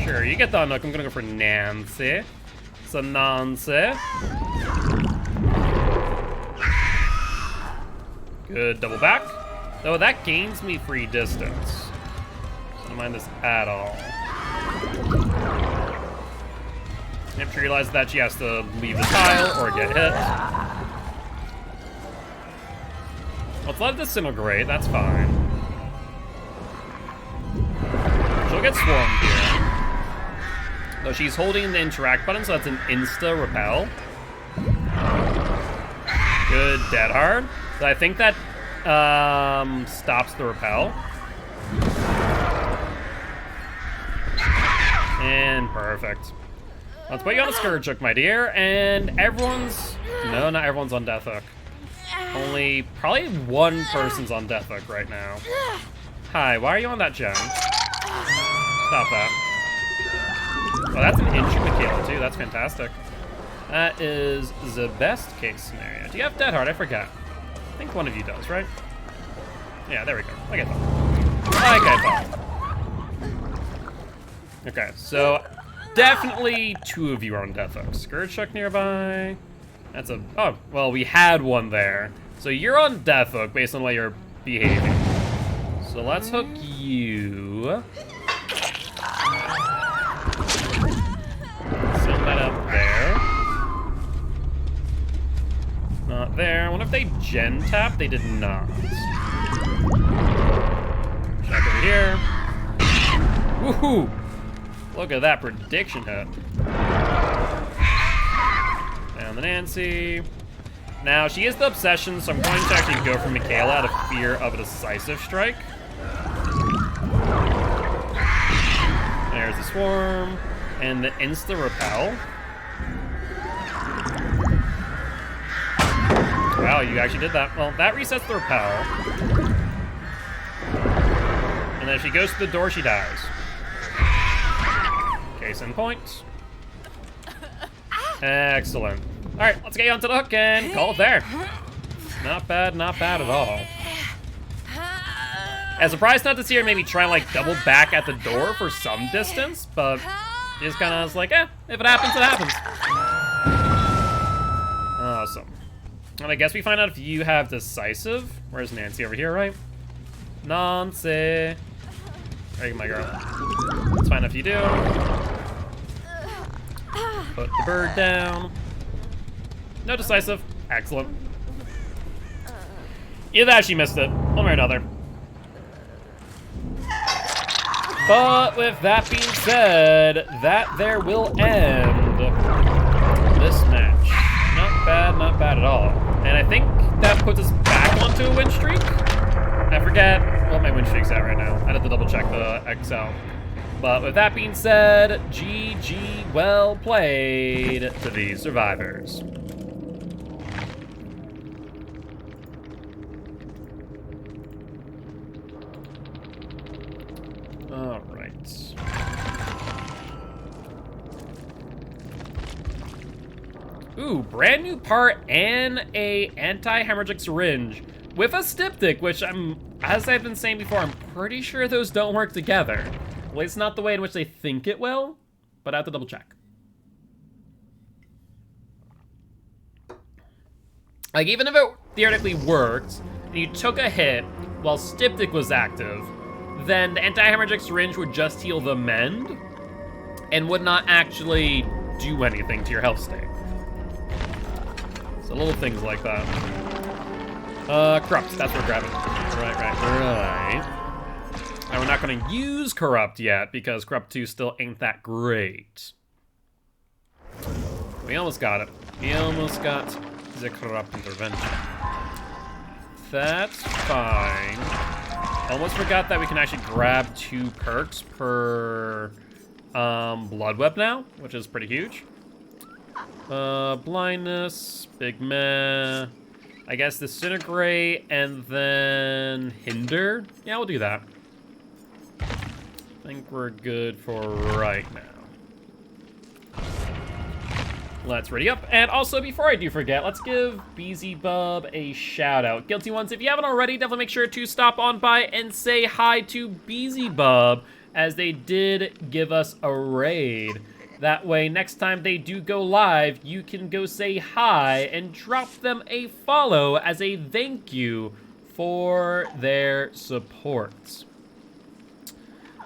Sure, you get the unhook. I'm gonna go for Nancy. So Nancy. Good double back. Though that gains me free distance. So don't mind this at all. Yep, she realizes that she has to leave the tile or get hit. Let's let it disintegrate, that's fine. She'll get swarmed here. Though she's holding the interact button, so that's an insta-repel. Good dead hard. So I think that stops the repel. And perfect. Let's put you on a Scourge Hook, my dear, and everyone's... No, not everyone's on Death Hook. Only probably one person's on Death Hook right now. Hi, why are you on that gem? Stop that. Oh, that's an inch of Michaela, too. That's fantastic. That is the best case scenario. Do you have Dead Hard? I forgot. I think one of you does, right? Yeah, there we go. Like I thought. Okay, so definitely 2 of you are on Death Hook. Scourge Hook nearby. That's a... Oh, well, we had one there. So you're on Death Hook based on the way you're behaving. So let's hook you. Send that up there. Not there. I wonder if they gen tap? They did not. Check over here. Woohoo! Look at that prediction hit. Down the Nancy. Now, she is the obsession, so I'm going to actually go for Michaela out of fear of a decisive strike. There's the swarm. And the insta-repel. Wow, you actually did that. Well, that resets the repel. And then if she goes to the door, she dies. Case in point. Excellent. All right, let's get you onto the hook and call it there. Not bad at all. I'm surprised not to see her maybe try and like double back at the door for some distance, but just kind of was like, if it happens, it happens. Awesome. And I guess we find out if you have decisive. Where's Nancy? Over here, right? Nancy. There you go, my girl. Let's find out if you do. Put the bird down. No decisive. Excellent. Either that, she missed it. One way or another. But with that being said, that there will end this match. Not bad at all. And I think that puts us back onto a win streak. I forget what my win streak's at right now. I'd have to double check the Excel. But with that being said, GG, well played to these survivors. All right. Ooh, brand new part and a anti-hemorrhagic syringe with a styptic, which as I've been saying before, I'm pretty sure those don't work together. At least not the way in which they think it will, but I have to double check. Like, even if it theoretically worked, and you took a hit while styptic was active, then the anti-hemorrhagic syringe would just heal the mend, and would not actually do anything to your health state. So little things like that. Corrupt, that's what we're grabbing. Right. Now we're not gonna use Corrupt yet, because Corrupt 2 still ain't that great. We almost got it. We almost got the Corrupt intervention. That's fine. Almost forgot that we can actually grab 2 perks per Blood Web now, which is pretty huge. Blindness, big meh. I guess Disintegrate, and then Hinder. Yeah, we'll do that. I think we're good for right now. Let's ready up. And also, before I do forget, let's give Beelzebub a shout out. Guilty ones, if you haven't already, definitely make sure to stop on by and say hi to Beelzebub, as they did give us a raid. That way, next time they do go live, you can go say hi and drop them a follow as a thank you for their support.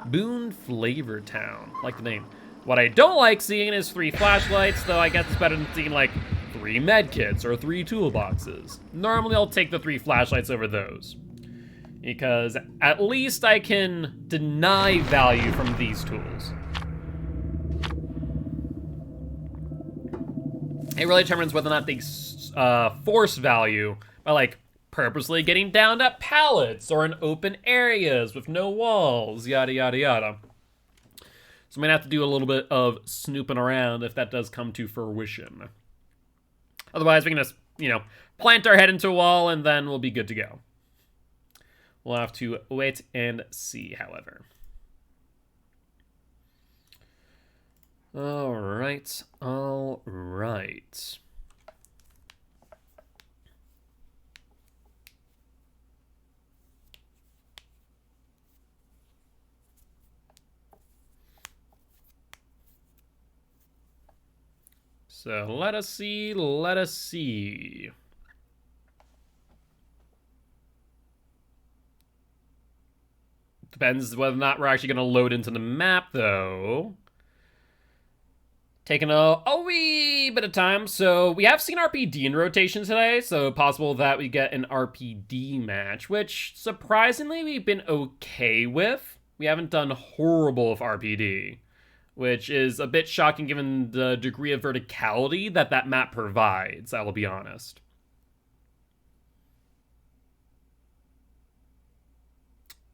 Boone Flavor Town, like the name. What I don't like seeing is 3 flashlights, though I guess it's better than seeing like 3 medkits or 3 toolboxes. Normally I'll take the 3 flashlights over those, because at least I can deny value from these tools. It really determines whether or not they force value by like purposely getting down at pallets or in open areas with no walls, yada yada yada. So I'm gonna have to do a little bit of snooping around if that does come to fruition. Otherwise, we can just, you know, plant our head into a wall and then we'll be good to go. We'll have to wait and see, however. All right, all right. So let us see, let us see. Depends whether or not we're actually gonna load into the map though. Taking a wee bit of time. So we have seen RPD in rotation today, so possible that we get an RPD match, which surprisingly we've been okay with. We haven't done horrible with RPD, which is a bit shocking given the degree of verticality that that map provides, I will be honest.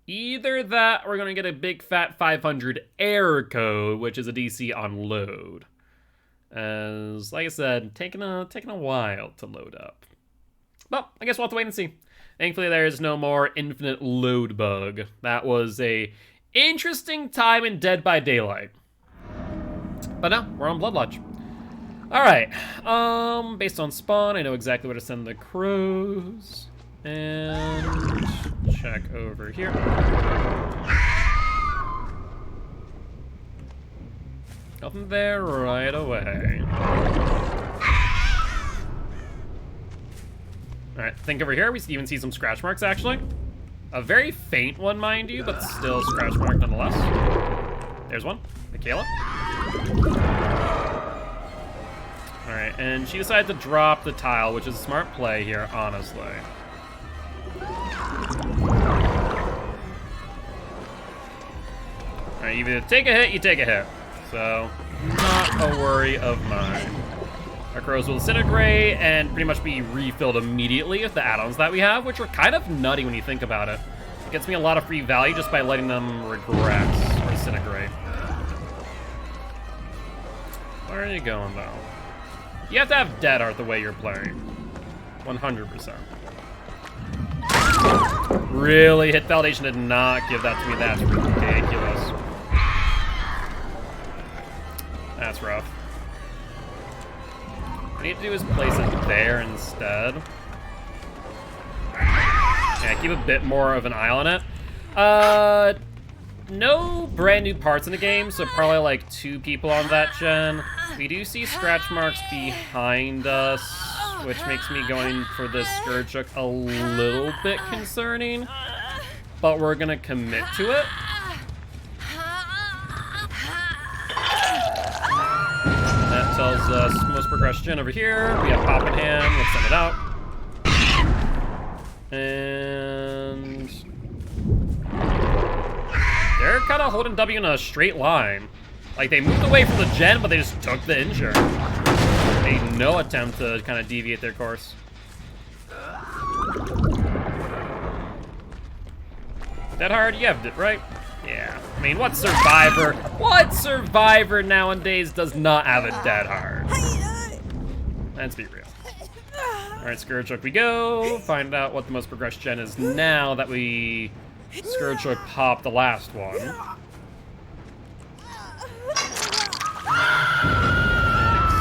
Either that, or we're gonna get a big fat 500 error code, which is a DC on load. As, like I said, taking a while to load up. Well, I guess we'll have to wait and see. Thankfully, there is no more infinite load bug. That was a interesting time in Dead by Daylight. But no, we're on Blood Lodge. All right, based on spawn, I know exactly where to send the crows. And check over here. Nothing there right away. Alright, think over here. We even see some scratch marks, actually. A very faint one, mind you, but still scratch mark nonetheless. There's one. Michaela. Alright, and she decided to drop the tile, which is a smart play here, honestly. Alright, you either take a hit, you take a hit. So, not a worry of mine. Our crows will disintegrate and pretty much be refilled immediately with the add-ons that we have, which are kind of nutty when you think about it. It gets me a lot of free value just by letting them regress or disintegrate. Where are you going, though? You have to have dead art the way you're playing. 100%. Really? Hit validation did not give that to me. That's ridiculous. That's rough. What I need to do is place it there instead. Yeah, keep a bit more of an eye on it. No brand new parts in the game, so probably like 2 people on that gen. We do see scratch marks behind us, which makes me going for this Scourge Hook a little bit concerning. But we're gonna commit to it. That tells us most progression over here. We have Pop in hand. Let's send it out. And they're kind of holding W in a straight line. Like, they moved away from the gen, but they just took the injure. Made no attempt to kind of deviate their course. Dead hard? You have it, right? Yeah, I mean, what survivor nowadays does not have a dead heart? Let's be real. All right, Scourge Hook we go. Find out what the most progressed gen is now that we Scourge Hook popped the last one.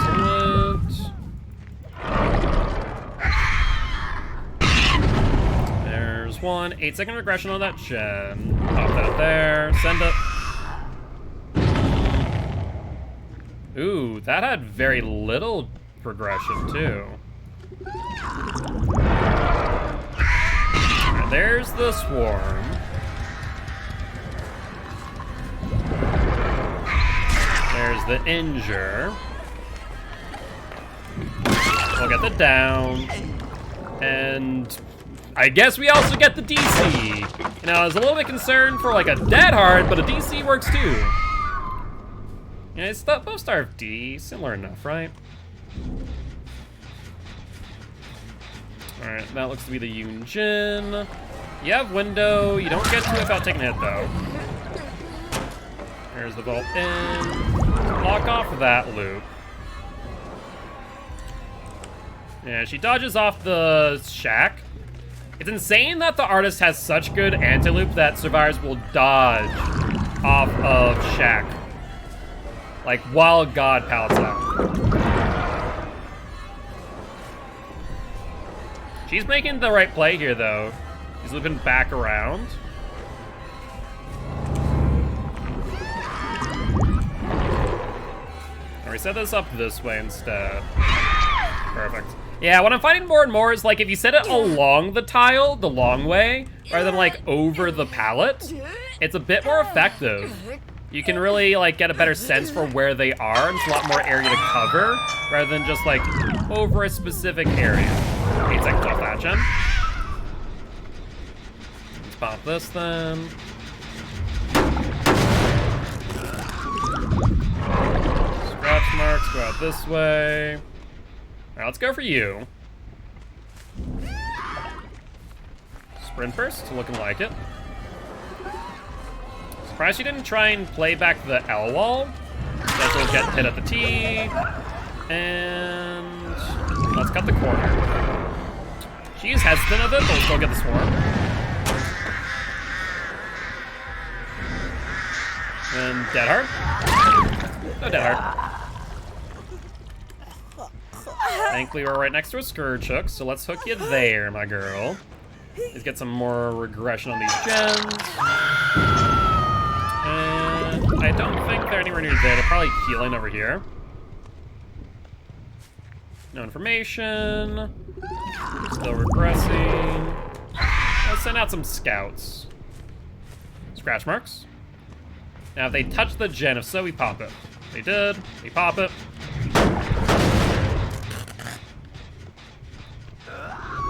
Excellent. There's one. 8-second regression on that gen. Pop that there. Send it. Ooh, that had very little progression too. Right, there's the swarm. There's the injure. We'll get the down. And I guess we also get the DC. You know, I was a little bit concerned for like a dead heart, but a DC works too. Yeah, it's both start D, similar enough, right? Alright, that looks to be the Yunjin. You have window, you don't get to it without taking a hit though. There's the bolt in. Block off that loop. Yeah, she dodges off the shack. It's insane that the artist has such good anti-loop that survivors will dodge off of shack. Like, while God pallets out. She's making the right play here, though. She's looping back around. Or we set this up this way instead. Perfect. Yeah, what I'm finding more and more is, like, if you set it along the tile, the long way, rather than, like, over the pallet, it's a bit more effective. You can really, like, get a better sense for where they are, and it's a lot more area to cover, rather than just, like, over a specific area. 8 seconds off that gen. Let's pop this then. Scratch marks, go out this way. Alright, let's go for you. Sprint first, looking like it. Surprised she didn't try and play back the L wall. Guess we'll get hit at the T. And let's cut the corner. She's hesitant of it, but we'll still get the swarm. And dead heart. No dead heart. Thankfully, we're right next to a Scourge Hook, so let's hook you there, my girl. Let's get some more regression on these gens. And I don't think they're anywhere near there. They're probably healing over here. No information. Still regressing. Let's send out some scouts. Scratch marks. Now, if they touch the gen, if so, we pop it. They did. We pop it.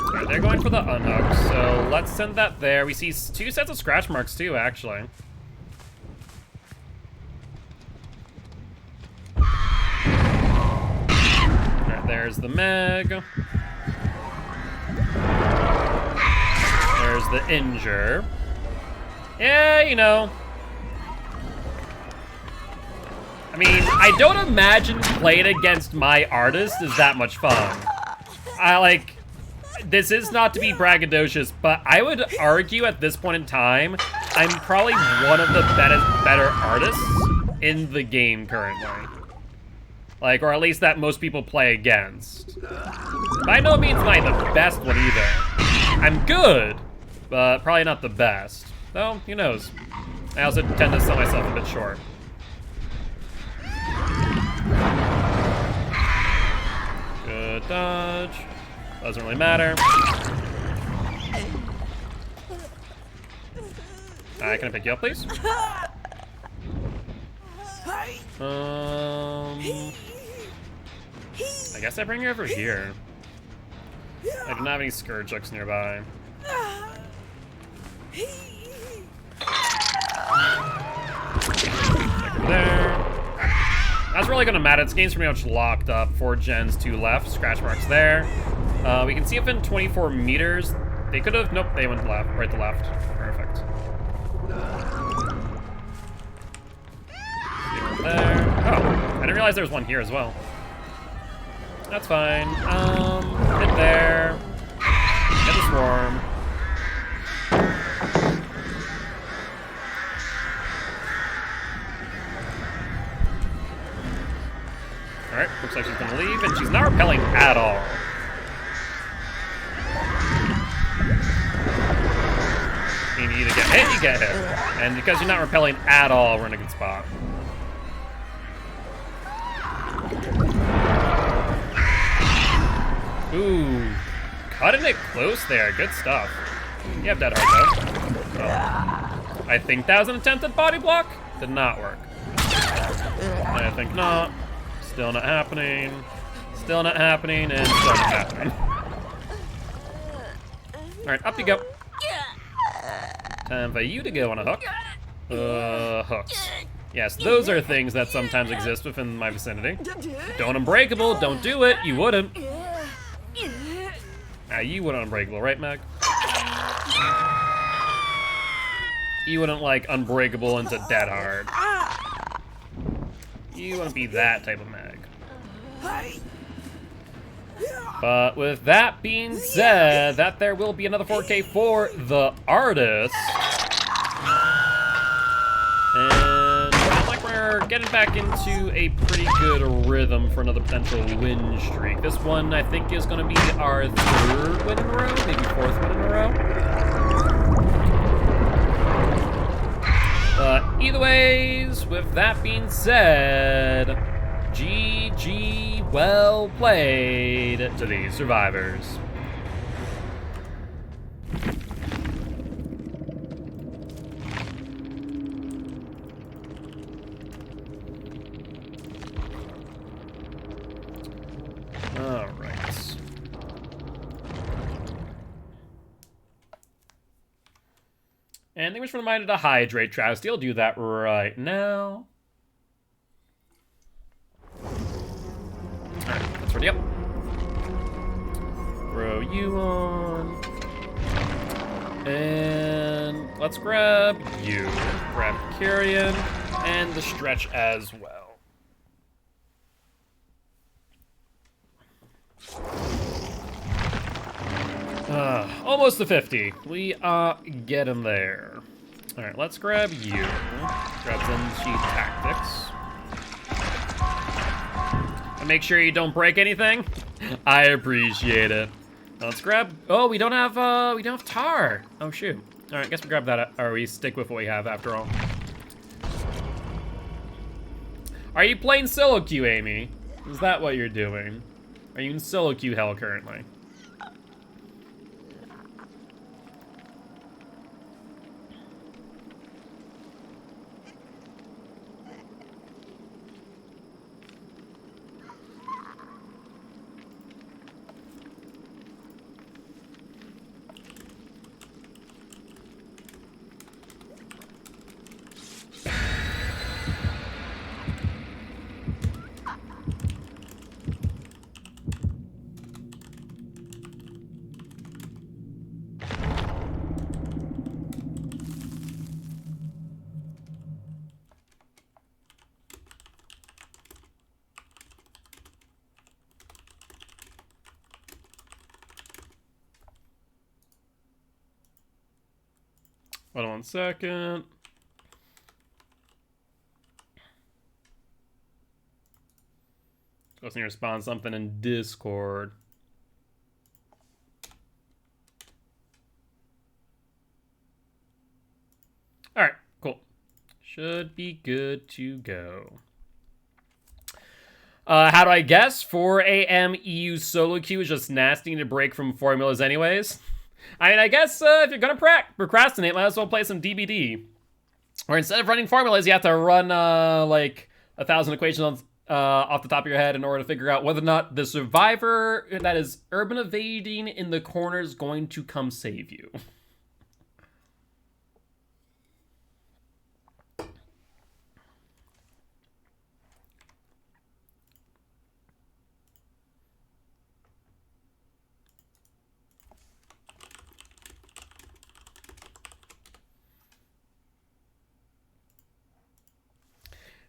Alright, they're going for the unhook, so let's send that there. We see 2 sets of scratch marks, too, actually. Alright, there's the Meg. There's the Injure. Yeah, you know. I mean, I don't imagine playing against my artist is that much fun. This is not to be braggadocious, but I would argue at this point in time, I'm probably one of the better artists in the game currently. Like, or at least that most people play against. By no means am I the best one either. I'm good, but probably not the best. Though, who knows? I also tend to sell myself a bit short. Good dodge. Doesn't really matter. Can I pick you up, please? I guess I bring you over here. I don't have any Scourge Hooks nearby. There. That's really gonna matter. This game's pretty much locked up. 4 gens, 2 left. Scratch marks there. We can see if in 24 meters, they could have, nope, they went left, right to left. Perfect. there. Oh, I didn't realize there was one here as well. That's fine. Hit there. Get the swarm. Alright, looks like she's gonna leave, and she's not repelling at all. You either get hit, you get hit. And because you're not repelling at all, we're in a good spot. Ooh, cutting it close there. Good stuff. You have dead heart, though. Oh. I think that was an attempted body block. Did not work. I think not. Still not happening. Still not happening, and still not happening. Alright, up you go. Time for you to go on a hook. Hooks. Yes, those are things that sometimes exist within my vicinity. Don't unbreakable, don't do it. You wouldn't. You wouldn't unbreakable, right, Meg? You wouldn't like unbreakable into dead hard. You wouldn't be that type of Meg. But with that being said, that there will be another 4K for the artist. And I like we're getting back into a pretty good rhythm for another potential win streak. This one, I think, is going to be our 3rd win in a row, maybe 4th win in a row. But either ways, with that being said, GG, well played to these survivors. All right. And they wish for a reminder to hydrate, Travesty. I'll do that right now. Alright, that's ready up. Throw you on. And let's grab you. Grab Carrion and the stretch as well. Almost to 50. We are getting there. Alright, let's grab you. Grab Zenshi Tactics. And make sure you don't break anything. I appreciate it. Let's grab. Oh, we don't have tar. Oh shoot. All right, guess we grab that, or we stick with what we have after all. Are you playing solo queue, Amy? Is that what you're doing? Are you in solo queue hell currently? Hold on 1 second. Supposed to respond something in Discord. All right, cool. Should be good to go. How do I guess? 4 a.m. EU solo queue is just nasty to break from formulas anyways. I mean, I guess if you're gonna procrastinate, might as well play some DBD. Or instead of running formulas, you have to run like 1,000 equations off the top of your head in order to figure out whether or not the survivor that is urban evading in the corner is going to come save you.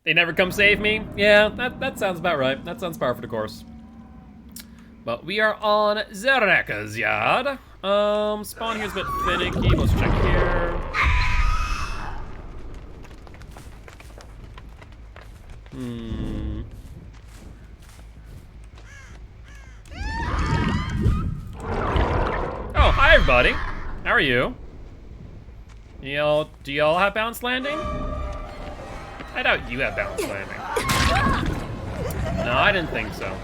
They never come save me? Yeah, that sounds about right. That sounds par for the course. But we are on Zereka's yard. Spawn here's a bit finicky. Let's check here. Oh, hi everybody. How are you? Do y'all have bounce landing? I doubt you have bounce landing. No, I didn't think so.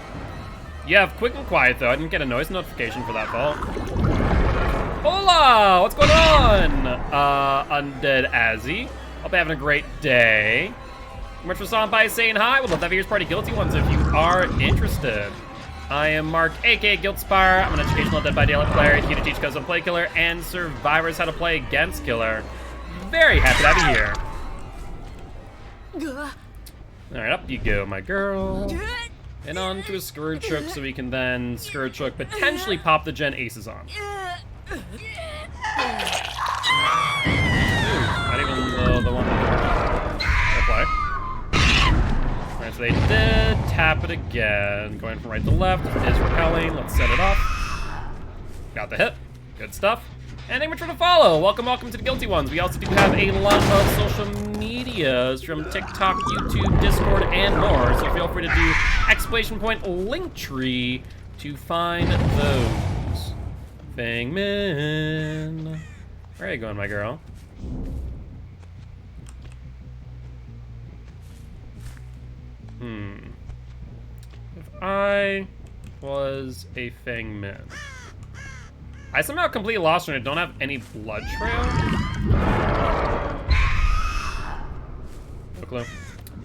You have quick and quiet though. I didn't get a noise notification for that fault. Hola! What's going on? Undead Azzy. Hope you're having a great day. Much for stopping by saying hi. Would love to have your party Guilty ones if you are interested. I am Mark, aka Guiltspire. I'm an educational Dead by Daylight player here to teach custom play killer and survivors how to play against killer. Very happy to have you here. Alright, up you go, my girl. And on to a Scourge Hook so we can then Scourge Hook, potentially pop the Gen Aces on. Ooh, not even the one that play. Alright, so they did tap it again. Going from right to left is repelling. Let's set it up. Got the hit. Good stuff. And thank you much for the follow. Welcome to the Guilty ones. We also do have a lot of social medias from TikTok, YouTube, Discord, and more. So feel free to do !Linktree to find those. Fangman. Where are you going, my girl? If I was a Fangman. I somehow completely lost and I don't have any blood trail. No clue.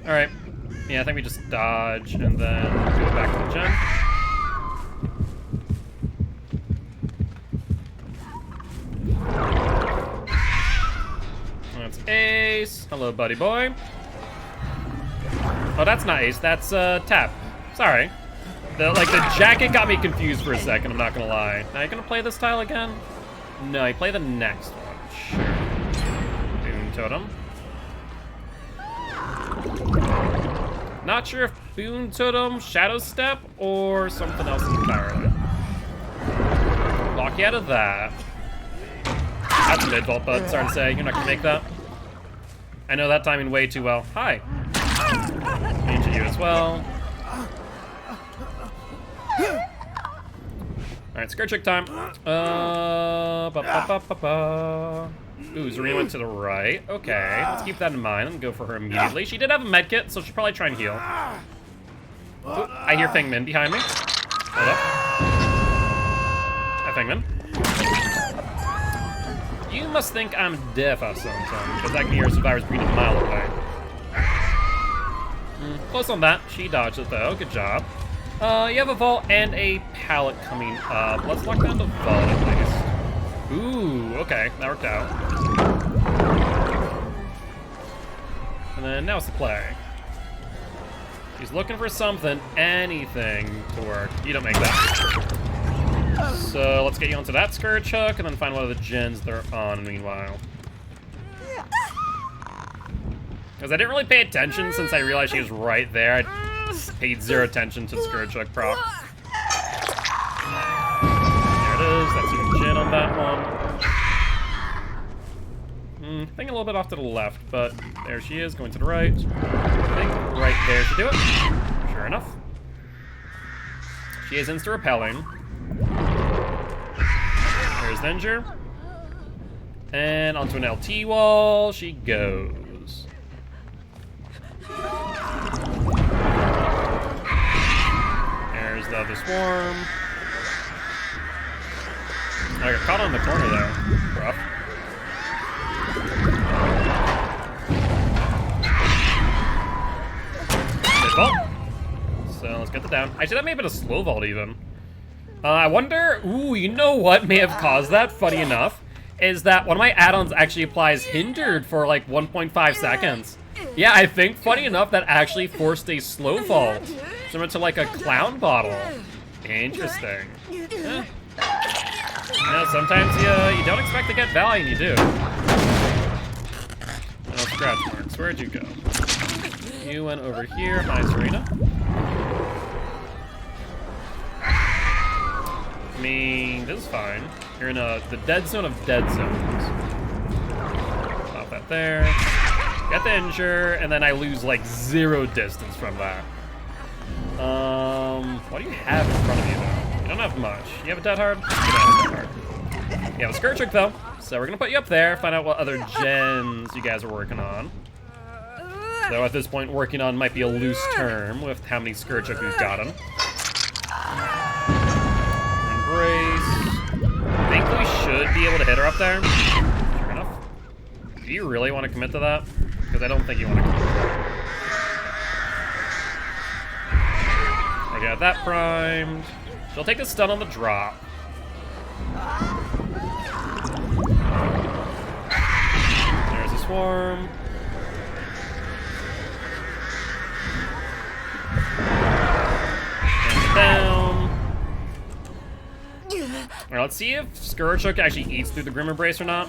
Alright. Yeah, I think we just dodge and then go back to the gen. That's Ace. Hello, buddy boy. Oh, that's not Ace. That's Tap. Sorry. The jacket got me confused for a second, I'm not gonna lie. Now, you gonna play this tile again? No, you play the next one. Sure. Boon Totem. Not sure if Boon Totem, Shadow Step, or something else entirely. Lock you out of that. That's a mid-vault, bud. Sorry to say, you're not gonna make that. I know that timing way too well. Hi. Into you as well. Alright, Scourge Hook time. Ooh, Zarina went to the right. Okay, let's keep that in mind and go for her immediately. She did have a med kit, so she'll probably try and heal. Ooh, I hear Fangman behind me. Hold up. Hi, Fangman. You must think I'm deaf or something, because I can hear survivors breathing a mile away. Close on that. She dodged it, though. Good job. You have a vault and a pallet coming up. Let's lock down the vault at least. Ooh, okay, that worked out. And then now it's the play. He's looking for something, anything to work. You don't make that. So let's get you onto that Scourge Hook and then find one of the gens they're on meanwhile. Because I didn't really pay attention since I realized she was right there. I paid zero attention to the Scourge Hook prop. There it is. That's even Jin on that one. I think a little bit off to the left, but there she is, going to the right. I think right there should do it. Sure enough. She is insta-repelling. There's Venger. And onto an LT wall she goes. There's the other swarm. I got caught on the corner there. Rough. Good vault. So let's get the down. Actually, that may have been a slow vault even. I wonder, ooh, you know what may have caused that, funny enough, is that one of my add-ons actually applies hindered for like 1.5 seconds. Yeah, I think, funny enough, that actually forced a slow vault. Similar to like a clown bottle. Interesting. Yeah. You know, sometimes you don't expect to get value and you do. Oh, scratch marks, where'd you go? You went over here. Hi, Serena. I mean, this is fine. You're in the dead zone of dead zones. Pop that there. Get the injure, and then I lose like 0 distance from that. What do you have in front of you though? You don't have much. You have a dead hard? You don't have a dead hard. You have a skirt trick though, so we're gonna put you up there, find out what other gens you guys are working on. Though at this point, working on might be a loose term with how many skirt trick we've got him. Embrace. I think we should be able to hit her up there. Sure enough. Do you really want to commit to that? Because I don't think you want to commit to that. I got that primed. She'll take the stun on the drop. There's a swarm. And down. Alright, let's see if Scourgehook actually eats through the Grim Embrace or not.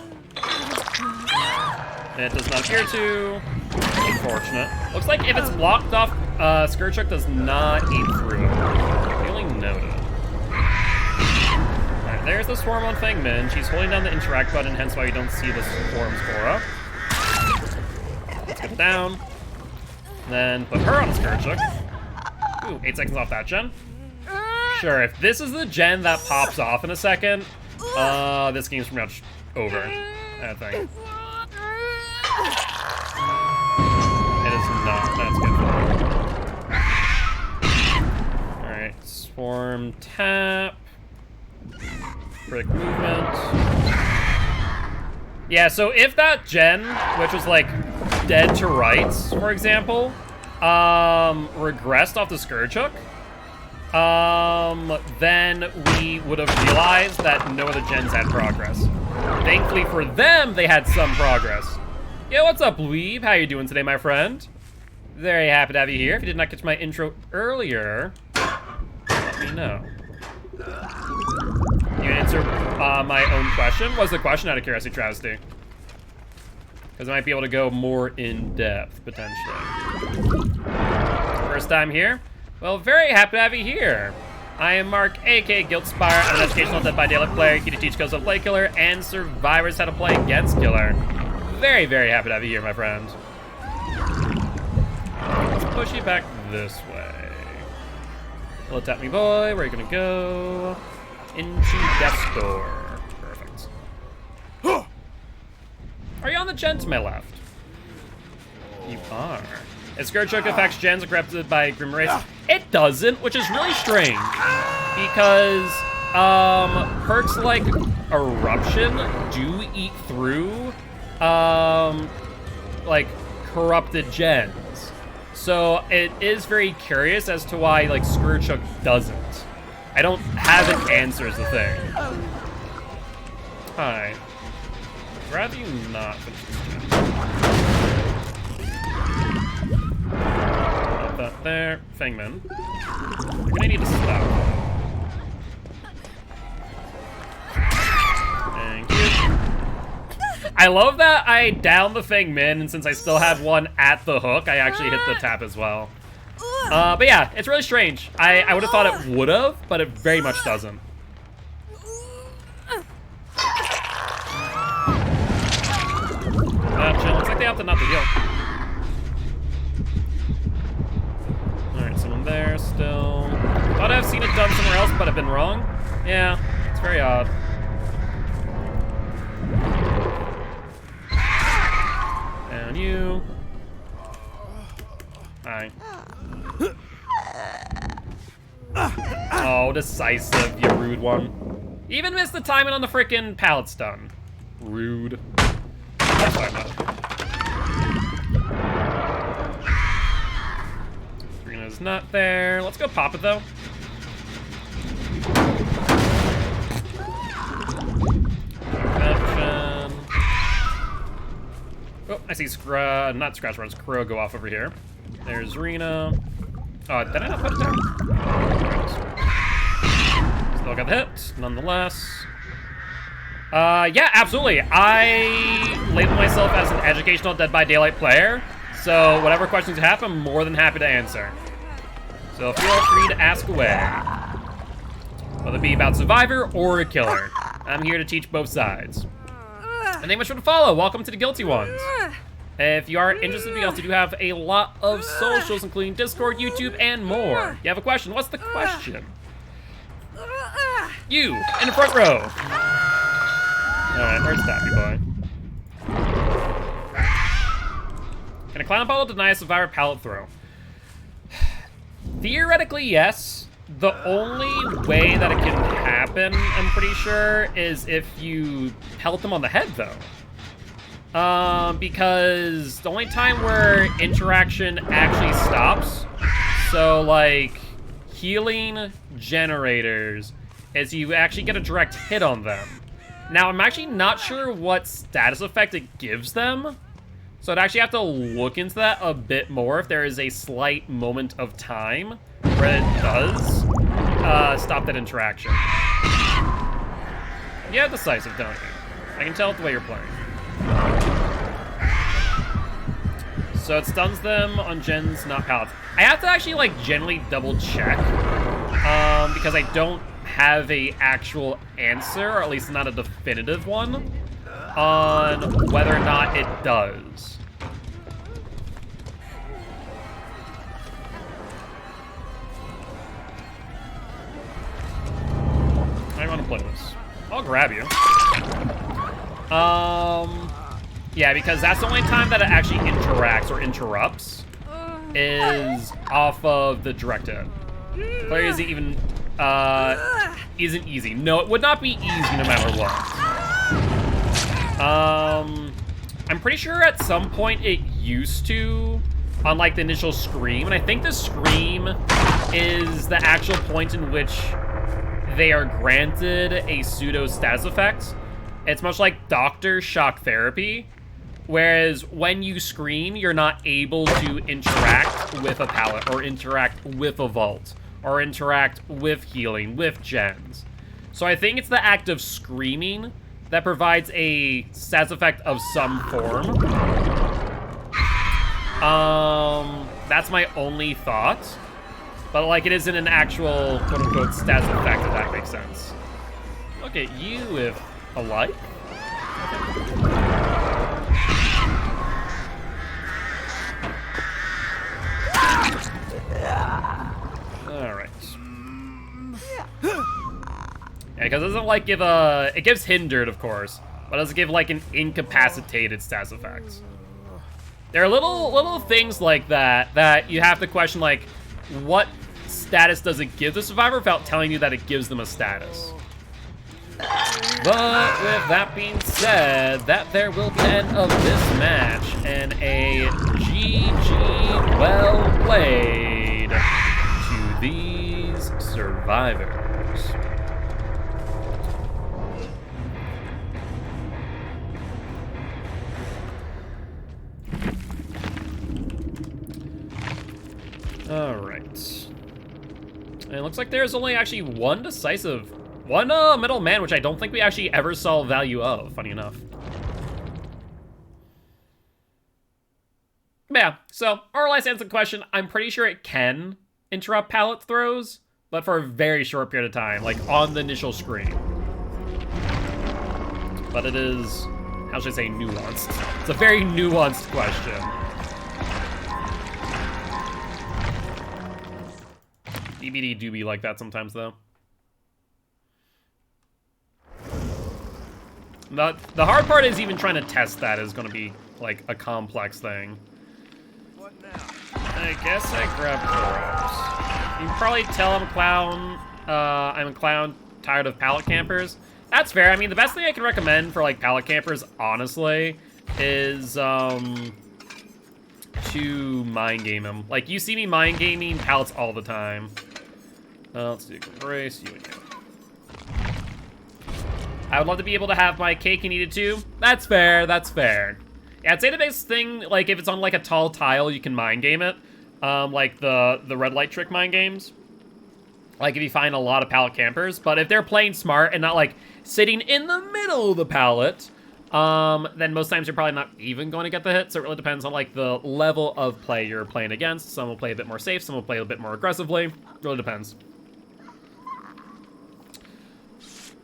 And it does not appear to. Unfortunate. Looks like if it's blocked off, Scourgehook does not eat through it. Feeling noted. Alright, there's the swarm on Fangmin. She's holding down the interact button, hence why you don't see the swarm's aura. Let's get it down. And then put her on Scourgehook. Ooh, 8 seconds off that gen. Sure, if this is the gen that pops off in a second, this game's pretty much over, I think. It is not. That's good. Alright, swarm tap. Quick movement. Yeah, so if that gen, which was like dead to rights, for example, regressed off the Scourgehook, then we would have realized that no other gens had progress. Thankfully for them, they had some progress. Yo, what's up, Weeb? How you doing today, my friend? Very happy to have you here. If you did not catch my intro earlier, let me know. You answer my own question? What's the question, out of curiosity, Travesty? Because I might be able to go more in depth, potentially. First time here? Well, very happy to have you here. I am Mark, aka Gilty. I'm an educational Dead by Daylight player, here to teach ghosts how to play killer and survivors how to play against killer. Very, very happy to have you here, my friend. Let's push you back this way. Hello, tap me boy. Where are you gonna go? Into death's door. Perfect. Are you on the gen to my left? You are. If Scourgehook affects gens corrupted by Grim Race, it doesn't, which is really strange. Because perks like Eruption do eat through like corrupted gens. So it is very curious as to why like Scourgehook doesn't. I don't have an answer is the thing. Hi. I'd rather you not finish this gen. Put that there. Fangman. You're gonna need to stop. Thank you. I love that I downed the Fangmin, and since I still had one at the hook, I actually hit the tap as well. But yeah, it's really strange. I would have thought it would have, but it very much doesn't. Gotcha. Looks like they opted not to heal. Alright, someone there still. Thought I've seen it done somewhere else, but I've been wrong. Yeah, it's very odd. Down you. Hi. Oh, decisive, you rude one. Even missed the timing on the frickin' pallet stun. Rude. That's fine though. Serena's not there. Let's go pop it though. Action. Oh, I see not Scratch Runs, Crow go off over here. There's Rena. Oh, did I not put it down? Still got the hit, nonetheless. Yeah, absolutely. I label myself as an educational Dead by Daylight player, So whatever questions you have, I'm more than happy to answer. So feel free to ask away. Whether it be about survivor or a killer. I'm here to teach both sides. And thank you much for the follow. Welcome to the Guilty Ones. If you are interested, we also do have a lot of socials, including Discord, YouTube, and more. You have a question? What's the question? You, in the front row. Alright, where's Tappy Boy? Can a clown bottle deny a survivor pallet throw? Theoretically, yes. The only way that it can happen, I'm pretty sure, is if you pelt them on the head, though. Because the only time where interaction actually stops, so like healing generators, is you actually get a direct hit on them. Now, I'm actually not sure what status effect it gives them, so I'd actually have to look into that a bit more if there is a slight moment of time where it does stop that interaction. You have decisive, don't you? I can tell it the way you're playing. So it stuns them on gens, not pallets. I have to actually like generally double check because I don't have a actual answer, or at least not a definitive one, on whether or not it does. I want to play this. I'll grab you. Yeah, because that's the only time that it actually interacts or interrupts is off of the direct hit. Player isn't even, isn't easy. No, it would not be easy no matter what. I'm pretty sure at some point it used to, on like the initial scream, and I think the scream is the actual point in which they are granted a pseudo status effect. It's much like Doctor Shock Therapy, whereas when you scream, you're not able to interact with a pallet, or interact with a vault, or interact with healing, with gens. So I think it's the act of screaming that provides a status effect of some form. That's my only thought. But like, it isn't an actual quote-unquote status effect, if that makes sense. Look at you if alike. Alright. Yeah, because it doesn't like give a... It gives hindered, of course, but it doesn't give like an incapacitated status effect. There are little things like that you have to question, like, what status does it give the survivor without telling you that it gives them a status. But with that being said, that there will be the end of this match, and a GG well played to these survivors. Alright. And it looks like there's only actually one decisive, one middle man, which I don't think we actually ever saw value of, funny enough. But yeah, so our last answer to the question, I'm pretty sure it can interrupt pallet throws, but for a very short period of time, like on the initial screen. But it is, how should I say, nuanced. It's a very nuanced question. DBD do be like that sometimes, though. The hard part is even trying to test that is going to be, like, a complex thing. What now? I guess I grab Koros. You can probably tell I'm a clown tired of pallet campers. That's fair. I mean, the best thing I can recommend for, like, pallet campers, honestly, is, to mind game them. Like, you see me mind gaming pallets all the time. Let's do embrace you again. I would love to be able to have my cake and eat it too. That's fair, that's fair. Yeah, I'd say the biggest thing, like, if it's on, like, a tall tile, you can mind game it. Like the red light trick mind games. Like, if you find a lot of pallet campers. But if they're playing smart and not, like, sitting in the middle of the pallet, then most times you're probably not even going to get the hit. So it really depends on like the level of play you're playing against. Some will play a bit more safe, some will play a bit more aggressively. Really depends.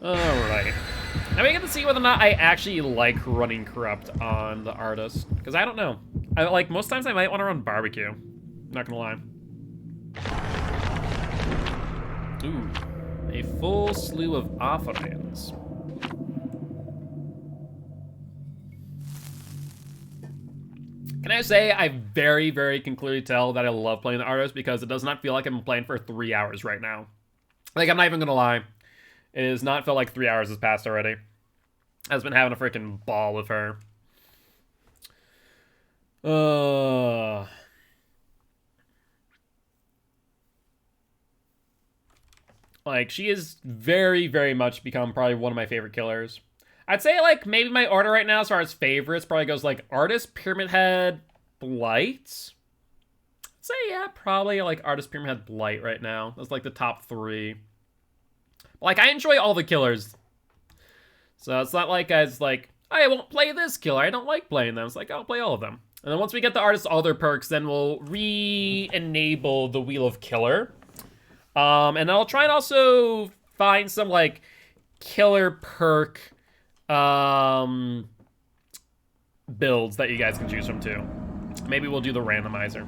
Alright. Now we get to see whether or not I actually like running Corrupt on the Artist. Because I don't know. Like, most times I might want to run Barbecue. Not gonna lie. Ooh. A full slew of offerings. Can I say I very, very can clearly tell that I love playing the Artist because it does not feel like I'm playing for 3 hours right now. Like, I'm not even gonna lie. It does not feel like 3 hours has passed already. I've been having a freaking ball with her. Like, she is very, very much become probably one of my favorite killers. I'd say, like, maybe my order right now as far as favorites probably goes, like, Artist, Pyramid Head, Blight. I'd say, yeah, probably, like, Artist, Pyramid Head, Blight right now. That's, like, the top 3. Like, I enjoy all the killers. So it's not like I was like, I won't play this killer. I don't like playing them. It's like, I'll play all of them. And then once we get the Artist all their perks, then we'll re-enable the Wheel of Killer. And then I'll try and also find some, like, killer perk builds that you guys can choose from, too. Maybe we'll do the randomizer.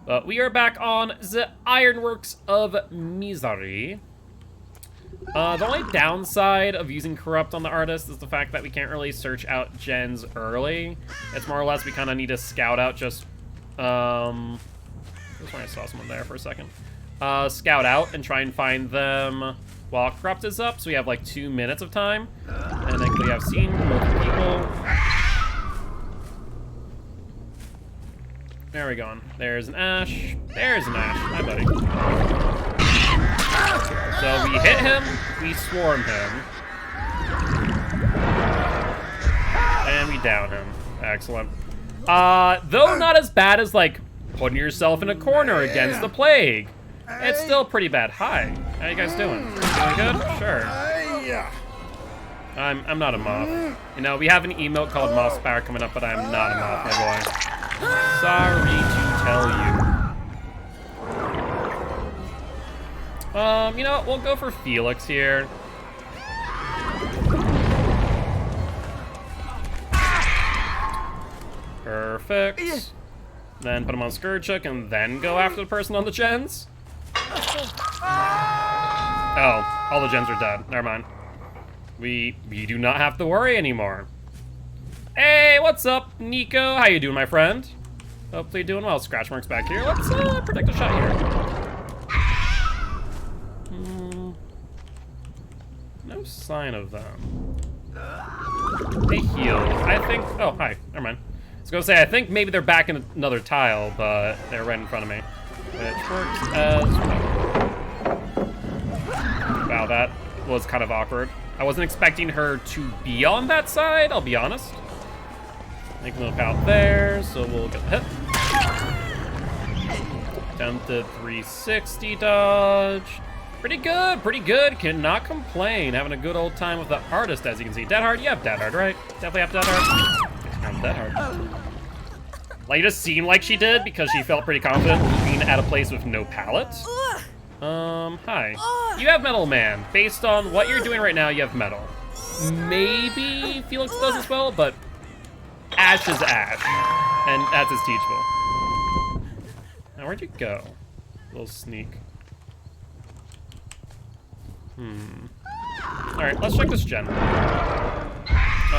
But we are back on the Ironworks of Misery. The only downside of using Corrupt on the Artist is the fact that we can't really search out gens early. It's more or less we kind of need to scout out just, that's why I saw someone there for a second. Scout out and try and find them while Corrupt is up, so we have like 2 minutes of time. And then we have seen multiple people. There we go. There's an Ash. There's an Ash. Hi, buddy. So we hit him, we swarm him, and we down him. Excellent. Though not as bad as, like, putting yourself in a corner against the plague. It's still pretty bad. Hi, how you guys doing? Doing good? Sure. I'm not a moth. You know, we have an emote called Moth Power coming up, but I'm not a moth, my boy. Sorry to tell you. You know what? We'll go for Felix here. Perfect. Then put him on Scourge Hook and then go after the person on the gens. Oh, all the gens are dead. Never mind. We do not have to worry anymore. Hey, what's up, Nico? How you doing, my friend? Hopefully you're doing well. Scratch marks back here. Let's protect a shot here. No sign of them. They healed. I think... Oh, hi. Never mind. I was gonna say, I think maybe they're back in another tile, but they're right in front of me. Which works as well. Wow, that was kind of awkward. I wasn't expecting her to be on that side, I'll be honest. Make a little out there, so we'll get the hit. Attempted 360 dodge. Pretty good, pretty good. Cannot complain. Having a good old time with the Artist, as you can see. Dead Hard? You have Dead Hard, right? Definitely have Dead Hard. I'm Dead Hard. Like, it just seemed like she did because she felt pretty confident being at a place with no pallet. Hi. You have Metal Man. Based on what you're doing right now, you have Metal. Maybe Felix does as well, but Ash is Ash. And that's as teachable. Now, where'd you go? Little sneak. Alright, let's check this gen. Oh,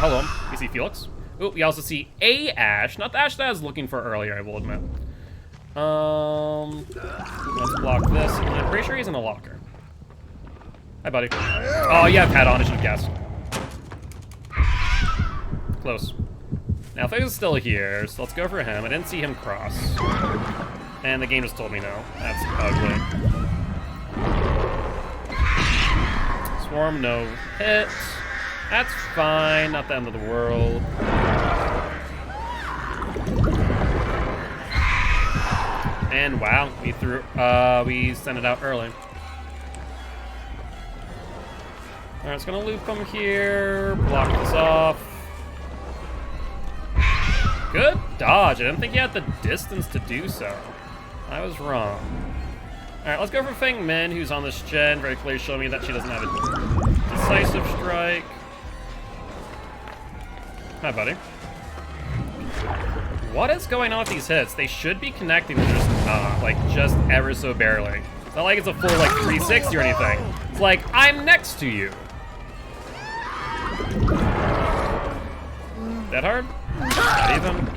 hello. You see Felix? Oh, we also see a Ash. Not the Ash that I was looking for earlier, I will admit. Let's block this. And I'm pretty sure he's in a locker. Hi, buddy. Oh, you have hat on, I should have guessed. Close. Now, Felix is still here, so let's go for him. I didn't see him cross. And the game just told me no. That's ugly. Swarm, no hit. That's fine, not the end of the world. And wow, we sent it out early. Alright, it's gonna loop him here, block this off. Good dodge. I didn't think he had the distance to do so. I was wrong. Alright, let's go for Feng Min, who's on this gen. Very clearly showing me that she doesn't have a decisive strike. Hi, buddy. What is going on with these hits? They should be connecting, they're just not. Like, just ever so barely. It's not like it's a full, like, 360 or anything. It's like, I'm next to you. That hard? Not even.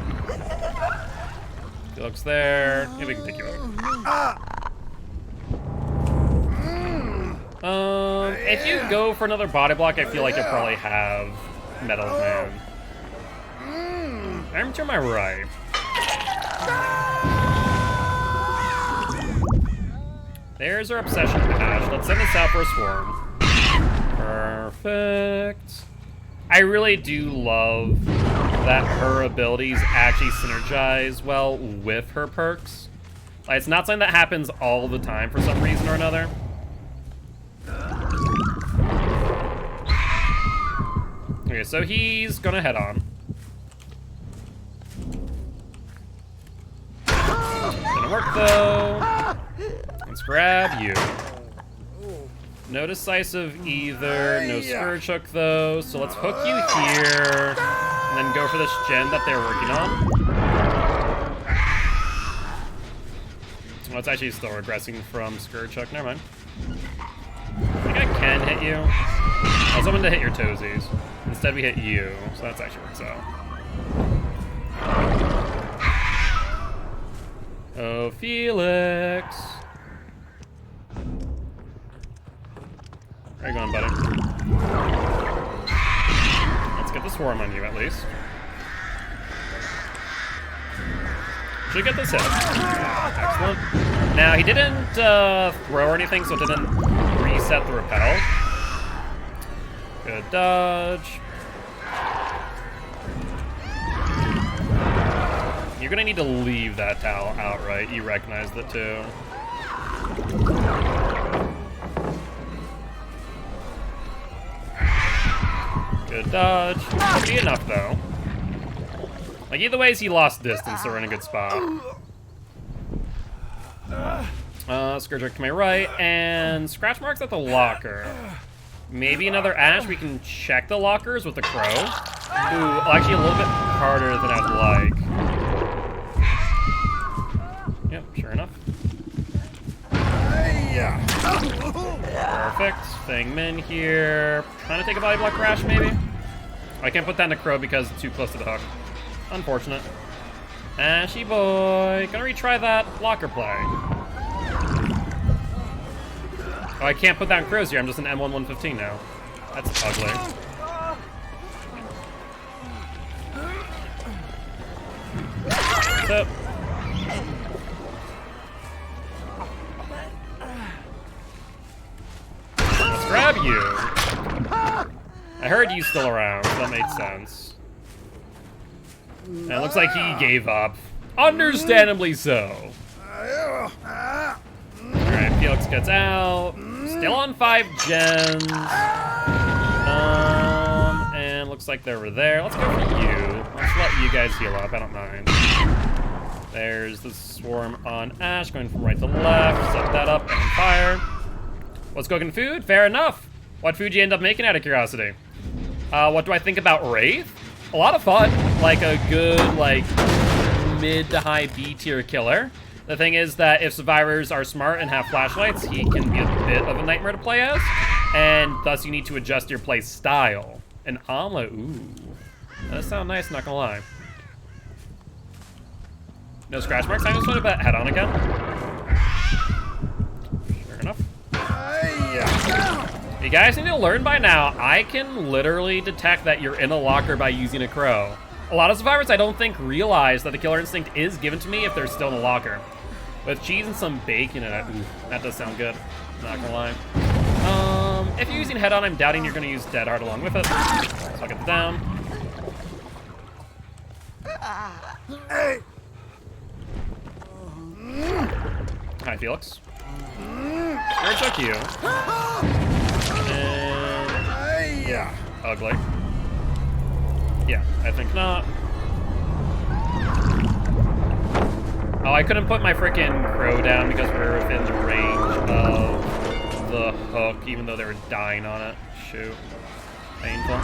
He looks there. Maybe we can take you out. If you go for another body block, I feel like you'll probably have Metal Man. Arm to my right. There's our obsession patch. Let's send this out for a swarm. Perfect. I really do love that her abilities actually synergize well with her perks. Like, it's not something that happens all the time for some reason or another. Okay, so he's gonna head on. Didn't work though. Let's grab you. No decisive either, no Scourge Hook though, so let's hook you here, and then go for this gen that they're working on. Well, it's actually still regressing from Scourge Hook, never mind. I think I can hit you. I was hoping to hit your toesies. Instead we hit you, so that's actually works out. Oh, Felix. Where are you going, buddy? Let's get the swarm on you, at least. Should get this hit. Excellent. Now, he didn't throw or anything, so it didn't reset the repel. Good dodge. You're gonna need to leave that towel outright. You recognized it, too. Good dodge. Should be enough, though. Like, either ways, he lost distance, so we're in a good spot. Scourge Hook to my right, and scratch marks at the locker. Maybe another Ash. We can check the lockers with the Crow. Ooh, actually a little bit harder than I'd like. Yep, sure enough. Perfect. Feng Min here. Trying to take a body block crash, maybe? I can't put that in a Crow because it's too close to the hook. Unfortunate. Ashy boy. Gonna retry that blocker play. Oh, I can't put that in Crows here. I'm just an M1 115 now. That's ugly. What's up? Let's grab you. I heard you still around, so that made sense. And it looks like he gave up. Understandably so. Alright, Felix gets out. Still on 5 gens. And looks like they were there. Let's go for you. Let's let you guys heal up, I don't mind. There's the swarm on Ash, going from right to left. Set that up and fire. What's cooking food? Fair enough. What food do you end up making out of curiosity? What do I think about Wraith? A lot of fun. Like a good, like, mid to high B tier killer. The thing is that if survivors are smart and have flashlights, he can be a bit of a nightmare to play as, and thus you need to adjust your play style. An omelet, ooh. That does sound nice, not gonna lie. No scratch marks, I just want to bet head on again. Sure enough. You guys need to learn by now, I can literally detect that you're in a locker by using a Crow. A lot of survivors I don't think realize that the killer instinct is given to me if they're still in a locker. With cheese and some bacon in it, ooh, that does sound good, not gonna lie. If you're using head on, I'm doubting you're gonna use dead hard along with it. So I'll get it down. Hi, Felix. Where took you? And... ugly. Yeah, I think not. Oh, I couldn't put my frickin' crow down because we were within the range of the hook, even though they were dying on it. Shoot. Painful.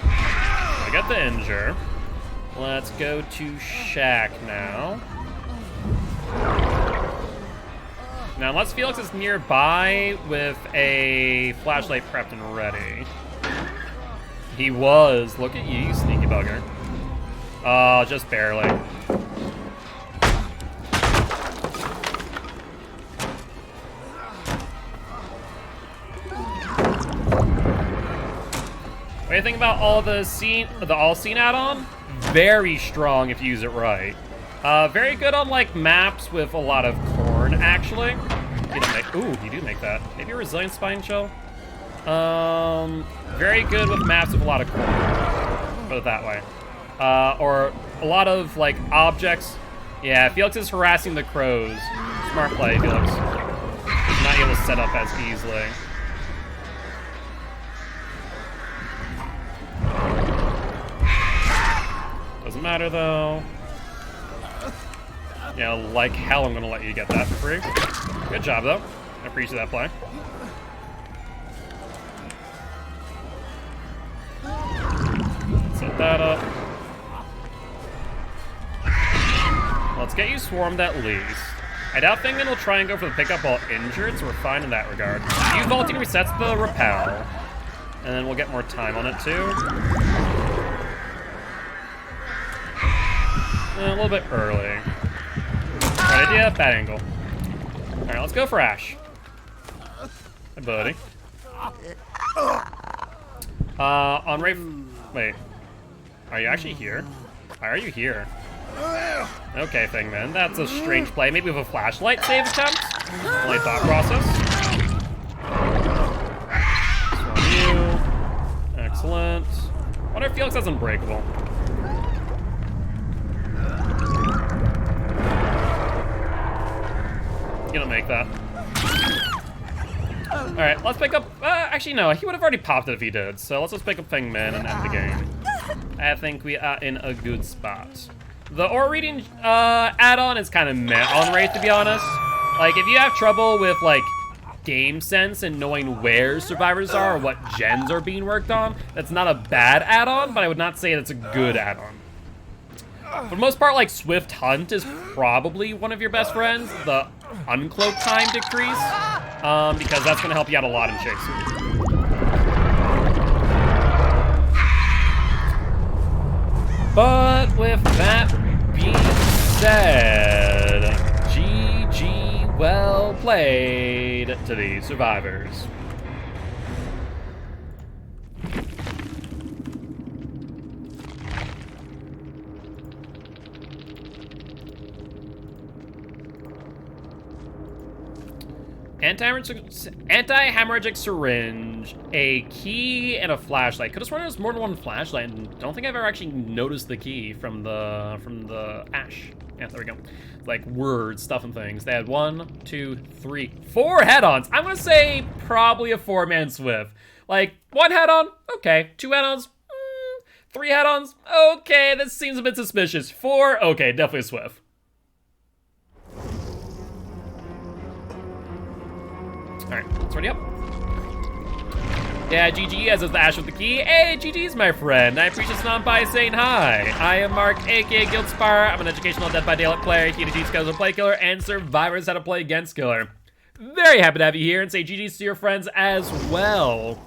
I got the injure. Let's go to Shack now. Now, unless Felix is nearby with a flashlight prepped and ready. He was. Look at you, you sneaky bugger. Oh, just barely. What do you think about all the all scene add-on? Very strong if you use it right. Very good on like maps with a lot of corn, actually. You don't make. Ooh, you do make that. Maybe a resilient spine shell. Very good with maps with a lot of corn. Put it that way. Or a lot of like objects. Yeah, Felix is harassing the crows. Smart play, Felix. He's not able to set up as easily. Doesn't matter though. Yeah, like hell I'm gonna let you get that for free. Good job though. I appreciate that play. Set that up. Let's get you swarmed at least. I doubt Thingman will try and go for the pickup while injured, so we're fine in that regard. Use vaulting resets the repel. And then we'll get more time on it too. A little bit early. Good idea, bad angle. Alright, let's go for Ash. Hey, buddy. On Rafe. Wait. Are you actually here? Why are you here? Okay, Thingman. That's a strange play. Maybe with a flashlight save attempt? Only thought process. Swarm you. Excellent. Wonder if Felix has Unbreakable. Gonna make that. Alright, let's pick up... actually, no. He would have already popped it if he did. So let's just pick up Thingman and end the game. I think we are in a good spot. The aura reading add-on is kind of meh on Wraith, to be honest. Like, if you have trouble with, like, game sense and knowing where survivors are or what gens are being worked on, that's not a bad add-on, but I would not say that's a good add-on. For the most part, like, Swift Hunt is probably one of your best friends. The uncloak time decrease, because that's going to help you out a lot in Chase. But with that being said, GG, well played to the survivors. Anti-hemorrhagic syringe, a key, and a flashlight. Could have sworn there was more than one flashlight, and don't think I've ever actually noticed the key from the ash. Yeah, there we go. Like words, stuff, and things. They had 1, 2, 3, 4 head-ons. I'm gonna say probably a 4-man Swift. Like 1 head-on, okay. 2 head-ons, 3 head-ons, okay. This seems a bit suspicious. 4, okay, definitely a Swift. Alright, let's ready up. Yeah, GG, as is the Ash with the key. Hey, GG's my friend. I appreciate Snom by saying hi. I am Mark, aka Gilty. I'm an educational Dead by Daylight player, key to cheat skills of play killer, and survivors how to play against killer. Very happy to have you here and say GG's to your friends as well.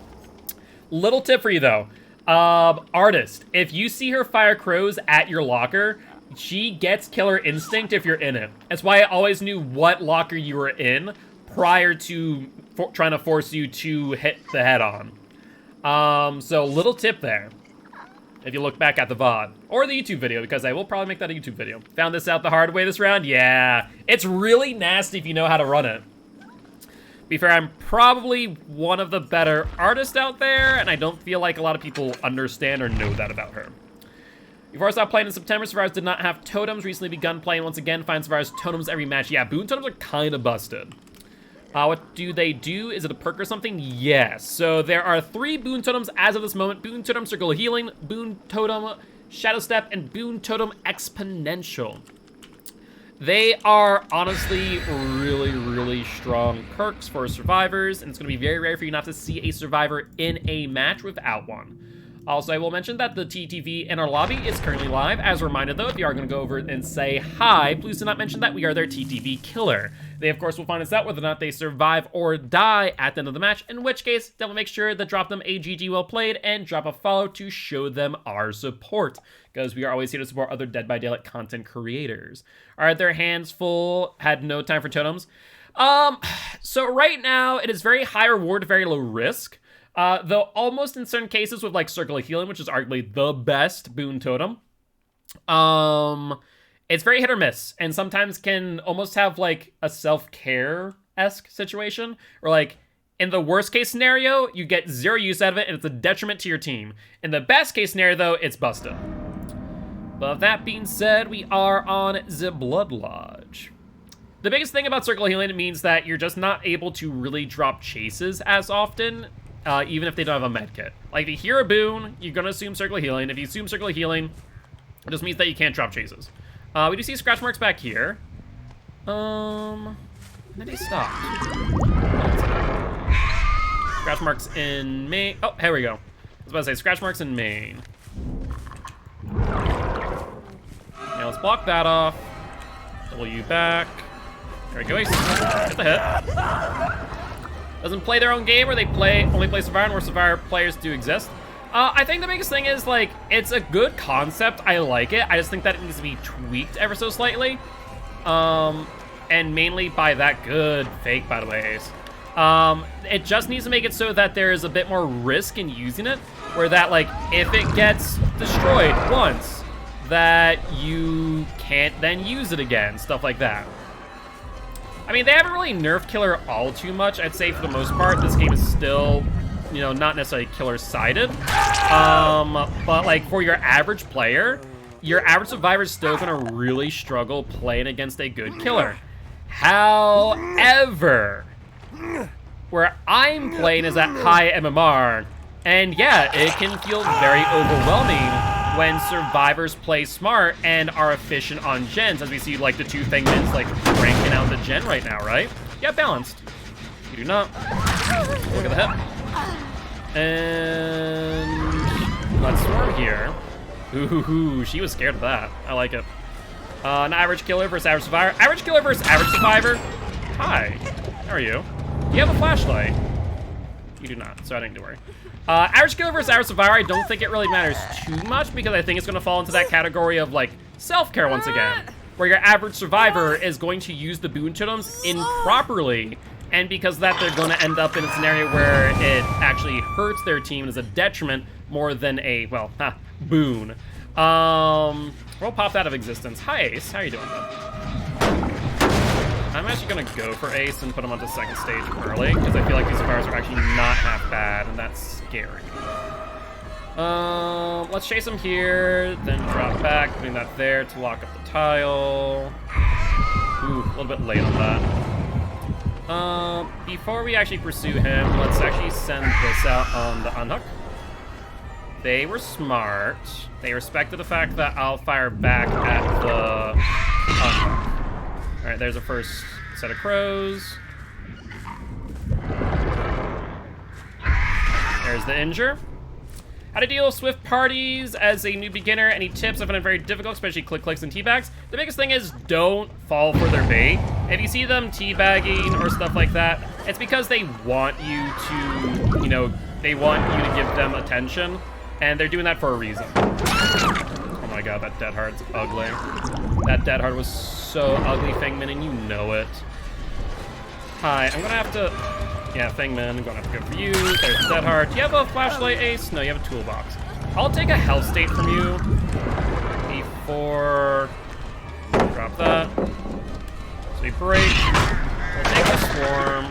Little tip for you though. Artist, if you see her fire crows at your locker, she gets killer instinct if you're in it. That's why I always knew what locker you were in prior to trying to force you to hit the head on. So little tip there. If you look back at the VOD or the YouTube video, because I will probably make that a YouTube video. Found this out the hard way this round? Yeah, it's really nasty if you know how to run it. Be fair, I'm probably one of the better artists out there, and I don't feel like a lot of people understand or know that about her. Before I stopped playing in September, survivors did not have totems. Recently begun playing once again. Find survivors totems every match. Yeah, boon totems are kind of busted. What do they do? Is it a perk or something? Yes. So there are 3 Boon Totems as of this moment. Boon Totem Circle of Healing, Boon Totem Shadow Step, and Boon Totem Exponential. They are honestly really, really strong perks for survivors, and it's going to be very rare for you not to see a survivor in a match without one. Also, I will mention that the TTV in our lobby is currently live. As a reminder, though, if you are going to go over and say hi, please do not mention that we are their TTV killer. They, of course, will find us out whether or not they survive or die at the end of the match, in which case, definitely make sure to drop them a GG well played and drop a follow to show them our support, because we are always here to support other Dead by Daylight content creators. All right, their hands full, had no time for totems. So right now, it is very high reward, very low risk. Though almost in certain cases with like Circle of Healing, which is arguably the best boon totem, it's very hit or miss, and sometimes can almost have like a self-care-esque situation, or like in the worst case scenario, you get 0 use out of it and it's a detriment to your team. In the best case scenario though, it's busted. But with that being said, we are on the Blood Lodge. The biggest thing about Circle of Healing, it means that you're just not able to really drop chases as often, even if they don't have a med kit. Like, if you hear a boon, you're gonna assume Circle of Healing. If you assume Circle of Healing, it just means that you can't drop chases. We do see scratch marks back here. Then he stopped. Scratch marks in main. Oh, here we go. I was about to say scratch marks in main. Now let's block that off. W back. There we go. Get the hit. Doesn't play their own game, or they only play Survivor, where Survivor players do exist. I think the biggest thing is, like, it's a good concept. I like it. I just think that it needs to be tweaked ever so slightly. And mainly by that good fake, by the way, Ace. It just needs to make it so that there's a bit more risk in using it, where that, like, if it gets destroyed once, that you can't then use it again, stuff like that. I mean, they haven't really nerfed killer all too much. I'd say for the most part, this game is still, you know, not necessarily killer-sided. But like for your average player, your average survivor is still gonna really struggle playing against a good killer. However, where I'm playing is at high MMR, and yeah, it can feel very overwhelming when survivors play smart and are efficient on gens, as we see like the 2 Fangmans like cranking out the gen right now, right? Yeah, balanced. You do not. Look at the hip. And let's swarm here. Ooh, she was scared of that. I like it. An average killer versus average survivor. Average killer versus average survivor. Hi, how are you? Do you have a flashlight? You do not, so I don't need to worry. Average killer versus average survivor, I don't think it really matters too much, because I think it's going to fall into that category of, like, self-care once again, where your average survivor is going to use the boon totems improperly, and because of that, they're going to end up in a scenario where it actually hurts their team and is a detriment more than a, well, boon. We'll pop that out of existence. Hi, Ace. How are you doing, bud? I'm actually going to go for Ace and put him onto second stage early, because I feel like these survivors are actually not half bad, and that's scary. Let's chase him here, then drop back, putting that there to lock up the tile. Ooh, a little bit late on that. Before we actually pursue him, let's actually send this out on the unhook. They were smart. They respected the fact that I'll fire back at the unhook. All right, there's a first set of crows. There's the injure. How to deal with swift parties as a new beginner. Any tips? I find it very difficult, especially clicks and teabags. The biggest thing is don't fall for their bait. If you see them teabagging or stuff like that, it's because they want you to, you know, they want you to give them attention, and they're doing that for a reason. Oh my god, that dead hard's ugly. That dead hard was so ugly, Fangman, and you know it. Hi, I'm gonna have to... Yeah, Fangman, I'm gonna have to go for you. There's dead hard. Do you have a flashlight, Ace? No, you have a toolbox. I'll take a health state from you before... Drop that. So we break. We'll take the swarm,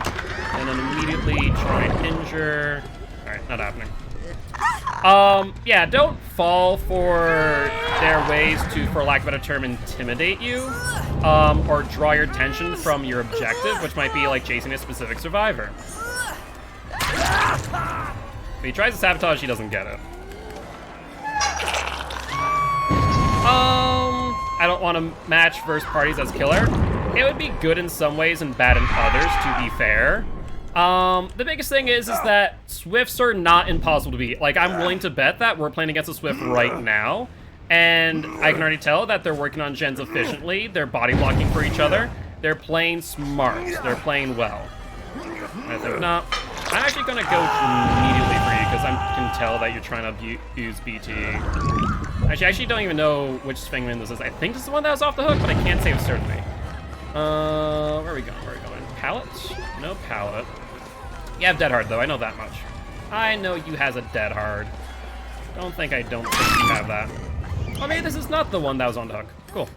and then immediately try and injure. Alright, not happening. Yeah, don't fall for their ways to, for lack of a better term, intimidate you, or draw your attention from your objective, which might be like chasing a specific survivor. If he tries to sabotage, he doesn't get it. I don't want to match versus parties as killer. It would be good in some ways and bad in others, to be fair. The biggest thing is that Swifts are not impossible to beat. Like, I'm willing to bet that we're playing against a Swift right now, and I can already tell that they're working on gens efficiently, they're body blocking for each other, they're playing smart, they're playing well. I think not. I'm actually gonna go immediately for you, because I can tell that you're trying to use BT. Actually, I actually don't even know which Fingman this is. I think this is the one that was off the hook, but I can't say with certainty. Where are we going? Where are we going? Pallet? No pallet. You have Dead Hard, though. I know that much. I know you has a Dead Hard. Don't think you have that. Oh, maybe this is not the one that was on the hook. Cool.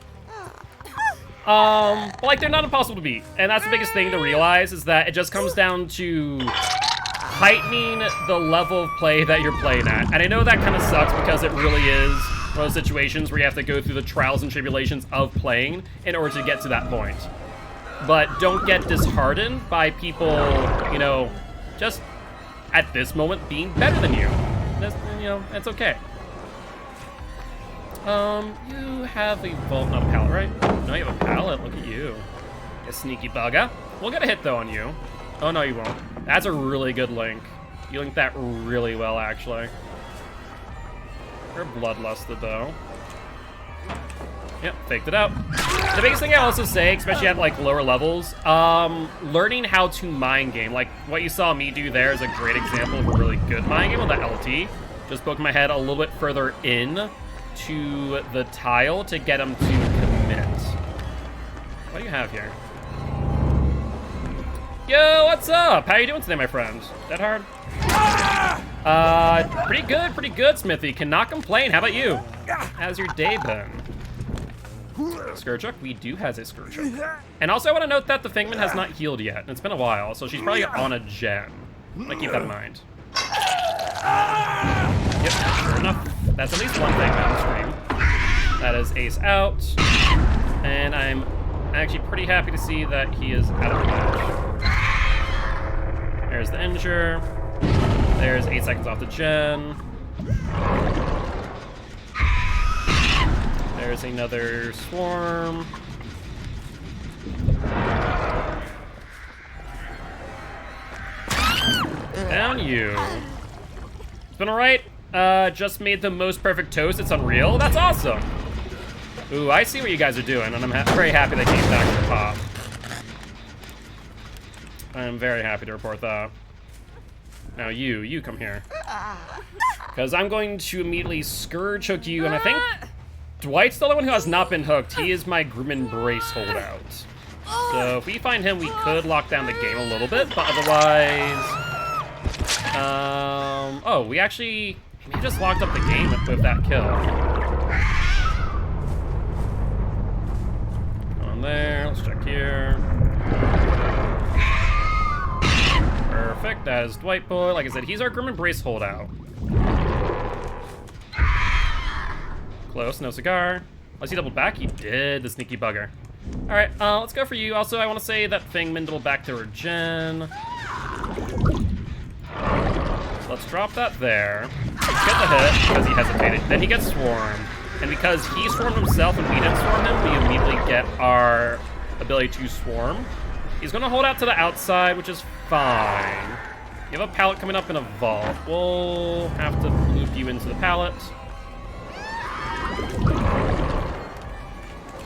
But like, they're not impossible to beat. And that's the biggest thing to realize, is that it just comes down to heightening the level of play that you're playing at. And I know that kind of sucks, because it really is one of those situations where you have to go through the trials and tribulations of playing in order to get to that point. But don't get disheartened by people, you know, just at this moment being better than you. That's, you know, that's okay. You have a vault, not a pallet, right? No, you have a pallet. Look at you. You sneaky bugger. We'll get a hit, though, on you. Oh, no, you won't. That's a really good link. You linked that really well, actually. You're bloodlusted, though. Yep, faked it out. The biggest thing I also say, especially at like lower levels, learning how to mind game. Like what you saw me do there is a great example of a really good mind game with that LT. Just poking my head a little bit further in to the tile to get him to commit. What do you have here? Yo, what's up? How you doing today, my friend? Dead Hard? Pretty good, Smithy. Cannot complain. How about you? How's your day been? Scourgehook? We do has a Scourgehook. And also I want to note that the Fingman has not healed yet, and it's been a while, so she's probably on a gen. Like, keep that in mind. Yep, sure enough. That's at least one Fingman on the stream. That is Ace out. And I'm actually pretty happy to see that he is out of the match. There's the injure. There's 8 seconds off the gen. There's another swarm. Down you. It's been alright. Just made the most perfect toast. It's unreal. That's awesome. Ooh, I see what you guys are doing, and I'm very happy they came back to the pop. I'm very happy to report that. Now you come here. Because I'm going to immediately Scourge hook you, and I think Dwight's the only one who has not been hooked. He is my Grim Embrace holdout. So if we find him, we could lock down the game a little bit, but otherwise... oh, we just locked up the game with that kill. On there, let's check here. Perfect, that is Dwight Boy. Like I said, he's our Grim Embrace holdout. Close, no cigar. Unless he doubled back, he did, the sneaky bugger. Alright, let's go for you. Also, I want to say that Fingman doubled back to her gen. So let's drop that there. Get the hit, because he hesitated. Then he gets swarmed. And because he swarmed himself and we didn't swarm him, we immediately get our ability to swarm. He's going to hold out to the outside, which is fine. You have a pallet coming up in a vault. We'll have to move you into the pallet.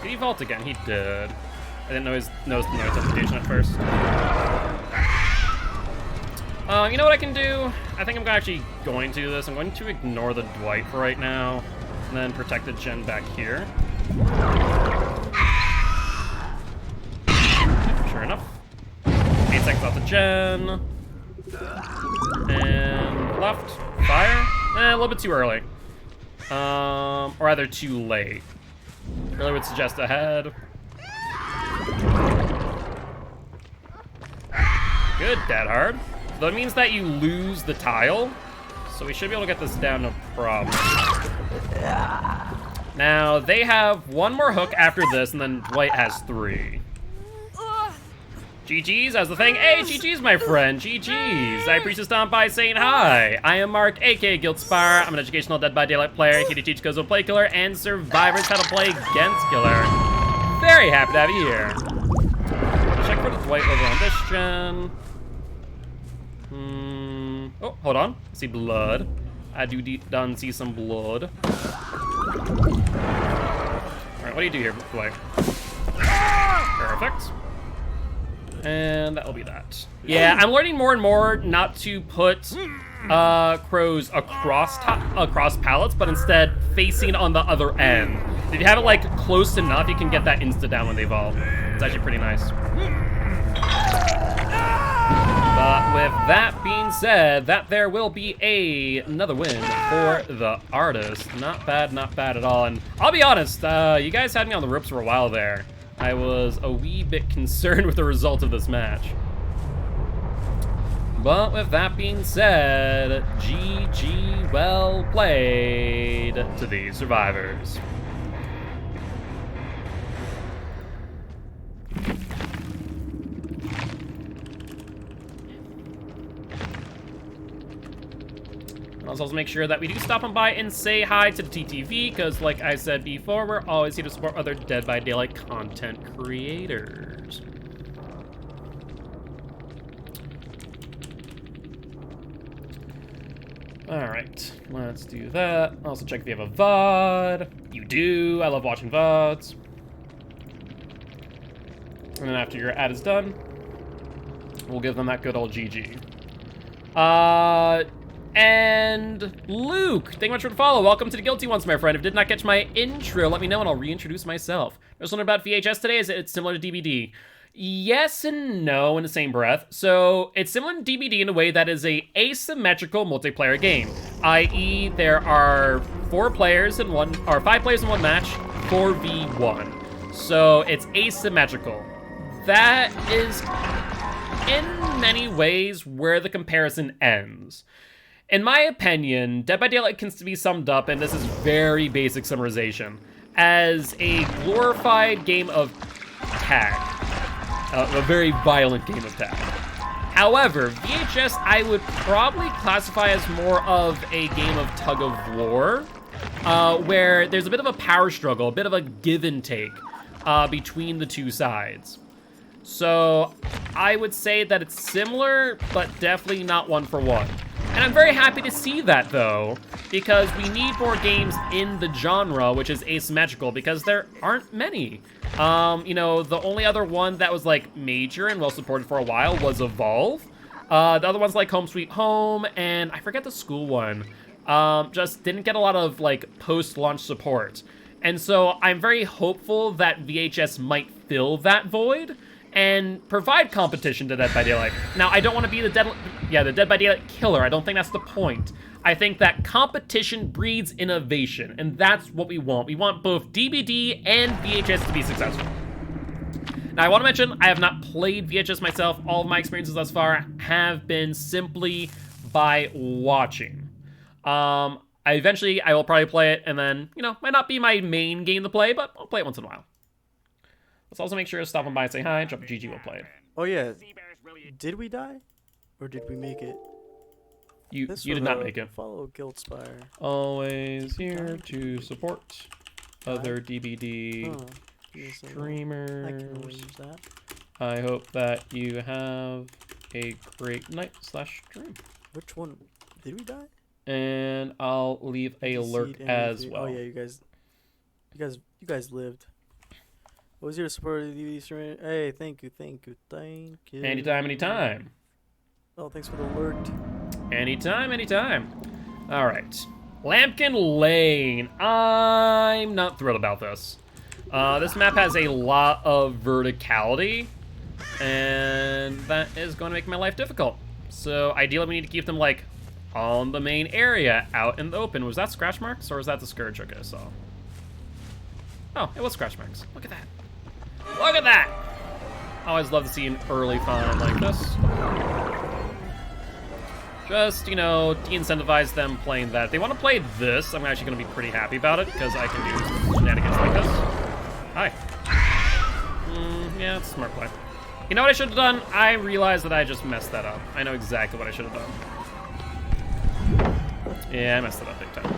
Did he vault again? He did. I didn't know his notice notification at first. You know what I can do? I think I'm actually going to do this. I'm going to ignore the Dwight for right now, and then protect the gen back here. Sure enough. 8 seconds off the gen. And left. Fire. A little bit too early. Or either too late. Really would suggest ahead. Good, Dead Hard. That means that you lose the tile. So we should be able to get this down, no problem. Now, they have one more hook after this, and then Dwight has 3. GG's, as the thing. Hey, GG's, my friend. GG's. I appreciate stopping by saying hi. I am Mark, aka Guildspire. I'm an educational Dead by Daylight player here to teach Gozo Play Killer and survivors how to play against Killer. Very happy to have you here. Check for the Dwight over on this gen. Oh, hold on. I see blood. I do done see some blood. Alright, what do you do here, Dwight? Perfect. And that'll be that. Yeah, I'm learning more and more not to put crows across pallets, but instead facing on the other end. If you have it like close enough, you can get that insta down when they evolve. It's actually pretty nice. But with that being said, that there will be another win for the artist. Not bad at all. And I'll be honest, you guys had me on the ropes for a while there. I was a wee bit concerned with the result of this match. But with that being said, GG, well played to the survivors. Let's also make sure that we do stop on by and say hi to the TTV, because like I said before, we're always here to support other Dead by Daylight content creators. Alright, let's do that. Also check if you have a VOD. You do, I love watching VODs. And then after your ad is done, we'll give them that good old GG. And Luke, thank you much for the follow. Welcome to the Guilty Ones, my friend. If you did not catch my intro, let me know and I'll reintroduce myself. There's something about VHS today, is it's similar to DVD. Yes and no in the same breath. So it's similar to DVD in a way that is a asymmetrical multiplayer game, i.e. there are 5 players in one match, 4v1. So it's asymmetrical. That is in many ways where the comparison ends. In my opinion, Dead by Daylight can be summed up, and this is very basic summarization, as a glorified game of tag. A very violent game of tag. However, VHS I would probably classify as more of a game of tug of war, where there's a bit of a power struggle, a bit of a give and take between the two sides. So I would say that it's similar, but definitely not one for one. And I'm very happy to see that, though, because we need more games in the genre, which is asymmetrical, because there aren't many. You know, the only other one that was, like, major and well-supported for a while was Evolve. The other ones, like Home Sweet Home, and I forget the school one, just didn't get a lot of, like, post-launch support. And so I'm very hopeful that VHS might fill that void and provide competition to Dead by Daylight. Now, I don't want to be the Dead by Daylight killer. I don't think that's the point. I think that competition breeds innovation, and that's what we want. We want both DVD and VHS to be successful. Now, I want to mention, I have not played VHS myself. All of my experiences thus far have been simply by watching. I will probably play it, and then, you know, might not be my main game to play, but I'll play it once in a while. Let's also make sure to stop on by and say hi, drop a GG, we'll play it. Oh yeah, did we die? Or did we make it? You did not make it. Follow Guildspire. Always here to support other DBD streamers. I can always use that. I hope that you have a great night / stream. Which one? Did we die? And I'll leave a lurk as well. Oh yeah, you guys lived. What was your support of the DVD stream? Hey, thank you. Anytime. Oh, thanks for the alert. Anytime. All right. Lampkin Lane. I'm not thrilled about this. This map has a lot of verticality, and that is going to make my life difficult. So ideally, we need to keep them, like, on the main area, out in the open. Was that scratch marks, or was that the Scourge? Okay, so. Oh, it was scratch marks. Look at that. Look at that! I always love to see an early find like this. Just, you know, de-incentivize them playing that. If they want to play this, I'm actually going to be pretty happy about it, because I can do shenanigans like this. Hi. Yeah, it's a smart play. You know what I should have done? I realized that I just messed that up. I know exactly what I should have done. Yeah, I messed it up big time.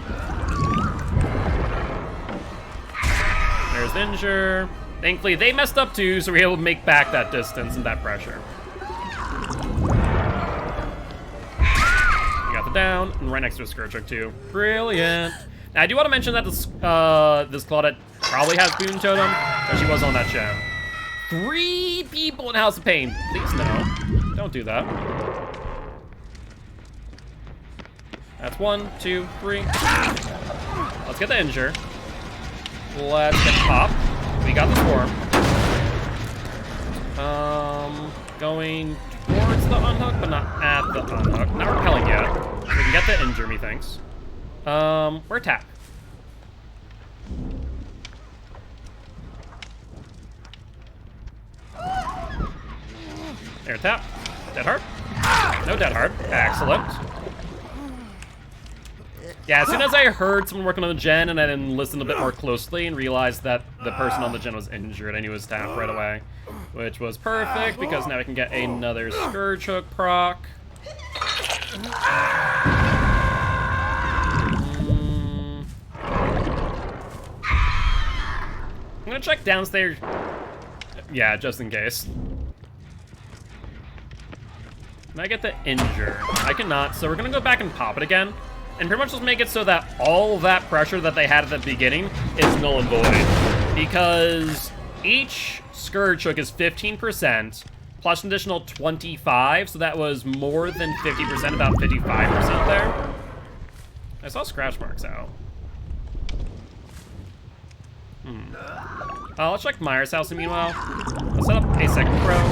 There's the injure. Thankfully, they messed up too, so we were able to make back that distance and that pressure. We got the down, and right next to a Scourge Hook too. Brilliant. Now, I do want to mention that this Claudette probably has Boon Totem, but she was on that gem. 3 people in House of Pain. Please no. Don't do that. That's 1, 2, 3. Let's get the injure. Let's get pop. We got the swarm. Going towards the unhook, but not at the unhook. Not repelling yet. We can get the injure, methinks. We're tap. Air tap. Dead hard. No dead hard. Excellent. Yeah, as soon as I heard someone working on the gen and I then listened a bit more closely and realized that the person on the gen was injured, I knew it was tap right away. Which was perfect, because now I can get another Scourge Hook proc. I'm gonna check downstairs. Yeah, just in case. Can I get the injure? I cannot, so we're gonna go back and pop it again. And pretty much just make it so that all that pressure that they had at the beginning is null and void. Because each Scourge Hook is 15%, plus an additional 25, so that was more than 50%, about 55% there. I saw scratch marks out. Let's check Myers' house meanwhile. Let's set up a second throw.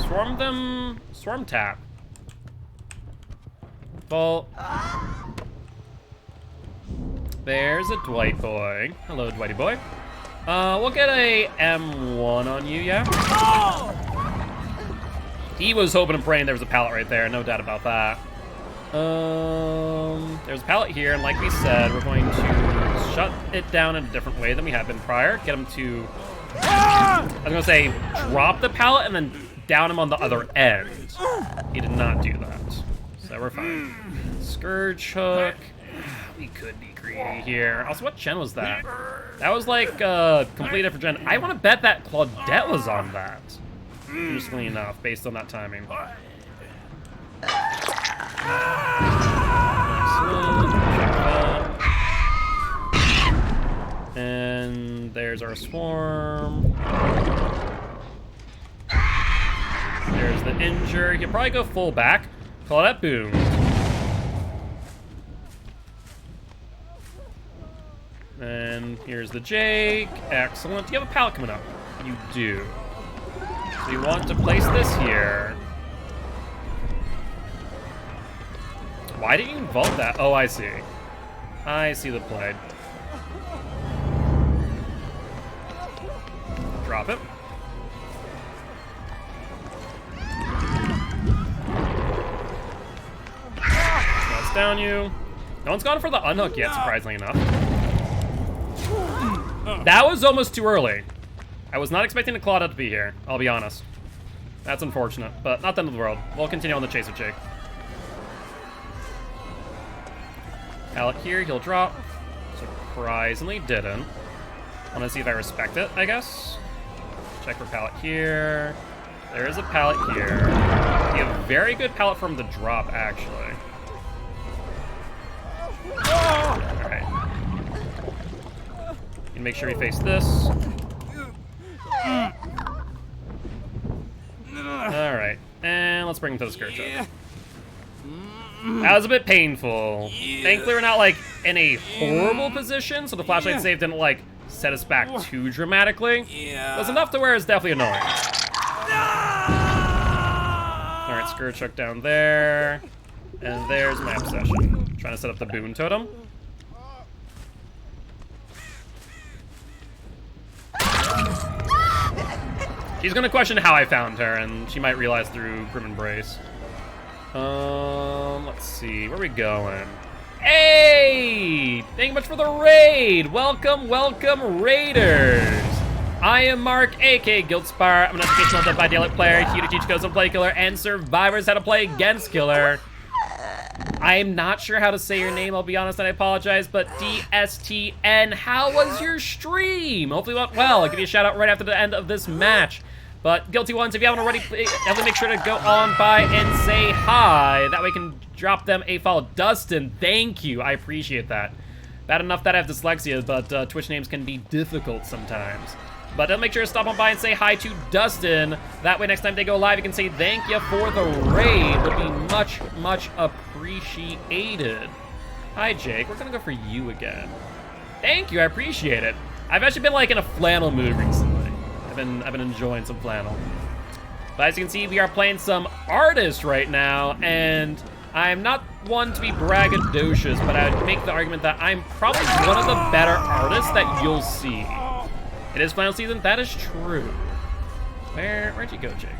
Swarm them. Swarm tap. Well, there's a Dwight boy. Hello, Dwighty boy. We'll get a M1 on you, yeah? He was hoping and praying there was a pallet right there, no doubt about that. There's a pallet here, and like we said, we're going to shut it down in a different way than we have been prior. Get him to, I was gonna say, drop the pallet and then down him on the other end. He did not do that, so we're fine. Scourge Hook. We could be greedy here. Also, what gen was that? That was like a completely different gen. I want to bet that Claudette was on that. Interestingly enough, based on that timing. Excellent. And there's our swarm. There's the injure. You can probably go full back. Claudette boom. And here's the Jake. Excellent. Do you have a pallet coming up? You do. So you want to place this here. Why did you involve that? Oh, I see. I see the play. Drop it. Let's down you. No one's gone for the unhook yet, surprisingly enough. That was almost too early. I was not expecting the Claudette to be here, I'll be honest. That's unfortunate, but not the end of the world. We'll continue on the chase with Jake. Pallet here, he'll drop. Surprisingly didn't. Want to see if I respect it, I guess. Check for pallet here. There is a pallet here. You have a very good pallet from the drop, actually. Alright. You make sure you face this. Alright. And let's bring him to the Scourge Hook. That was a bit painful. Thankfully, we're not, like, in a horrible position, so the flashlight save didn't, like, set us back too dramatically. It was enough to where it's definitely annoying. Alright, Scourge Hook down there. And there's my obsession. Trying to set up the Boon Totem. She's gonna question how I found her, and she might realize through Grim Embrace. Let's see, where are we going? Hey! Thank you much for the raid! Welcome, welcome, Raiders! I am Mark, aka Guildspire. I'm an educational Dead by Daylight player, here to teach Ghosts how to play Killer and survivors how to play against Killer. I am not sure how to say your name, I'll be honest, and I apologize, but DSTN, how was your stream? Hopefully it went well. I'll give you a shout out right after the end of this match. But Guilty Ones, if you haven't already, definitely make sure to go on by and say hi. That way you can drop them a follow. Dustin, thank you, I appreciate that. Bad enough that I have dyslexia, but Twitch names can be difficult sometimes. But make sure to stop on by and say hi to Dustin. That way next time they go live, you can say thank you for the raid. Would be much, much appreciated. Hi, Jake. We're gonna go for you again. Thank you, I appreciate it. I've actually been like in a flannel mood recently. I've been enjoying some flannel. But as you can see, we are playing some artists right now, and I'm not one to be braggadocious, but I would make the argument that I'm probably one of the better artists that you'll see. It is final season, that is true. Where'd you go, Jake?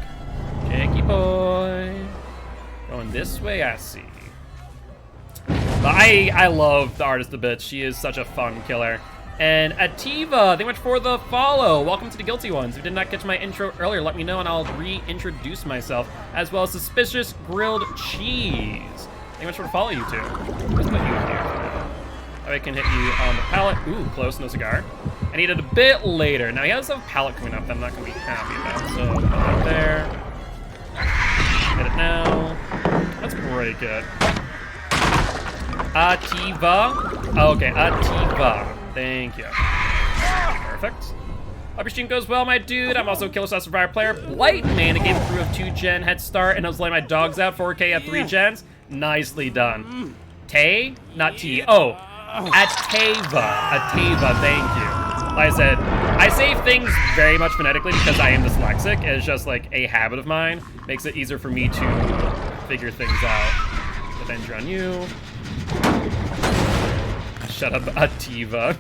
Jakey boy. Going this way, I see. But I love the artist a bit. She is such a fun killer. And Ativa, thank you much for the follow. Welcome to the Guilty Ones. If you did not catch my intro earlier, let me know and I'll reintroduce myself, as well as Suspicious Grilled Cheese. Thank you much for the follow, you two. Let's put you in here. That way I can hit you on the pallet. Ooh, close, no cigar. I need it a bit later. Now he does have a pallet coming up that I'm not gonna be happy about. So put that there. Hit it now. Let's break it. Ativa. Okay, Ativa. Thank you. Perfect. Hope your stream goes well, my dude. I'm also a Killer Survivor player. Blight Man, a game crew of 2-gen head start, and I was letting my dogs out 4K at 3 gens. Nicely done. Tay? Not T. Oh, Atava. Atava, thank you. Like I said, I say things very much phonetically because I am dyslexic. It's just like a habit of mine. Makes it easier for me to figure things out. Avenger on you. Shut up, Ativa.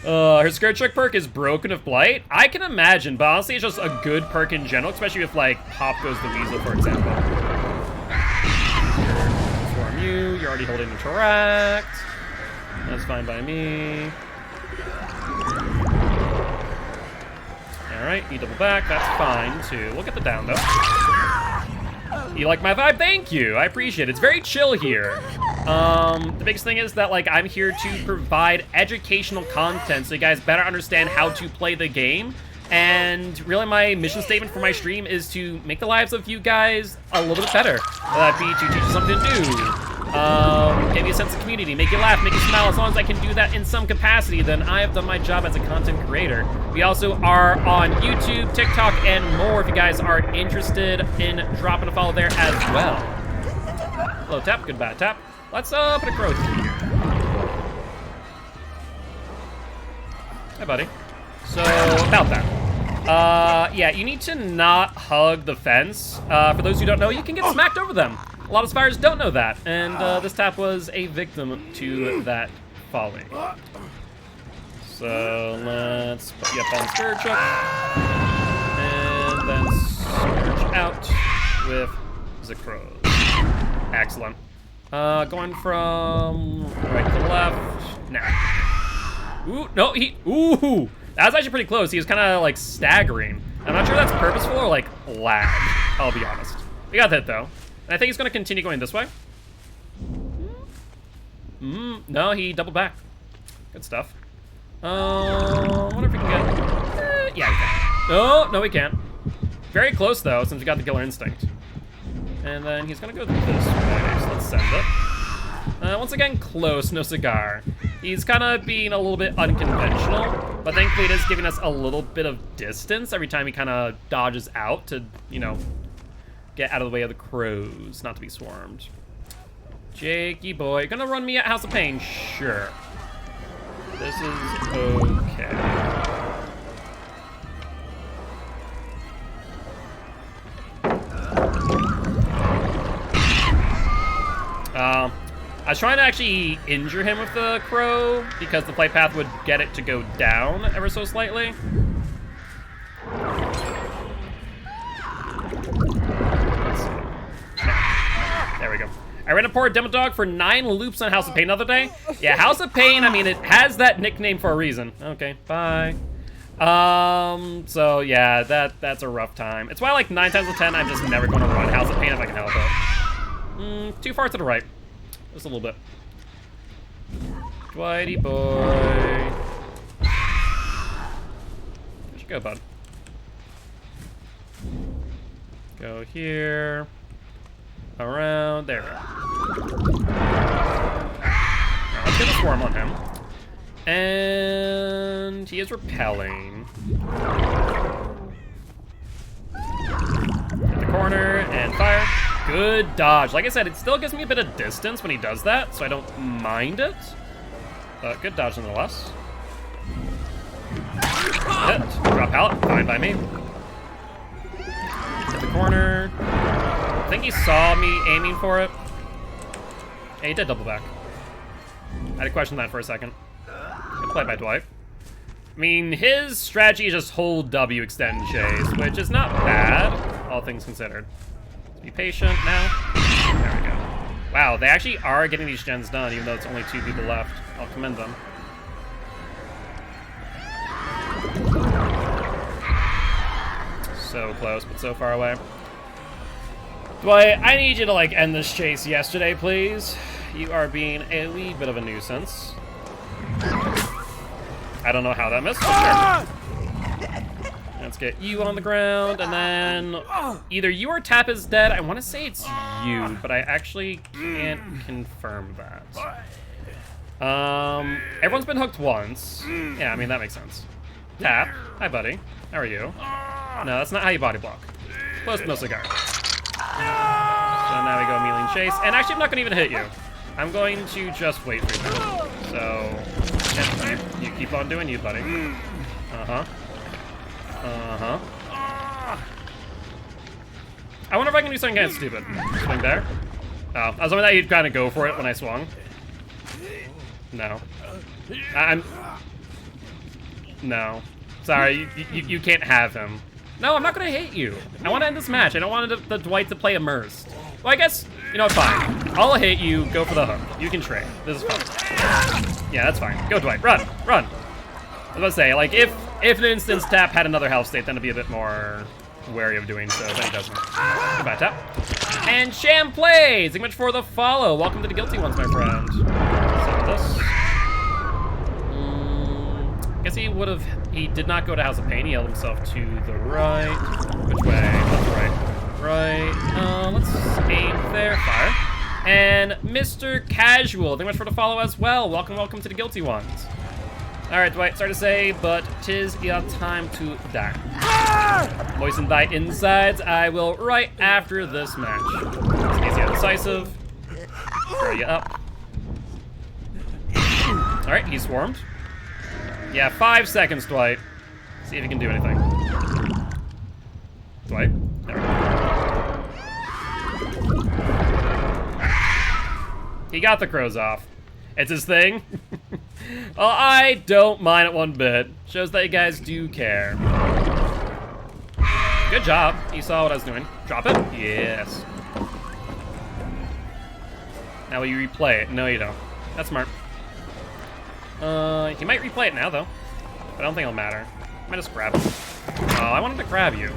Her skirt trick perk is broken of blight. I can imagine, but honestly, it's just a good perk in general, especially if like Pop Goes the Weasel, for example. Swarm you. You're already holding interact. That's fine by me. All right, you double back. That's fine too. We'll get the down though. You like my vibe? Thank you. I appreciate it. It's very chill here. The biggest thing is that like I'm here to provide educational content so you guys better understand how to play the game. And really my mission statement for my stream is to make the lives of you guys a little bit better. Whether that be to teach you something new, give you a sense of community, make you laugh, make you smile. As long as I can do that in some capacity, then I have done my job as a content creator. We also are on YouTube, TikTok, and more if you guys are interested in dropping a follow there as well. Hello, Tap. Goodbye, Tap. Let's put a crow through here. Hey, buddy. So, about that. Yeah, you need to not hug the fence. For those who don't know, you can get smacked over them. A lot of spiders don't know that, and this tap was a victim to that folly. So, let's put you up on Scourge up. And then Scourge out with Zekros. Excellent. Going from right to left. Now. Ooh, no, ooh! That was actually pretty close. He was kind of like staggering. I'm not sure if that's purposeful or like lag, I'll be honest. We got that though. And I think he's gonna continue going this way. No, he doubled back. Good stuff. Wonder if we can get, yeah, we can. Oh, no, we can't. Very close though, since we got the killer instinct. And then he's gonna go this way, so let's send it. Once again, close, no cigar. He's kind of being a little bit unconventional, but thankfully it is giving us a little bit of distance every time he kind of dodges out to, you know, get out of the way of the crows, not to be swarmed. Jakey boy, you gonna run me at House of Pain? Sure. This is okay. I was trying to actually injure him with the crow because the flight path would get it to go down ever so slightly. Let's see. I ran a poor demo dog for 9 loops on House of Pain the other day. Yeah, House of Pain, I mean, it has that nickname for a reason. Okay, bye. So yeah, that's a rough time. It's why like 9 times out of 10, I'm just never going to run House of Pain if I can help it. Too far to the right. Just a little bit. Dwighty boy. Where'd you go, bud? Go here. Around. There we go. Now, let's get a swarm on him. And he is repelling. Hit the corner and fire. Good dodge. Like I said, it still gives me a bit of distance when he does that, so I don't mind it. But good dodge nonetheless. Hit. Drop pallet. Fine by me. Hit the corner. I think he saw me aiming for it. Yeah, he did double back. I had to question that for a second. Good play by Dwight. I mean, his strategy is just hold W, extend, chase, which is not bad, all things considered. Let's be patient now. There we go. Wow, they actually are getting these gens done, even though it's only 2 people left. I'll commend them. So close, but so far away. Dwight, I need you to, like, end this chase yesterday, please. You are being a wee bit of a nuisance. I don't know how that missed, but sure. Let's get you on the ground, and then either you or Tap is dead. I want to say it's you, but I actually can't confirm that. Everyone's been hooked once. Yeah, I mean, that makes sense. Tap, hi, buddy. How are you? No, that's not how you body block. Close, no cigar. So now we go Mealing Chase, and actually I'm not going to even hit you. I'm going to just wait for you. So, yeah, you keep on doing you, buddy. Uh-huh. Uh-huh. I wonder if I can do something kind of stupid. Swing there. Oh, I was hoping that he'd kind of go for it when I swung. No. No. Sorry, you can't have him. No, I'm not gonna hit you. I want to end this match. I don't want the Dwight to play immersed. Well, I guess, you know, fine. I'll hit you, go for the hook. You can trade. This is fun. Yeah, that's fine. Go, Dwight. Run, run. I was about to say, like, if an instance Tap had another health state, then I'd be a bit more wary of doing so, but he doesn't. Goodbye, Tap. And Sham plays! Thank you much for the follow. Welcome to the Guilty Ones, my friend. So this. Guess he did not go to House of Pain. He held himself to the right. Which way? That's right. Right. Let's aim there. Fire. And Mr. Casual, thank you much for the follow as well. Welcome, welcome to the Guilty Ones. All right, Dwight, sorry to say, but 'tis your time to die. Moisten thy insides. I will right after this match. It's easy and decisive. Throw you up. All right, he swarmed. Yeah, 5 seconds, Dwight. See if you can do anything. Dwight, there we go. He got the crows off. It's his thing. Well, I don't mind it one bit. Shows that you guys do care. Good job. You saw what I was doing. Drop it? Yes. Now will you replay it? No, you don't. That's smart. He might replay it now, though. But I don't think it'll matter. I might just grab him. Oh, I wanted to grab you.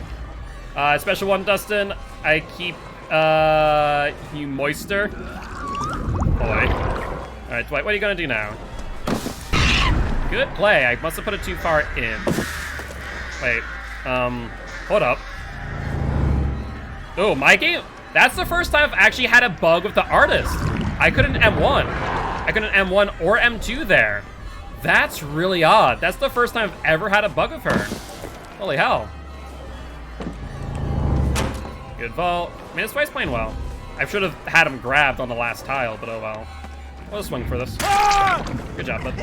Special one, Dustin. I keep, you moister. Boy. Alright, Dwight, what are you gonna do now? Good play. I must have put it too far in. Wait, hold up. Oh, Mikey? That's the first time I've actually had a bug with the artist. I couldn't M1. I couldn't M1 or M2 there. That's really odd. That's the first time I've ever had a bug with her. Holy hell. Good vault. I mean, this Dwight's playing well. I should have had him grabbed on the last tile, but oh well. I'll swing for this. Good job, bud.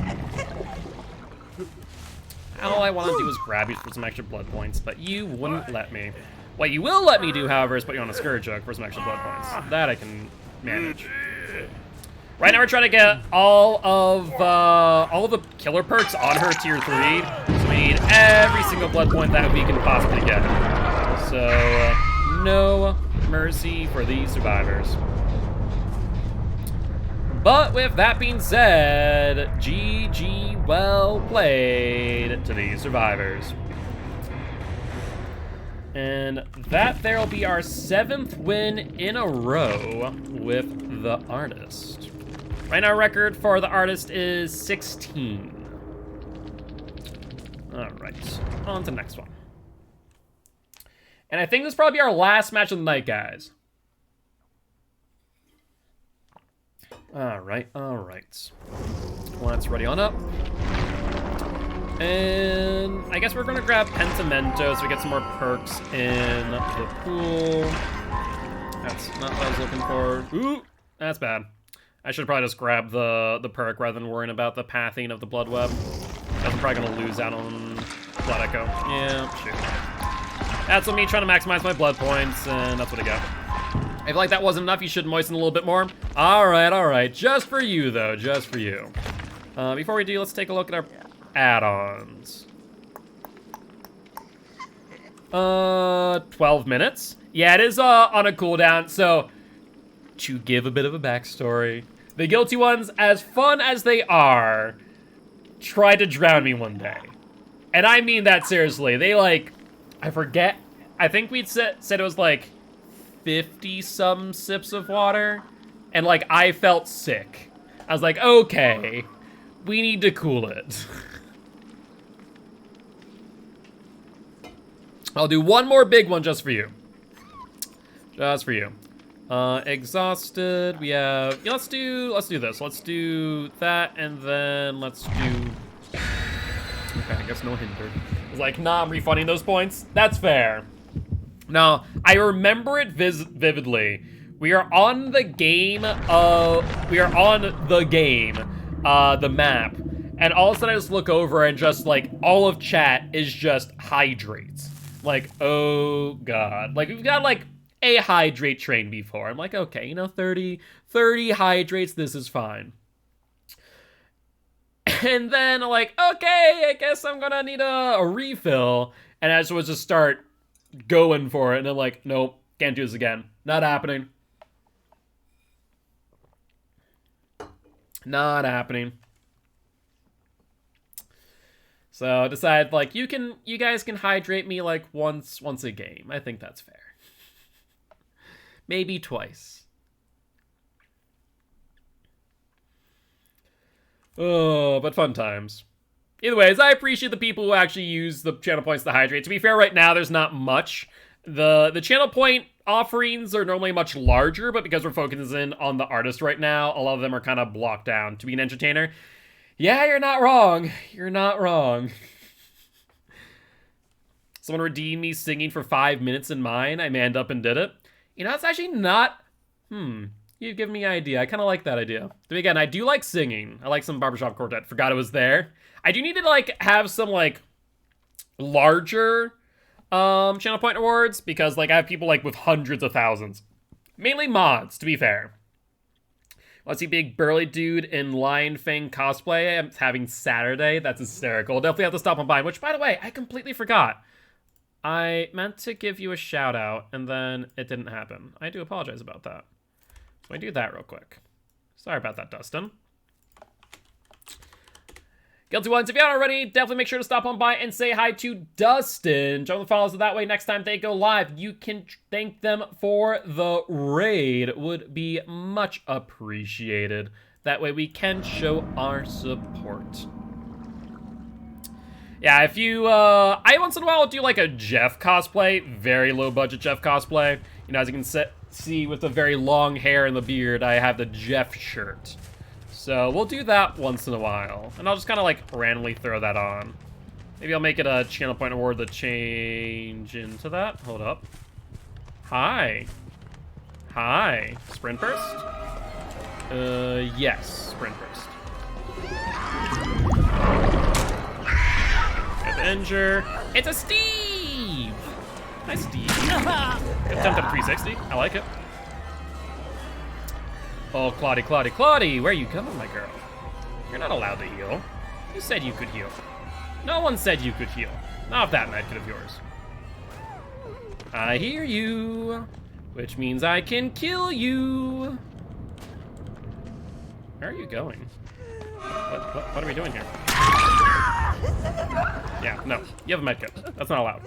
All I want to do is grab you for some extra blood points, but you wouldn't let me. What you will let me do, however, is put you on a Scourge Hook for some extra blood points. That I can manage. Right now we're trying to get all of the killer perks on her tier 3, so we need every single blood point that we can possibly get. So, no mercy for these survivors. But with that being said, GG, well played to these survivors. And that there'll be our 7th win in a row with the artist. Right now, record for the artist is 16. All right, on to the next one. And I think this will probably be our last match of the night, guys. All right. Let's ready on up. And I guess we're gonna grab Pentimento so we get some more perks in the pool. That's not what I was looking for. Ooh, that's bad. I should probably just grab the perk rather than worrying about the pathing of the Blood Web. I'm probably gonna lose out on Blood Echo. Yeah, shoot. That's what me trying to maximize my blood points, and that's what I got. I feel like that wasn't enough. You should moisten a little bit more. All right. Just for you, though. Just for you. Before we do, let's take a look at our add-ons. 12 minutes. Yeah, it is on a cooldown. So, to give a bit of a backstory, the Guilty ones, as fun as they are, tried to drown me one day. And I mean that seriously. They, like, I forget. I think we'd said it was, like, 50-some sips of water. And, like, I felt sick. I was like, okay, we need to cool it. I'll do one more big one just for you. Just for you. Exhausted. We have. Yeah, let's do this. Let's do that, and then let's do. Okay, I guess no hinder. It's like, nah, I'm refunding those points. That's fair. Now, I remember it vividly. We are on the game. The map, and all of a sudden I just look over and just like all of chat is just hydrates. Like, oh god. Like, we've got like a hydrate train before. I'm like, okay, 30 hydrates, this is fine. And then I'm like, okay, I guess I'm gonna need a refill. And I just start going for it. And I'm like, nope, can't do this again. Not happening. Not happening. So I decided, like, you guys can hydrate me like once a game. I think that's fair. Maybe twice. Oh, but fun times. Either ways, I appreciate the people who actually use the channel points to hydrate. To be fair, right now there's not much. The channel point offerings are normally much larger, but because we're focusing on the artist right now, a lot of them are kind of blocked down to be an entertainer. Yeah, you're not wrong. You're not wrong. Someone redeemed me singing for 5 minutes in mine. I manned up and did it. It's actually not... You've given me an idea. I kind of like that idea. Then again, I do like singing. I like some barbershop quartet. Forgot it was there. I do need to, like, have some, like, larger channel point awards, because, like, I have people, like, with hundreds of thousands. Mainly mods, to be fair. Let's see, big burly dude in Lion Fang cosplay. I'm having Saturday. That's hysterical. Definitely have to stop on by, which, by the way, I completely forgot. I meant to give you a shout out, and then it didn't happen. I do apologize about that. So I do that real quick. Sorry about that, Dustin. Guilty ones, if you haven't already, definitely make sure to stop on by and say hi to Dustin. Join the follows so that way next time they go live, you can thank them for the raid. It would be much appreciated. That way we can show our support. Yeah, if you, I once in a while do like a Jeff cosplay, very low budget Jeff cosplay. As you can see with the very long hair and the beard, I have the Jeff shirt. So we'll do that once in a while. And I'll just kind of like randomly throw that on. Maybe I'll make it a channel point award to change into that. Hold up. Hi. Hi. Sprint burst? Yes. Sprint burst. Injure. It's a Steve! Nice Steve. Attempt at a 360. I like it. Oh, Claudie, where are you going, my girl? You're not allowed to heal. You said you could heal. No one said you could heal. Not if that medkit of yours. I hear you, which means I can kill you. Where are you going? What are we doing here? Yeah, no. You have a medkit. That's not allowed.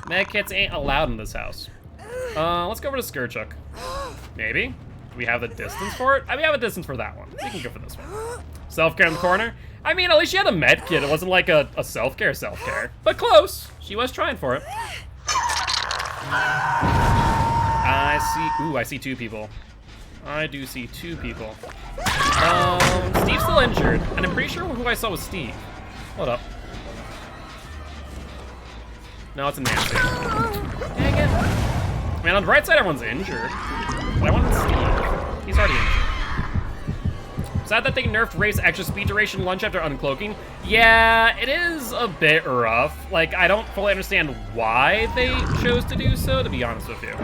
Medkits ain't allowed in this house. Let's go over to Skurchuk. Maybe? Do we have the distance for it? I mean, we have a distance for that one. We can go for this one. Self-care in the corner. I mean, at least she had a medkit. It wasn't like a self-care. But close. She was trying for it. I see 2 people. I do see 2 people. Steve's still injured, and I'm pretty sure who I saw was Steve. Hold up. No, it's a Nancy. Dang it. I mean, on the right side, everyone's injured. But I wanted Steve. He's already injured. Sad that they nerfed Race extra speed duration lunge after uncloaking. Yeah, it is a bit rough. Like, I don't fully understand why they chose to do so, to be honest with you.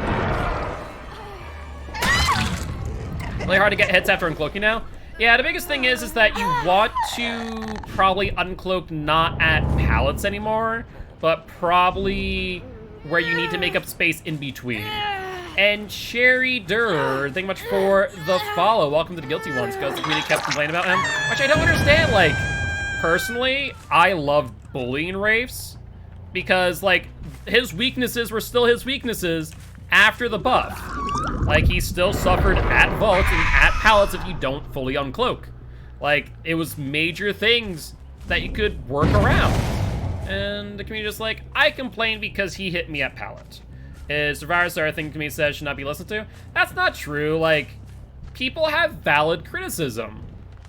Really hard to get hits after uncloaking now. Yeah, the biggest thing is that you want to probably uncloak not at pallets anymore, but probably where you need to make up space in between. And Cherry Durr, thank you much for the follow. Welcome to the Guilty Ones, because the community kept complaining about him, which I don't understand. Like, personally, I loved bullying Rafes because, like, his weaknesses were still his weaknesses after the buff. Like, he still suffered at vaults and at pallets if you don't fully uncloak. Like, it was major things that you could work around. And the community just like, I complained because he hit me at pallet. Is Survivor Star thing the community says should not be listened to? That's not true. Like, people have valid criticism.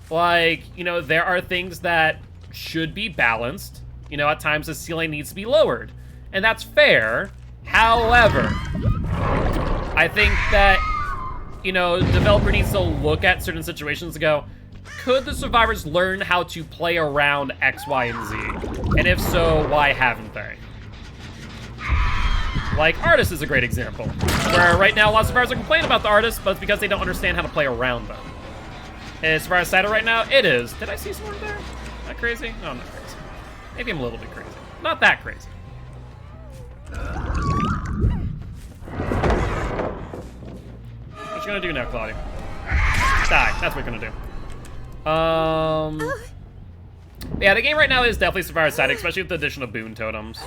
Like, you know, there are things that should be balanced. You know, at times the ceiling needs to be lowered. And that's fair. However, I think that, you know, the developer needs to look at certain situations and go, could the survivors learn how to play around X, Y, and Z? And if so, why haven't they? Like, Artists is a great example, where right now a lot of survivors are complaining about the artists, but it's because they don't understand how to play around them. Is Survivor Saturday right now? It is. Did I see someone there? That crazy? No, I'm not crazy. Maybe I'm a little bit crazy. Not that crazy. What you gonna do now, Claudia? Die. That's what you're gonna do. Yeah, the game right now is definitely Survivor Static, especially with the addition of boon totems.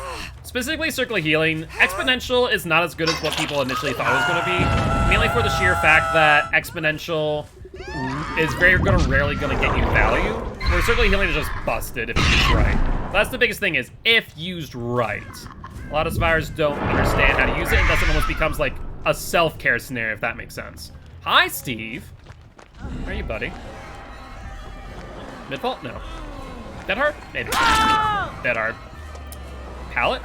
Specifically Circle of Healing. Exponential is not as good as what people initially thought it was gonna be. Mainly for the sheer fact that Exponential is rarely gonna get you value. Where Circle of Healing is just busted if used right. So that's the biggest thing, is if used right. A lot of survivors don't understand how to use it, and thus it almost becomes like a self-care scenario, if that makes sense. Hi, Steve. Where are you, buddy? Mid-vault? No. Dead hard? Maybe. Dead hard. Pallet?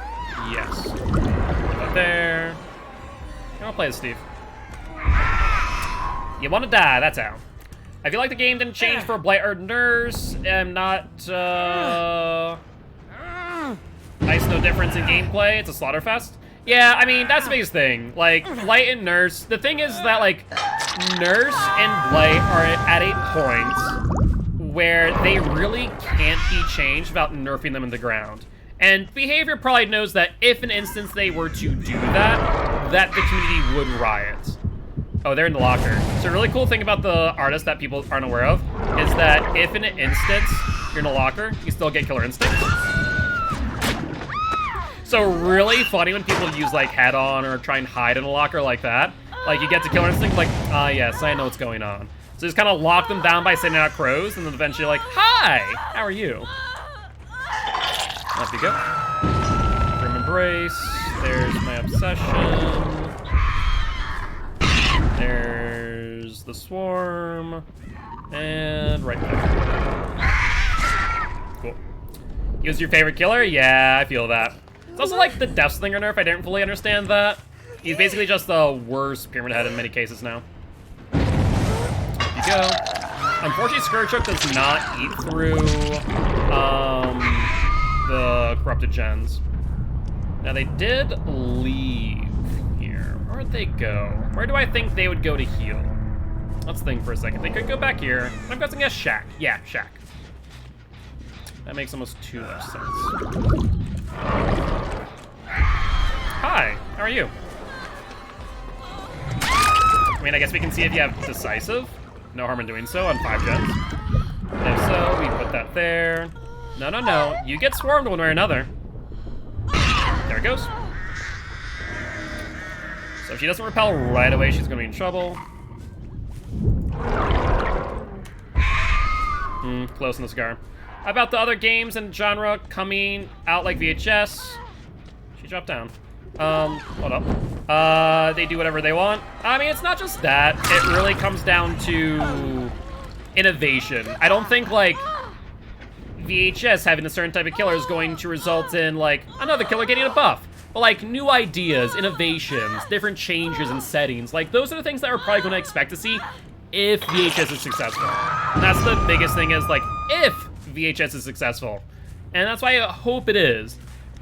Yes. Up there. You wanna play as Steve? You wanna die, that's how. I feel like the game didn't change for Blight or Nurse. I'm not, nice, no difference in gameplay. It's a slaughterfest. Yeah, I mean, that's the biggest thing. Like, Blight and Nurse, the thing is that, like, Nurse and Blight are at a point where they really can't be changed without nerfing them in the ground. And Behavior probably knows that if in instance they were to do that, that the community would riot. Oh, they're in the locker. So a really cool thing about the artist that people aren't aware of is that if in an instance you're in a locker, you still get Killer Instinct. So really funny when people use like head on or try and hide in a locker like that. Like you get to Killer Instinct, like, ah yes, I know what's going on. So just kind of lock them down by sending out crows, and then eventually like, hi, how are you? Up you go. Grim Embrace. There's my Obsession. There's the Swarm. And right there. Cool. He was your favorite killer? Yeah, I feel that. It's also like the Death Slinger nerf. I didn't fully understand that. He's basically just the worst Pyramid Head in many cases now. There you go. Unfortunately, Skurchuk does not eat through the Corrupted Gens. Now, they did leave here. Where'd they go? Where do I think they would go to heal? Let's think for a second. They could go back here. I'm guessing a Shack. Yeah, Shack. That makes almost too much sense. Hi, how are you? I mean, I guess we can see if you have Decisive. No harm in doing so on 5 gens. If so, we put that there. No, no, no. You get swarmed one way or another. There it goes. So if she doesn't repel right away, she's gonna be in trouble. Close in the cigar. How about the other games and genre coming out like VHS? She dropped down. Hold up. They do whatever they want. I mean, it's not just that. It really comes down to innovation. I don't think, like, VHS having a certain type of killer is going to result in, like, another killer getting a buff. But, like, new ideas, innovations, different changes in settings. Like, those are the things that we're probably going to expect to see if VHS is successful. And that's the biggest thing is, like, if VHS is successful. And that's why I hope it is.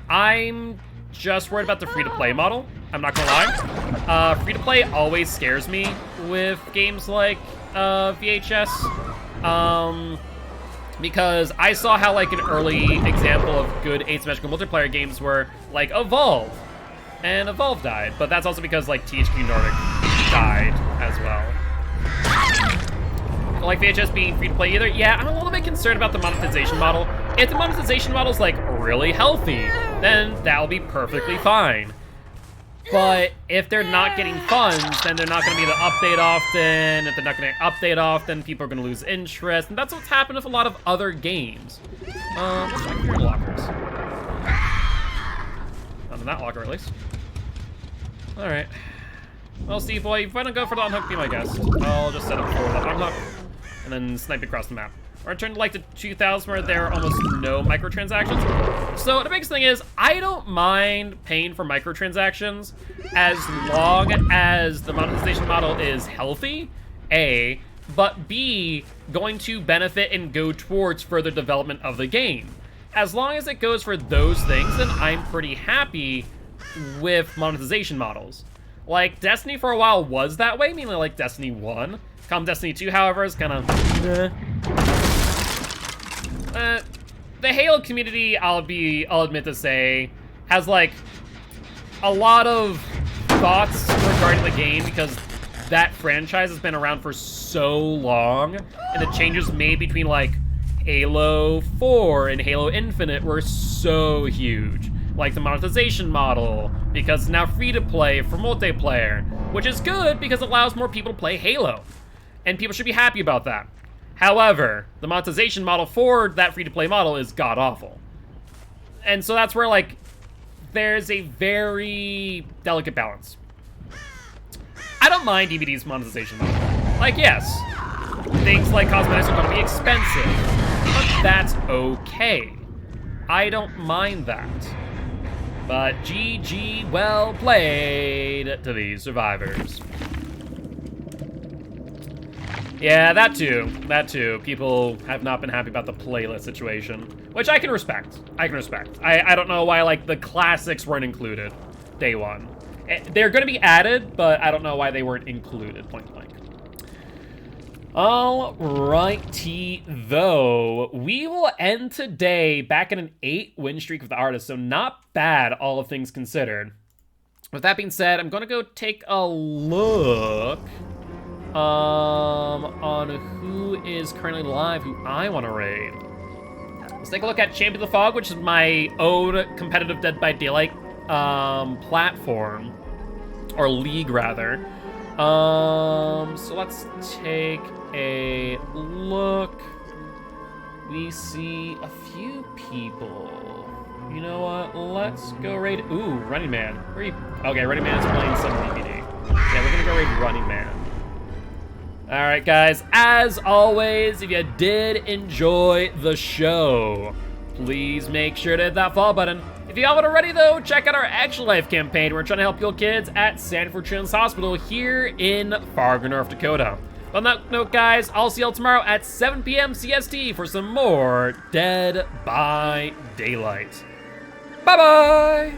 I'm just worried about the free-to-play model. I'm not gonna lie. Free-to-play always scares me with games like VHS. Because I saw how, like, an early example of good asymmetrical multiplayer games were, like, Evolve. And Evolve died. But that's also because, like, THQ Nordic died as well. Like VHS being free to play either. Yeah, I'm a little bit concerned about the monetization model. If the monetization model is like really healthy, then that'll be perfectly fine. But if they're not getting funds, then they're not going to be able to update often. If they're not going to update often, people are going to lose interest. And that's what's happened with a lot of other games. Let's check your lockers. Not in that locker, at least. All right. Well, Steve boy, if I don't go for the unhook, be my guest. I'll just set up for the unhook and then snipe across the map. Or return to like the 2000 where there are almost no microtransactions. So the biggest thing is, I don't mind paying for microtransactions as long as the monetization model is healthy, A, but B, going to benefit and go towards further development of the game. As long as it goes for those things, then I'm pretty happy with monetization models. Like, Destiny for a while was that way, mainly like Destiny 1. Come Destiny 2, however, is kind of... the Halo community, I'll admit to say, has, like, a lot of thoughts regarding the game because that franchise has been around for so long, and the changes made between, like, Halo 4 and Halo Infinite were so huge. Like the monetization model, because it's now free to play for multiplayer, which is good because it allows more people to play Halo. And people should be happy about that. However, the monetization model for that free to play model is god awful. And so that's where, like, there's a very delicate balance. I don't mind DVD's monetization model. Like, yes, things like cosmetics are going to be expensive, but that's okay. I don't mind that. But GG, well played to these survivors. Yeah, that too. People have not been happy about the playlist situation, which I can respect. I don't know why, like, the classics weren't included day one. They're gonna be added, but I don't know why they weren't included, point blank. Alrighty, though. We will end today back in an 8-win streak with the artist, so not bad, all of things considered. With that being said, I'm gonna go take a look on who is currently live, who I want to raid. Let's take a look at Champion of the Fog, which is my own competitive Dead by Daylight platform, or league rather. So let's take a look. We see a few people. You know what? Let's go raid. Ooh, Running Man. Where are you? Okay, Running Man's playing some DVD. Yeah, we're gonna go raid Running Man. Alright, guys, as always, if you did enjoy the show, please make sure to hit that follow button. If you haven't already, though, check out our Action Life campaign. We're trying to help heal kids at Sanford Children's Hospital here in Fargo, North Dakota. On that note, guys, I'll see y'all tomorrow at 7 p.m. CST for some more Dead by Daylight. Bye-bye!